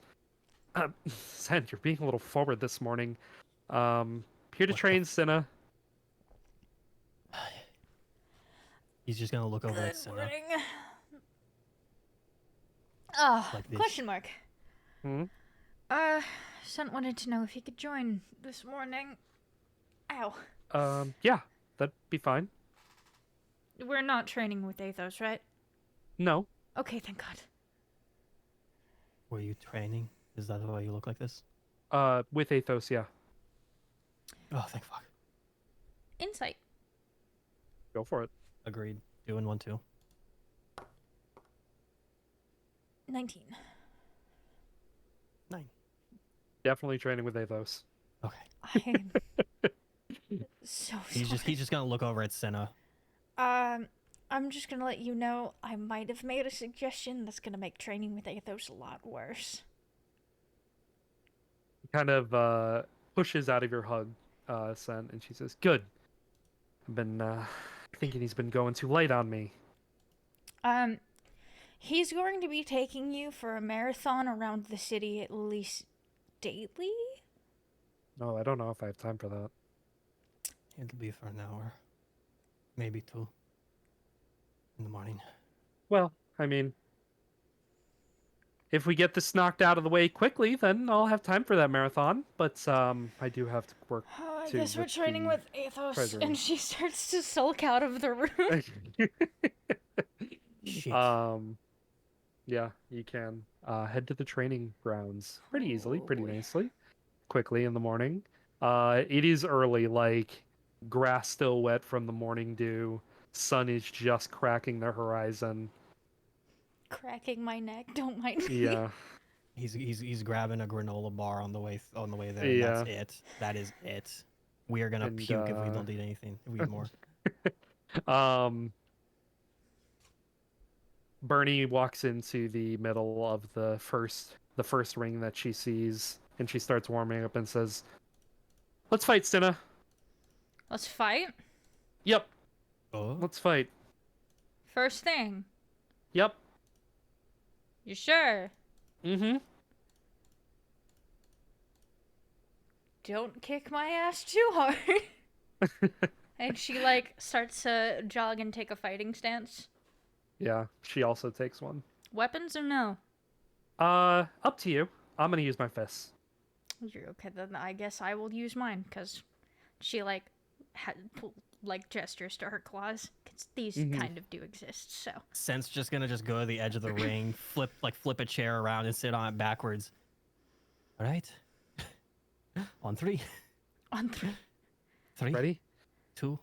"Sen, you're being a little forward this morning. Here to What the train Cinna." He's just gonna look over at Good Senna. morning. Ah, Like this. question mark. Hmm? Son wanted to know if he could join this morning. Ow. Yeah, that'd be fine. We're not training with Athos, right? No. Okay, thank God. Were you training? Is that why you look like this? With Athos, yeah. Oh, thank fuck. Insight. Go for it. Agreed. Doing one too. 19. 9. Definitely training with Athos. Okay. I'm so He's sorry. just gonna look over at Senna. I'm just gonna let you know I might have made a suggestion that's gonna make training with Athos a lot worse. Kind of pushes out of your hug, Sen, and she says, "Good. I've been thinking he's been going too late on me." He's going to be taking you for a marathon around the city at least daily? No, I don't know if I have time for that. It'll be for an hour. Maybe 2. In the morning. Well, I mean, if we get this knocked out of the way quickly, then I'll have time for that marathon. But I do have to work. Oh, I too guess we're with training the with Athos, treasury. and she starts to sulk out of the room. Shit. Yeah, you can head to the training grounds pretty easily, pretty Holy. nicely, quickly in the morning. It is early, like grass still wet from the morning dew. Sun is just cracking the horizon. Cracking my neck, don't mind me. Yeah, He's grabbing a granola bar on the way there. Yeah. And that's it. That is it. We are gonna And, puke if we don't eat anything. If we eat more. Bernie walks into the middle of the first ring that she sees, and she starts warming up and says, "Let's fight, Stina." Let's fight. Yep, Oh. let's fight. First thing. Yep. You sure? Mm-hmm. Don't kick my ass too hard. And she, like, starts to jog and take a fighting stance. Yeah, she also takes one. Weapons or no? Up to you. I'm gonna use my fists. You're okay, then I guess I will use mine, because she, like, gestures to her claws. 'Cause these kind of do exist, so. Sen's just gonna go to the edge of the ring, flip a chair around and sit on it backwards. All right. On 3. On 3. 3, Ready? 2,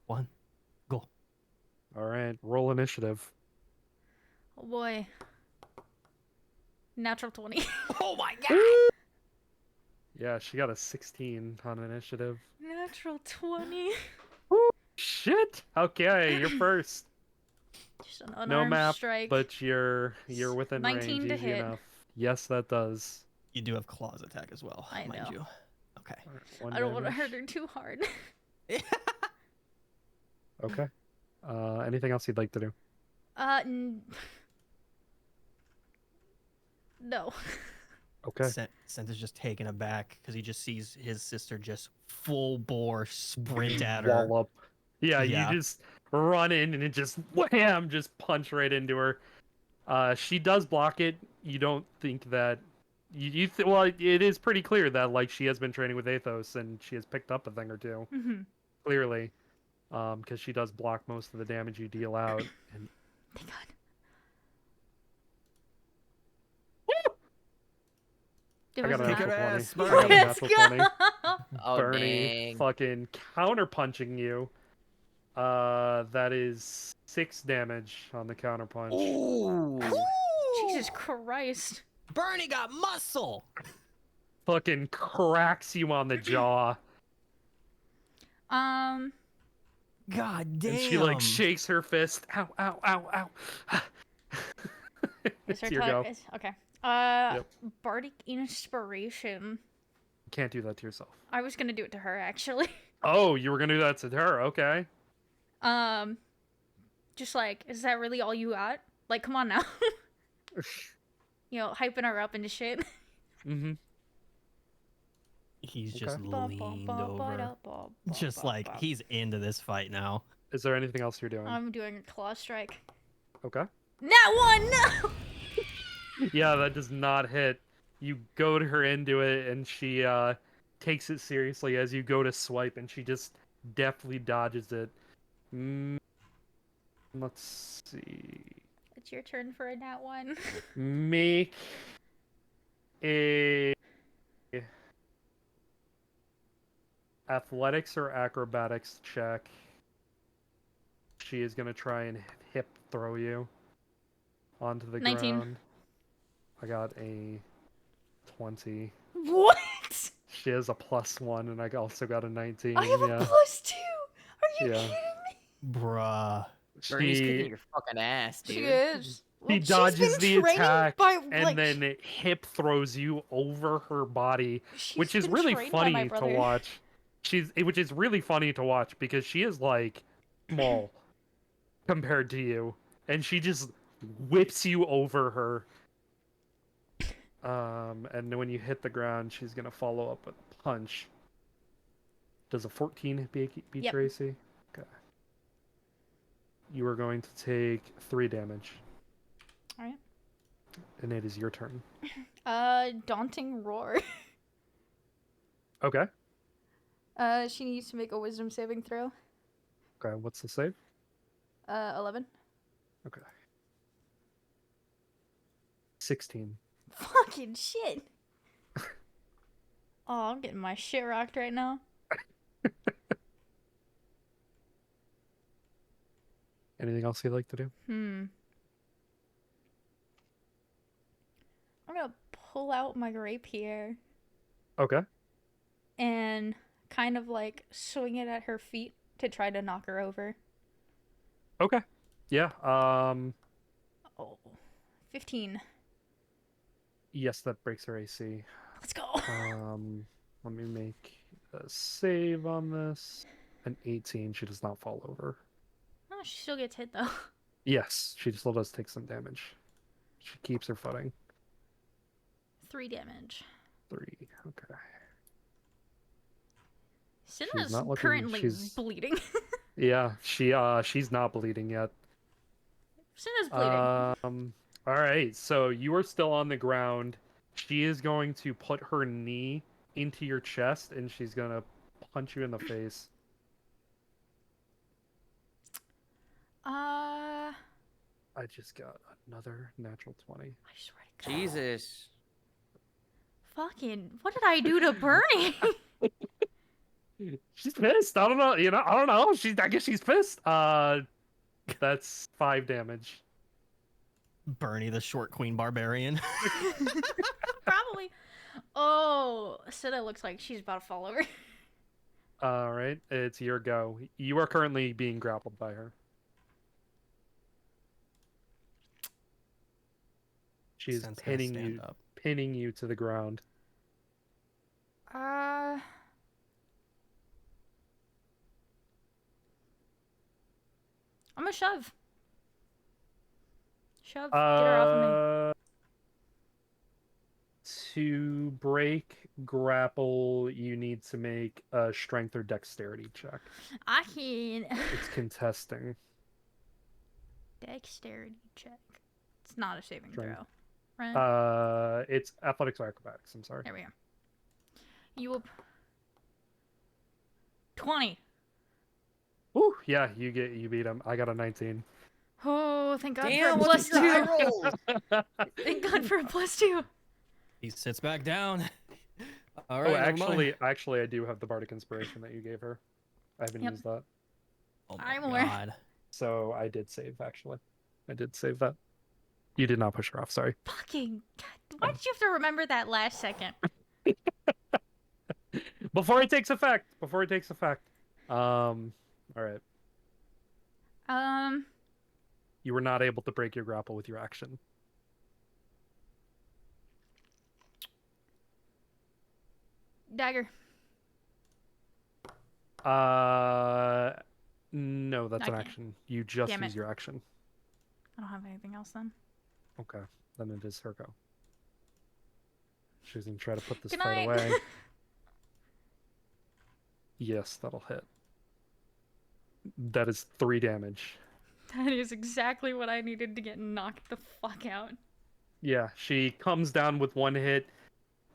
1, go. All right, roll initiative. Oh boy. Natural 20. Oh my god! Yeah, she got a 16 on initiative. Natural 20. Shit. Okay, you're first. Just an unarmed No map, strike. but you're within 19 range. to Easy hit. enough. Yes, that does. You do have claws attack as well, I mind know. you. Okay. All right, one I don't want to damage. hurt her too hard. Okay. Anything else you'd like to do? No. Okay. Senta's just taken aback because he just sees his sister just full bore sprint at her. Wallop. Yeah, Yeah. you just run in and it just wham, just punch right into her. She does block it. You don't think that well, it is pretty clear that like she has been training with Athos and she has picked up a thing or two. Mm-hmm. Clearly, because she does block most of the damage you deal out. And Thank God. There I was got a Kick natural her 20. ass, I got a Let's natural 20. go. Oh, Bernie dang. fucking counter punching you. That is 6 damage on the counter punch. Ooh. Jesus Christ. Bernie got muscle. Fucking cracks you on the jaw. God damn. And she like shakes her fist. Ow, ow, ow, ow. Is her It's your time? go. Okay. Yep. Bardic Inspiration. You can't do that to yourself. I was gonna do it to her actually. Oh, you were gonna do that to her. Okay. Just like, is that really all you got? Like, come on now. You know, hyping her up into shit. Mm-hmm. He's Okay. just leaned over. Just like he's into this fight now. Is there anything else you're doing? I'm doing a claw strike. Okay. Nat 1, no! Yeah, that does not hit. You goad her into it, and she takes it seriously as you go to swipe, and she just deftly dodges it. Let's see. It's your turn for a nat 1. Make a athletics or acrobatics check. She is gonna try and hip throw you onto the 19. ground. I got a 20. What? She has a +1, and I also got a 19. I have yeah. a +2. Are you Yeah. kidding me? Bruh. Bernie's kicking She your fucking ass, dude. She is. She She's dodges been the training attack by, and like, then it hip throws you over her body, she's which is been really trained by my funny to brother. watch. Which is really funny to watch because she is like small compared to you, and she just whips you over her. And when you hit the ground, she's gonna follow up with a punch. Does a 14 beat Yep. Tracy? Okay. You are going to take 3 damage. Alright. And it is your turn. Daunting Roar. Okay. She needs to make a wisdom saving throw. Okay, what's the save? 11. Okay. 16. Fucking shit. Oh, I'm getting my shit rocked right now. Anything else you'd like to do? I'm gonna pull out my rapier Okay. and kind of like swing it at her feet to try to knock her over. Okay. Yeah. Oh, 15. Yes, that breaks her AC. Let's go. Let me make a save on this. An 18. She does not fall over. Oh, she still gets hit though. Yes, she still does take some damage. She keeps her footing. 3 damage. 3. Okay. Cinna's not looking- currently she's- bleeding. Yeah, she's not bleeding yet. Cinna's bleeding. All right. So you are still on the ground. She is going to put her knee into your chest, and she's gonna punch you in the face. I just got another natural 20. I swear to God. Jesus. Fucking, what did I do to Bernie? She's pissed. I don't know. I don't know. I guess she's pissed. That's 5 damage. Bernie, the short queen barbarian. Probably. Oh, Cinna looks like she's about to fall over. All right, it's your go. You are currently being grappled by her. She's Sen's gonna stand up. pinning you to the ground. I'm gonna shove. Shove. Get her off of me. To break grapple, you need to make a strength or dexterity check. I can. It's contesting. Dexterity check. It's not a saving Strength. throw, right? It's athletics or acrobatics. I'm sorry. There we go. You will. 20. Ooh, yeah, you beat him. I got a 19. Oh, thank God Damn, for a what's plus your high 2. roll? Thank God for a plus 2. He sits back down. All Oh, right. never mind. actually, I do have the bardic inspiration that you gave her. I haven't Yep. used that, Oh I'm my aware. god. so I did save. Actually, I did save that. You did not push her off. Sorry. Fucking God. Why did you have to remember that last second? Before it takes effect. All right. You were not able to break your grapple with your action. Dagger. No, that's I an can't. action. You just Damn it. use your action. I don't have anything else then. Okay, then it is her go. She's gonna try to put this Good fight night. away. Yes, that'll hit. That is 3 damage. That is exactly what I needed to get knocked the fuck out. Yeah, she comes down with 1 hit.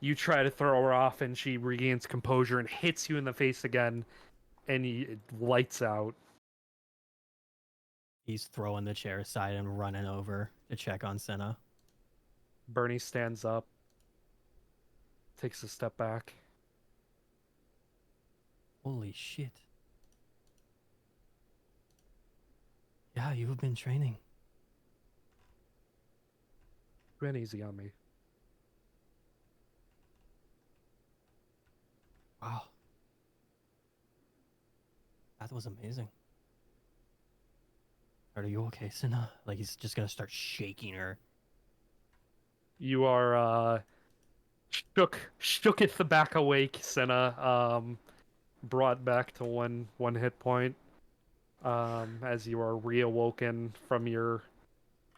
You try to throw her off, and she regains composure and hits you in the face again, and it lights out. He's throwing the chair aside and running over to check on Senna. Bernie stands up, takes a step back. Holy shit. Yeah, you've been training. Went easy on me. Wow. That was amazing. Are you okay, Senna? Like, he's just gonna start shaking her. You are shooketh back awake, Senna. Brought back to one hit point. As you are reawoken from your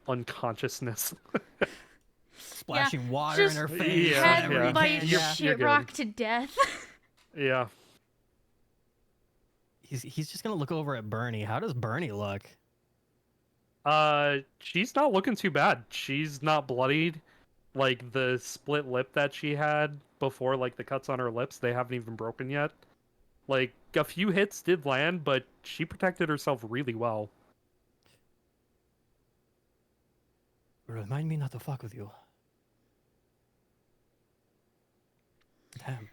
unconsciousness. Splashing water in just her face. Yeah, Had whatever he my can. You're shit good. rocked to death. Yeah. He's just gonna look over at Bernie. How does Bernie look? She's not looking too bad. She's not bloodied. Like the split lip that she had before, like the cuts on her lips, they haven't even broken yet. Like a few hits did land, but she protected herself really well. Remind me not to fuck with you. Damn.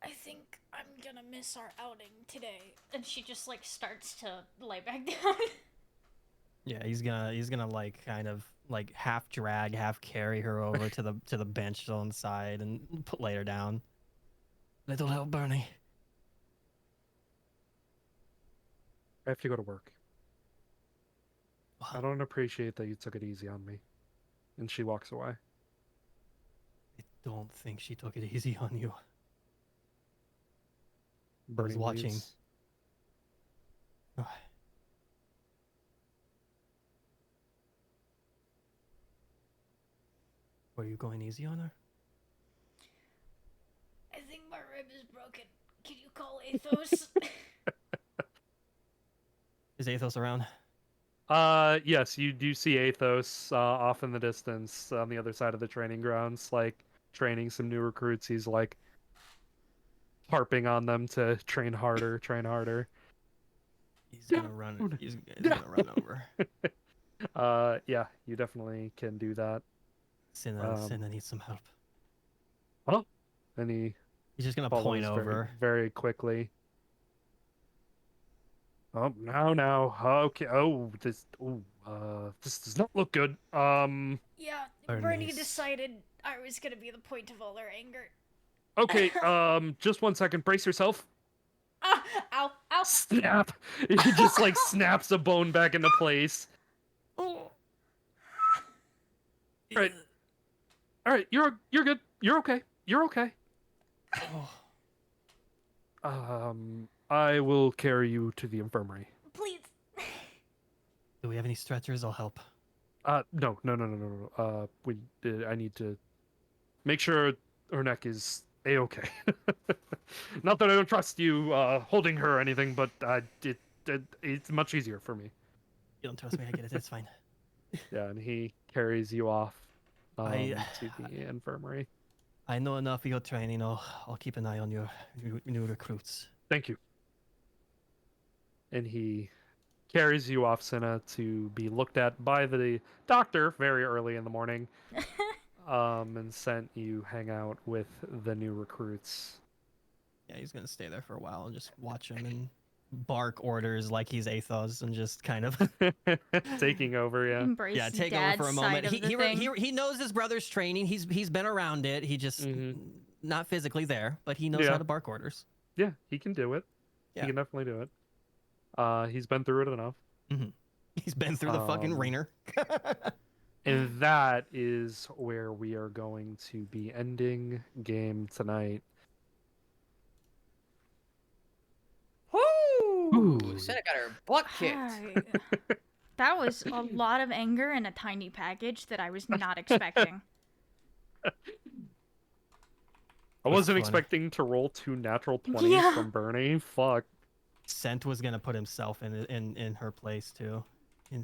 I think I'm gonna miss our outing today. And she just like starts to lay back down. Yeah, he's gonna like kind of like half drag, half carry her over to the bench on the side and lay her down. Little help, Bernie. I have to go to work. What? I don't appreciate that you took it easy on me. And she walks away. I don't think she took it easy on you. Bernie watching. leaves. Were you going easy on her? I think my rib is broken. Can you call Athos? Is Athos around? Yes, you do see Athos off in the distance on the other side of the training grounds, like training some new recruits. He's like harping on them to train harder, train harder. He's gonna run. He's gonna run over. Yeah, you definitely can do that. Cinna needs some help. Oh, and he He's just gonna follows point over. very quickly. Oh, now. Okay. Oh, this does not look good. Yeah, Bernice. Bernie decided I was gonna be the point of all their anger. Okay, just 1 second. Brace yourself. Ah, ow, ow. Snap! He just like snaps a bone back into place. Oh. Right. All right, you're good. You're okay. You're okay. Oh. I will carry you to the infirmary. Please. Do we have any stretchers? I'll help. No. I need to make sure her neck is a-okay. Not that I don't trust you holding her or anything, but it's much easier for me. You don't trust me? I get it. It's fine. Yeah, and he carries you off I- to the infirmary. I know enough of your training. I'll keep an eye on your new recruits. Thank you. And he carries you off, Senna, to be looked at by the doctor very early in the morning. And sent you hang out with the new recruits. Yeah, he's gonna stay there for a while and just watch him and bark orders like he's Athos and just kind of Taking over, yeah. Embrace yeah take dad's over for a side moment. of the thing. He knows his brother's training. He's been around it. He just not physically there, but he knows Yeah. how to bark orders. Yeah, he can do it. Yeah. He can definitely do it. He's been through it enough. He's been through the fucking ringer. And that is where we are going to be ending game tonight. Woo! Senna got her butt kicked. Hi. That was a lot of anger in a tiny package that I was not expecting. I wasn't fun. expecting to roll 2 natural 20s Yeah. from Bernie. Fuck. Sent was gonna put himself in her place too,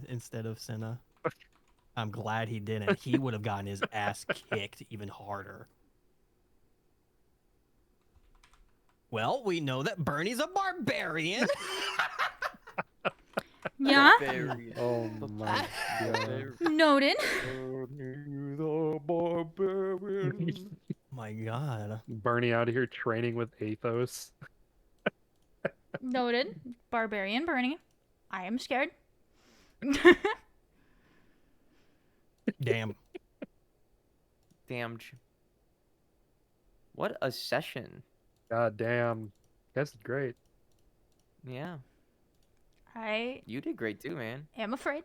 instead of Senna. I'm glad he didn't. He would have gotten his ass kicked even harder. Well, we know that Bernie's a barbarian. Yeah, Oh my god. noted. The barbarian. My God. Bernie out here training with Athos. Noted. Barbarian Bernie. I am scared. Damn. Damn. What a session. God damn. That's great. Yeah. I You did great too, man. am afraid.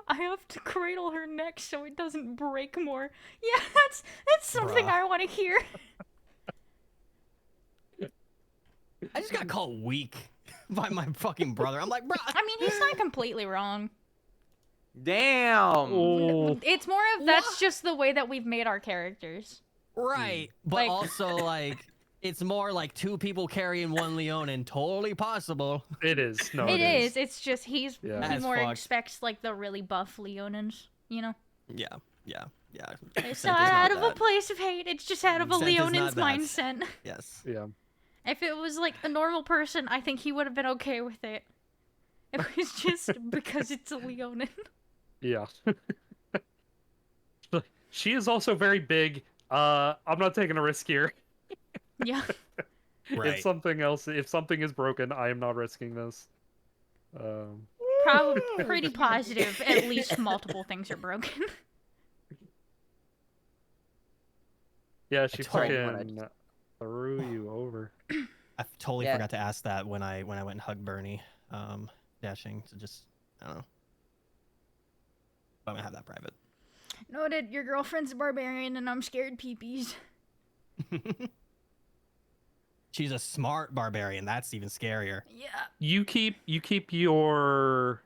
I have to cradle her neck so it doesn't break more. Yeah, that's something Bruh. I want to hear. I just got called weak by my fucking brother. I'm like, bro. I mean, he's not completely wrong. Damn. Oh, It's more of that's just the way that we've made our characters. Right. But Like- also, like, it's more like 2 people carrying 1 Leon and totally possible. it is. No, It is. It's just he Yeah. That's more fucked. expects like the really buff Leonins, you know? Yeah. It's Sent not is out of that. a place of hate. It's just out of a Sent is not Leonin's that. mindset. Yes. Yeah. If it was like a normal person, I think he would have been okay with it. It was just because it's a Leonin. Yeah. She is also very big. I'm not taking a risk here. Yeah. Right. If something else, if something is broken, I am not risking this. Probably pretty positive. At least multiple things are broken. Yeah, she totally fucking threw you over. I totally Yeah. forgot to ask that when I went and hugged Bernie, dashing to just I don't know. But I'm gonna have that private. Noted, your girlfriend's a barbarian and I'm scared peepees. She's a smart barbarian. That's even scarier. Yeah. You keep your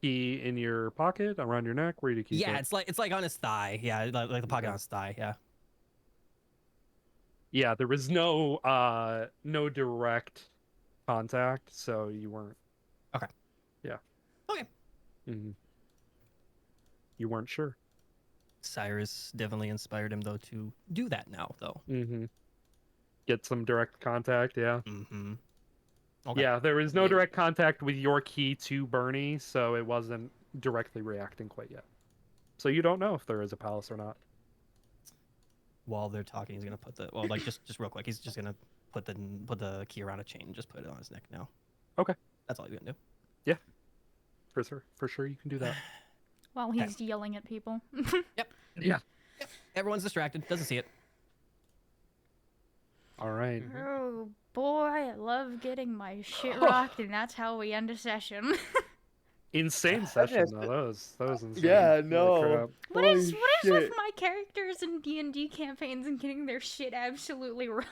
key in your pocket around your neck. Where do you keep Yeah, it? it's like on his thigh. Yeah, like the pocket on his thigh. Yeah. Yeah, there was no direct contact, so you weren't. Okay. Yeah. Okay. Hmm. You weren't sure. Cyrus definitely inspired him though to do that now though. Mm-hmm. Get some direct contact. Yeah. Mm-hmm. Okay. Yeah, there was no Yeah. direct contact with your key to Bernie, so it wasn't directly reacting quite yet. So you don't know if there is a palace or not. While they're talking, he's gonna put the just real quick. He's just gonna put the key around a chain and just put it on his neck now. Okay. That's all he's gonna do. For sure, you can do that. While he's yelling at people. Yeah. Everyone's distracted. Doesn't see it. All right. Oh boy, I love getting my shit rocked, and that's how we end a session. Insane session though. That was insane. Yeah, Holy no. crap. What is Holy with shit. my characters in D&D campaigns and getting their shit absolutely rocked?